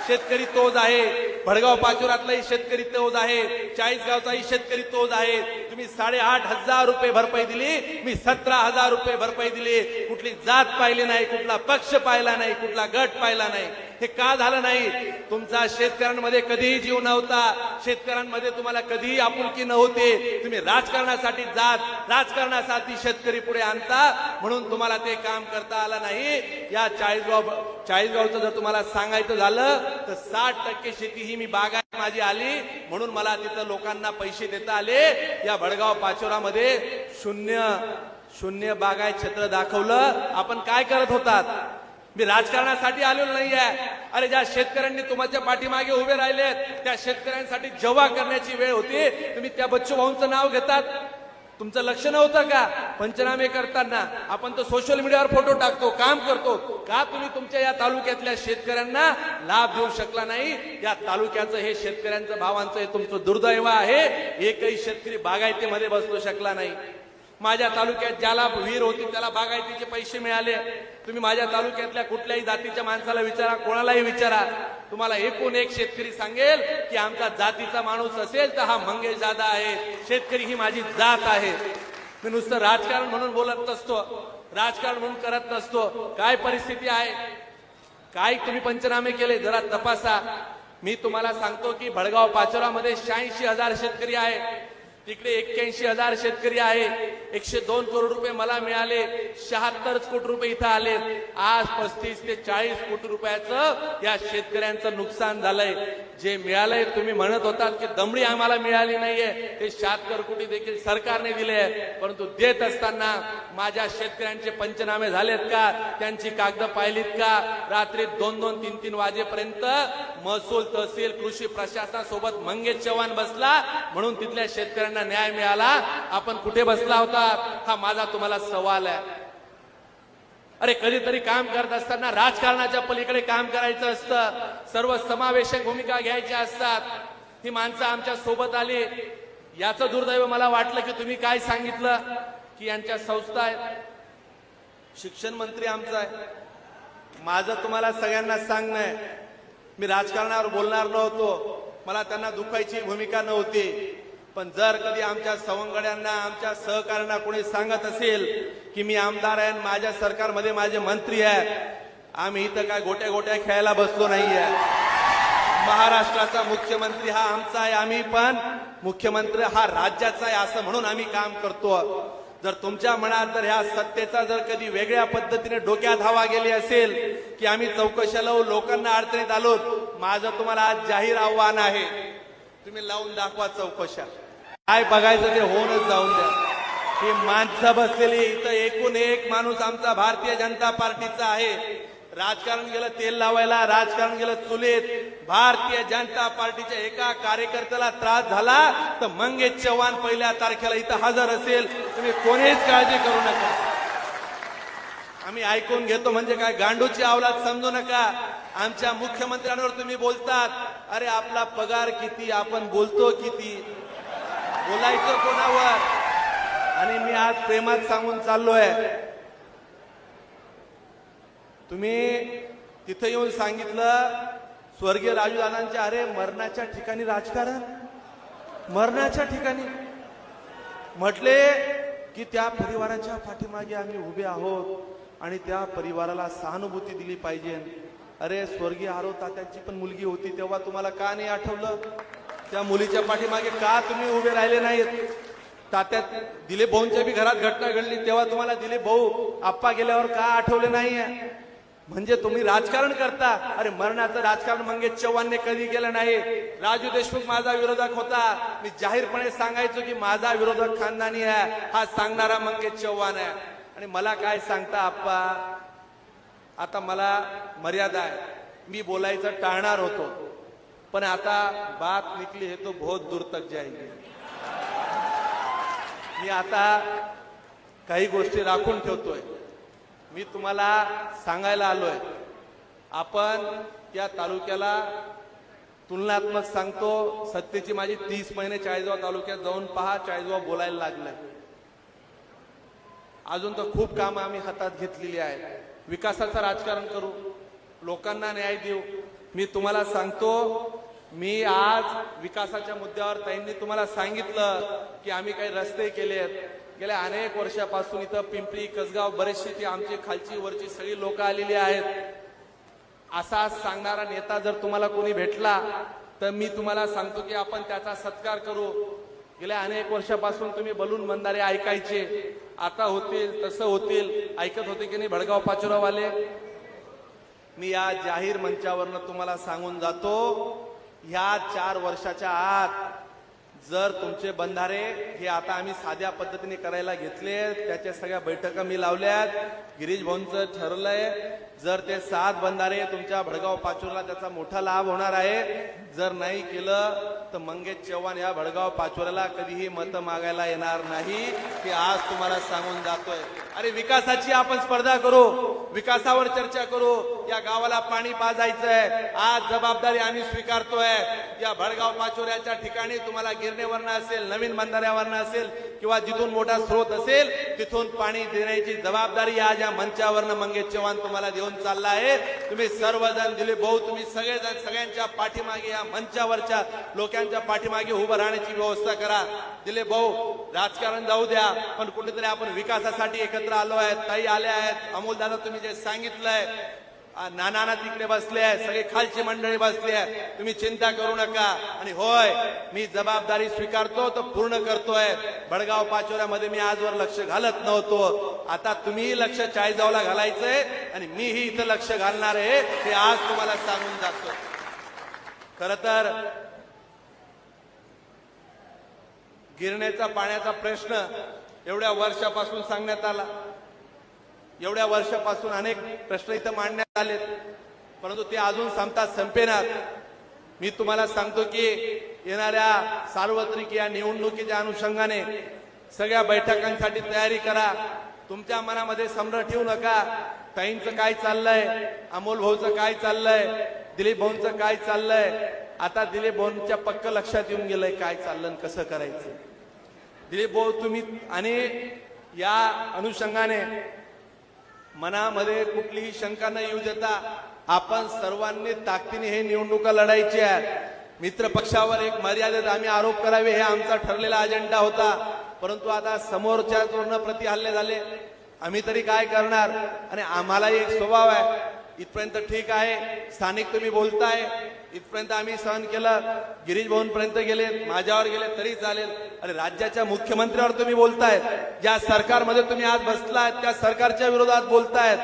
[SPEAKER 7] शेतकरी तोच आहे. भडगाव पाचोरातलाही शेतकरी तोच आहे. 40गावचाही शेतकरी तोच आहे. तुम्ही 8,500 रुपये भरपाई दिली, मी 17,000 रुपये भरपाई दिली. कुठली जात पाहिली नाही, कुठला पक्ष पाहिला नाही, कुठला गट पाहिला नाही. हे का झालं नाही? तुमचा शेतकऱ्यांमध्ये कधीही जीव नव्हता. शेतकऱ्यांमध्ये तुम्हाला कधीही आपुलकी नव्हती. तुम्ही राजकारणासाठी जात, राजकारणासाठी शेतकरी पुढे आणता, म्हणून तुम्हाला ते काम करता आलं नाही. या 40गावचं जर तुम्हाला सांगायचं झालं तर 60% शेती ही मी बागायत माझी आली म्हणून मला तिथं लोकांना पैसे देता आले. या भडगाव पाचोरामध्ये शून्य बागायत क्षेत्र दाखवलं. आपण काय करत होतात? मी राजकारणासाठी आलेलो नाही आहे. अरे ज्या शेतकऱ्यांनी तुमच्या पाठीमागे उभे राहिलेत त्या शेतकऱ्यांसाठी जेव्हा करण्याची वेळ होती तुम्ही त्या बच्चू भाऊंचं नाव घेतात. तुमचं लक्ष नव्हतं का पंचनामे करताना? आपण तर सोशल मीडियावर फोटो टाकतो, काम करतो. का तुम्ही तुमच्या या तालुक्यातल्या शेतकऱ्यांना लाभ देऊ शकला नाही? या तालुक्याचं हे शेतकऱ्यांचं भावांचं हे तुमचं दुर्दैव आहे. एकही शेतकरी बागायतीमध्ये बसू शकला नाही. माझ्या तालुक्यात ज्याला विहीर होती त्याला बागायतीचे पैसे मिळाले. तुम्ही माझ्या तालुक्यातल्या कुठल्याही जातीच्या माणसाला विचारा, कोणालाही विचारा, तुम्हाला एकूण एक शेतकरी सांगेल की आमचा जातीचा माणूस असेल तर हा मंगेश दादा आहे. शेतकरी ही माझी जात आहे. मी नुसतं राजकारण म्हणून बोलत नसतो, राजकारण म्हणून करत नसतो. काय परिस्थिती आहे, काय तुम्ही पंचनामे केले जरा तपासा. मी तुम्हाला सांगतो की भडगाव पाचोरामध्ये 86,000 शेतकरी आहे, तिकडे 81,000 शेतकरी आहे. 102 करोड रुपये मला मिळाले, 76 कोटी रुपये इथं आले. आज 35 ते 40 कोटी रुपयाचं या शेतकऱ्यांचं नुकसान झालंय. जे मिळालंय तुम्ही म्हणत होतात की दमडी आम्हाला मिळाली नाहीये, ते 76 कोटी देखील सरकारने दिले आहे. परंतु देत असताना माझ्या शेतकऱ्यांचे पंचनामे झालेत का? त्यांची कागद पाहिलीत का? रात्री 2-2, 3-3 वाजेपर्यंत महसूल, तहसील, कृषी प्रशासनासोबत मंगेश चव्हाण बसला म्हणून तिथल्या शेतकऱ्यांना न्याय मिळाला. आपण कुठे बसला होता? हा माझा तुम्हाला सवाल आहे. अरे कधीतरी काम करत असताना राजकारणाच्या पलीकडे काम करायचं असतं, सर्व समावेशक भूमिका घ्यायच्या असतात. ही माणसं आमच्या सोबत आली. याचं दुर्दैव मला वाटलं की तुम्ही काय सांगितलं की यांच्या संस्था आहेत, शिक्षण मंत्री आमचा आहे. माझं तुम्हाला सगळ्यांना सांगणं आहे, मी राजकारणावर बोलणार नव्हतो, मला त्यांना दुखायची भूमिका नव्हती. पण जर कधी आमच्या सवंगड्यांना, आमच्या सहकार्यांना कोणी सांगत असेल की मी आमदार आहे, माझ्या सरकारमध्ये माझे मंत्री आहे, आम्ही इथं काय गोट्या गोट्या खेळायला बसलो नाहीये. महाराष्ट्राचा मुख्यमंत्री हा आमचा आहे, आम्ही पण मुख्यमंत्री हा राज्याचा आहे असं म्हणून आम्ही काम करतो. जर तुमच्या मनात जर ह्या सत्तेचा जर कधी वेगळ्या पद्धतीने डोक्यात हवा गेली असेल की आम्ही चौकशा लावू, लोकांना अडचणीत आलो, माझं तुम्हाला आज जाहीर आव्हान आहे, तुम्ही लावून दाखवा चौकशा. काय बघायचं ते होऊनच जाऊन द्या. ही माणसं बसलेली इथं एकूण एक माणूस आमचा भारतीय जनता पार्टीचा आहे. राजकारण गेलं तेल लावायला, राजकारण गेलं चुलीत. भारतीय जनता पार्टीच्या एका कार्यकर्त्याला त्रास झाला तर मंगेश चव्हाण 1 तारखेला इथं हजर असेल. तुम्ही कोणीच काळजी करू नका. आम्ही ऐकून घेतो म्हणजे काय गांडूची अवलाद समजू नका. आमच्या मुख्यमंत्र्यांवर तुम्ही बोलतात, अरे आपला पगार किती, आपण बोलतो किती, बोलायचं कोणावर? आणि मी आज प्रेमात सांगून चाललोय, तुम्ही तिथे येऊन सांगितलं स्वर्गीय राजू दादांच्या, अरे मरणाच्या ठिकाणी राजकारण, मरणाच्या ठिकाणी म्हटले की त्या परिवाराच्या पाठीमागे आम्ही उभे आहोत आणि त्या परिवाराला सहानुभूती दिली पाहिजे. अरे स्वर्गीय आरो तात्यांची पण मुलगी होती तेव्हा तुम्हाला का नाही आठवलं? त्या मुलीच्या पाठीमागे का तुम्ही उभे राहिले नाहीत? तात्या दिलीप भाऊंच्या बी घरात घटना घडली तेव्हा तुम्हाला दिलीप भाऊ आप्पा गेल्यावर का आठवले नाहीये? म्हणजे तुम्ही राजकारण करता. अरे मरणाचं राजकारण मंगेश चव्हाणने कधी केलं नाही. राजू देशमुख माझा विरोधक होता, मी जाहीरपणे सांगायचो की माझा विरोधक खानदानी आहे, हा सांगणारा मंगेश चव्हाण आहे. आणि मला काय सांगता आप्पा, आता मला मर्यादा आहे, मी बोलायचं टाळणार होतो, पण आता बात निकली है तो बहुत दूर तक जाएगी. मी आता काही गोष्टी राखून ठेवतोय. मी तुम्हाला सांगायला आलोय, आपण या तालुक्याला तुलनात्मक सांगतो, सत्तेची माझी 30 महिने चाळीसगाव तालुक्यात जाऊन पहा, चाळीसगाव बोलायला लागलाय. अजून तर खूप काम आम्ही हातात घेतलेली आहेत. विकासाचं राजकारण करू, लोकांना न्याय देऊ. मी तुम्हाला सांगतो, मी आज विकासाच्या मुद्द्यावर ताईंनी तुम्हाला सांगितलं की आम्ही काही रस्ते केले आहेत. गेल्या अनेक वर्षापासून इथं पिंपरी, कसगाव, बरेचशी ती आमची खालची वरची सगळी लोक आलेली आहेत. असा सांगणारा नेता जर तुम्हाला कोणी भेटला तर मी तुम्हाला सांगतो की आपण त्याचा सत्कार करू. गेल्या अनेक वर्षापासून तुम्ही बलून बंधारे ऐकायचे, आता होतील तसं होतील, ऐकत होते की नाही भडगाव पाचोरावाले? मी या जाहीर मंचावरनं तुम्हाला सांगून जातो, ह्या 4 वर्षाच्या आत जर तुमचे बंधारे हे आता आम्ही साध्या पद्धतीने करायला घेतले, त्याच्या सगळ्या बैठका मी लावल्यात, गिरीश भाऊंचं ठरलंय, जर ते 7 बंधारे तुमच्या भडगाव पाचोऱ्याला त्याचा मोठा लाभ होणार आहे. जर नाही केलं तर मंगेश चव्हाण या भडगाव पाचोऱ्याला कधीही मतं मागायला येणार नाही, हे आज तुम्हाला सांगून जातोय. अरे विकासाची आपण स्पर्धा करू, विकासावर चर्चा करू, या गावाला पाणी पाजायचंय, आज जबाबदारी आम्ही स्वीकारतोय. या भडगाव पाचोऱ्याच्या ठिकाणी तुम्हाला गिरणेवरनं असेल, नवीन बंधाऱ्यावरनं असेल किंवा जिथून मोठा स्रोत असेल तिथून पाणी देण्याची जबाबदारी आज या मंचावरनं मंगेश चव्हाण तुम्हाला देऊन चालला आहे. तुम्ही सर्वजण, दिलीप भाऊ, तुम्ही सगळेजण सगळ्यांच्या पाठीमागे, या मंचावरच्या लोकांच्या पाठीमागे उभं राहण्याची व्यवस्था करा. दिलीप भाऊ, राजकारण जाऊ द्या, पण कुठेतरी आपण विकासासाठी एकत्र आलो आहेत. ताई आल्या आहेत, अमोल दादा तुम्ही जे सांगितलंय, नाना तिकडे बसले आहेत, सगळे खालची मंडळी बसली आहे, तुम्ही चिंता करू नका. आणि होय, मी जबाबदारी स्वीकारतो तर पूर्ण करतोय. भडगाव पाचोऱ्यामध्ये मी आजवर लक्ष घालत नव्हतो, आता तुम्ही लक्ष चाळीसगावला घालायचंय आणि मीही इथं लक्ष घालणार आहे, हे आज तुम्हाला सांगून जातो. खर तर गिरणेचा पाण्याचा प्रश्न एवढ्या वर्षापासून सांगण्यात आला, एवढ्या वर्षापासून अनेक प्रश्न इथं मांडण्यात आले, परंतु ते अजून संपेनात. मी तुम्हाला सांगतो की येणाऱ्या सार्वत्रिक या निवडणुकीच्या अनुषंगाने सगळ्या बैठकांसाठी तयारी करा. तुमच्या मनामध्ये संभ्रम ठेवू नका. ताईंचं काय चाललंय, अमोल भाऊचं काय चाललंय, दिलीप भाऊंचं काय चाललंय. आता दिलीप भाऊंच्या पक्क लक्षात येऊन गेलंय काय चाललं, कसं करायचं. दिलीप भाऊ, तुम्ही आणि या अनुषंगाने मनामध्ये कुठलीही शंका न येऊ देता आपण सर्वांनी ताकदीने हे निवडणुका लढायची आहे. मित्र पक्षावर एक मर्यादित आम्ही आरोप करावे हे आमचा ठरलेला अजेंडा होता, परंतु आता समोरच्या प्रति हल्ले झाले, आम्ही तरी काय करणार. आणि आम्हाला एक स्वभाव आहे, इथपर्यंत ठीक आहे, स्थानिक तुम्ही बोलताय, इथपर्यंत आम्ही सहन केलं, गिरीश भाऊंपर्यंत गेले, माझ्यावर गेले तरी चालेल. अरे राज्याच्या मुख्यमंत्र्यावर तुम्ही बोलतायत, ज्या सरकारमध्ये तुम्ही आज बसलात त्या सरकारच्या विरोधात बोलतायत.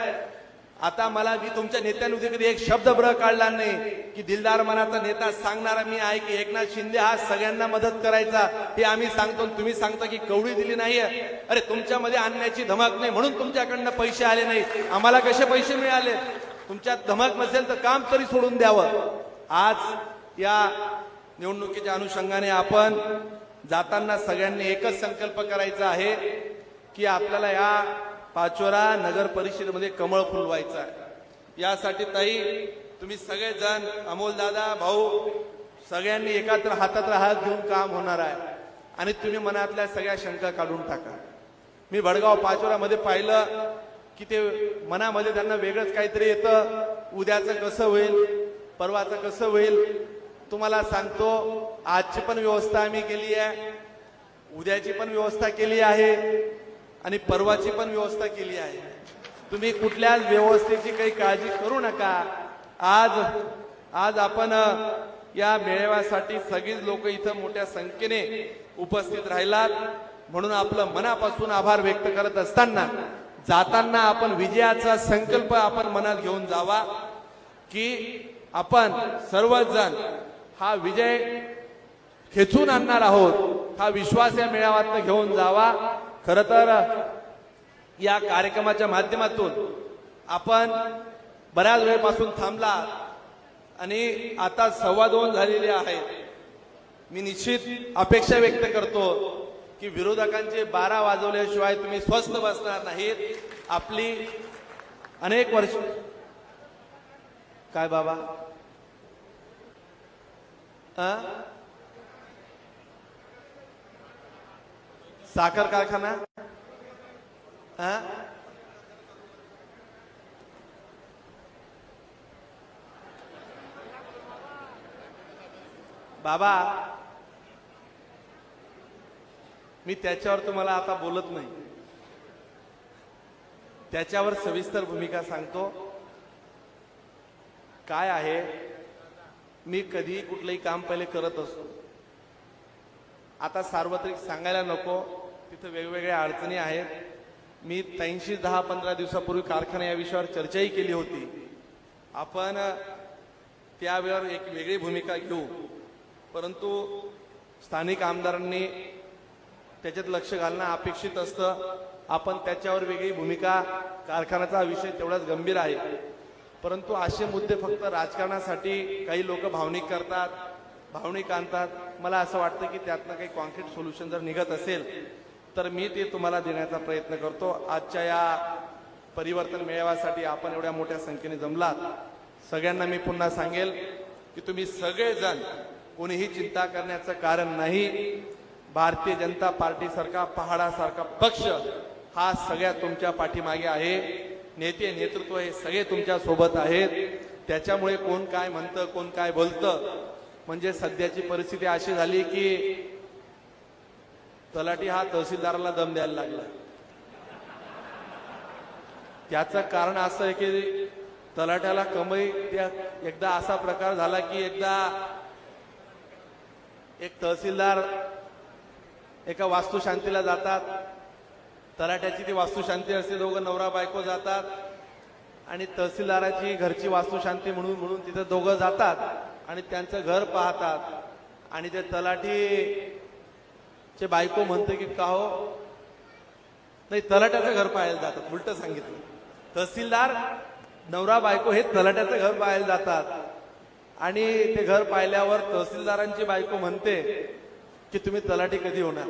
[SPEAKER 7] आता मी तुमच्या नेत्यांमध्ये कधी एक शब्द ब्र काढला नाही की दिलदार मनाचा नेता सांगणारा मी आहे की एकनाथ शिंदे हा सगळ्यांना मदत करायचा, हे आम्ही सांगतो. तुम्ही सांगता की कवडी दिली नाहीये. अरे तुमच्यामध्ये आणण्याची धमक नाही म्हणून तुमच्याकडनं पैसे आले नाही, आम्हाला कसे पैसे मिळाले. तुमच्यात धमक नसेल तर काम तरी सोडून द्यावं. आज या निवडणुकीच्या अनुषंगाने आपण जाताना सगळ्यांनी एकच संकल्प करायचा आहे की आपल्याला या पाचोरा नगर परिषदेमध्ये कमळ फुलवायचं आहे. यासाठी ताई तुम्ही सगळेजण, अमोल दादा, भाऊ, सगळ्यांनी एकत्र हातात हात घेऊन काम होणार आहे. आणि तुम्ही मनातल्या सगळ्या शंका काढून टाका. मी भडगाव पाचोऱ्यामध्ये पाहिलं की ते मनामध्ये त्यांना वेगळंच काहीतरी येतं, उद्याचं कसं होईल, परवाचं कसं होईल. तुम्हाला सांगतो, आजची पण व्यवस्था आम्ही केली आहे, उद्याची पण व्यवस्था केली आहे आणि परवाची पण व्यवस्था केली आहे. तुम्ही कुठल्याच व्यवस्थेची काही काळजी करू नका. आज आपण या मेळाव्यासाठी सगळीच लोक इथं मोठ्या संख्येने उपस्थित राहिलात, म्हणून आपलं मनापासून आभार व्यक्त करत असताना जाताना आपण विजयाचा संकल्प आपण मनात घेऊन जावा की आपण सर्वजण हा विजय खेचून आणणार आहोत, हा विश्वास या मेळाव्यात घेऊन जावा. खर तर या कार्यक्रमाच्या माध्यमातून आपण बऱ्याच वेळपासून थांबला आणि आता 2:15 झालेले आहेत. मी निश्चित अपेक्षा व्यक्त करतो की विरोधकांचे 12 वाजवल्याशिवाय तुम्ही स्वस्थ बसणार नाहीत. आपली अनेक वर्ष काय बाबा साखर कारखाना बाबा, मी त्याच्यावर तुम्हाला आता बोलत नाही, त्याच्यावर सविस्तर भूमिका सांगतो. काय आहे, मी कधी कुठलंही काम पहिले करत असतो. आता सार्वत्रिक सांगायला नको, तिथं वेगवेगळ्या अडचणी आहेत. मी 10-15 दिवसापूर्वी कारखाना या विषयावर चर्चाही केली होती. आपण त्यावेळेवर एक वेगळी भूमिका घेऊ, परंतु स्थानिक आमदारांनी त्याच्यात लक्ष घालणं अपेक्षित असतं. आपण त्याच्यावर वेगळी भूमिका, कारखान्याचा विषय तेवढाच गंभीर आहे, परंतु असे मुद्दे फक्त राजकारणासाठी काही लोक भावनिक करतात, भावनिक आणतात. मला असं वाटतं की त्यातनं काही कॉन्क्रीट सोल्युशन जर निघत असेल तर मी ते तुम्हाला देण्याचा प्रयत्न करतो. आजच्या या परिवर्तन मेळाव्यासाठी आपण एवढ्या मोठ्या संख्येने जमलात, सगळ्यांना मी पुन्हा सांगेल की तुम्ही सगळेजण कोणीही चिंता करण्याचं कारण नाही. भारतीय जनता पार्टी सारखा पहाडासारखा पक्ष हा सगळ्या तुमच्या पाठीमागे आहे. नेते नेतृत्व हे सगळे तुमच्या सोबत आहेत. त्याच्यामुळे कोण काय म्हणतं, कोण काय बोलतं, म्हणजे सध्याची परिस्थिती अशी झाली की तलाठी हा तहसीलदाराला दम द्यायला लागला. त्याचं कारण असं आहे की तलाट्याला कमाई, त्या एकदा असा प्रकार झाला की एकदा एक तहसीलदार एका वास्तुशांतीला जातात. तलाट्याची ती वास्तुशांती असते, दोघं नवरा बायको जातात आणि तहसीलदाराची घरची वास्तुशांती म्हणून तिथे दोघं जातात आणि त्यांचं घर पाहतात. आणि ते तलाठीचे बायको म्हणते की का हो, नाही तलाट्याचं घर पाहायला जातात. उलट सांगितलं, तहसीलदार नवरा बायको हे तलाट्याचं घर पाहायला जातात आणि ते घर पाहिल्यावर तहसीलदारांची बायको म्हणते की तुम्ही तलाठी कधी होणार.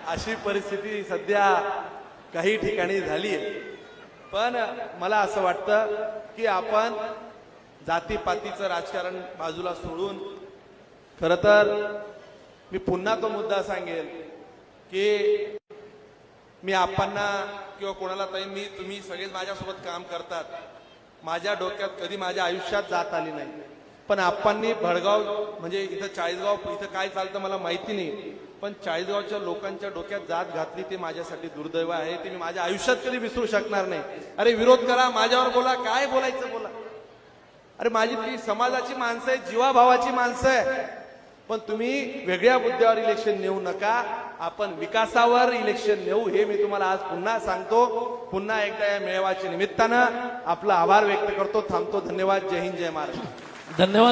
[SPEAKER 7] अशी परिस्थिती सध्या काही ठिकाणी झाली आहे. पण मला असं वाटतं की आपण जातीपातीचं राजकारण बाजूला सोडून, खरं तर मी पुन्हा तो मुद्दा सांगेल की मी आपणना किंवा कोणाला ताई, तुम्ही सगळेच माझ्यासोबत काम करतात, माझ्या डोक्यात कधी माझ्या आयुष्यात जात आली नाही. पण आपणनी भडगाव म्हणजे इथं चाळीसगाव, इथं काय चालतं मला माहिती नाही, पण चाळीसगावच्या लोकांच्या डोक्यात जात घातली ते माझ्यासाठी दुर्दैव आहे. ते मी माझ्या आयुष्यात कधी विसरू शकणार नाही. अरे विरोध करा, माझ्यावर बोला, काय बोलायचं बोला. अरे माझी ती समाजाची माणसं आहे, जीवाभावाची माणसं आहे. पण तुम्ही वेगळ्या मुद्द्यावर इलेक्शन नेऊ नका, आपण विकासावर इलेक्शन नेऊ, हे मी तुम्हाला आज पुन्हा सांगतो. पुन्हा एकदा या मेळाव्याच्या निमित्तानं आपला आभार व्यक्त करतो, थांबतो. धन्यवाद. जय हिंद, जय महाराष्ट्र.
[SPEAKER 8] धन्यवाद.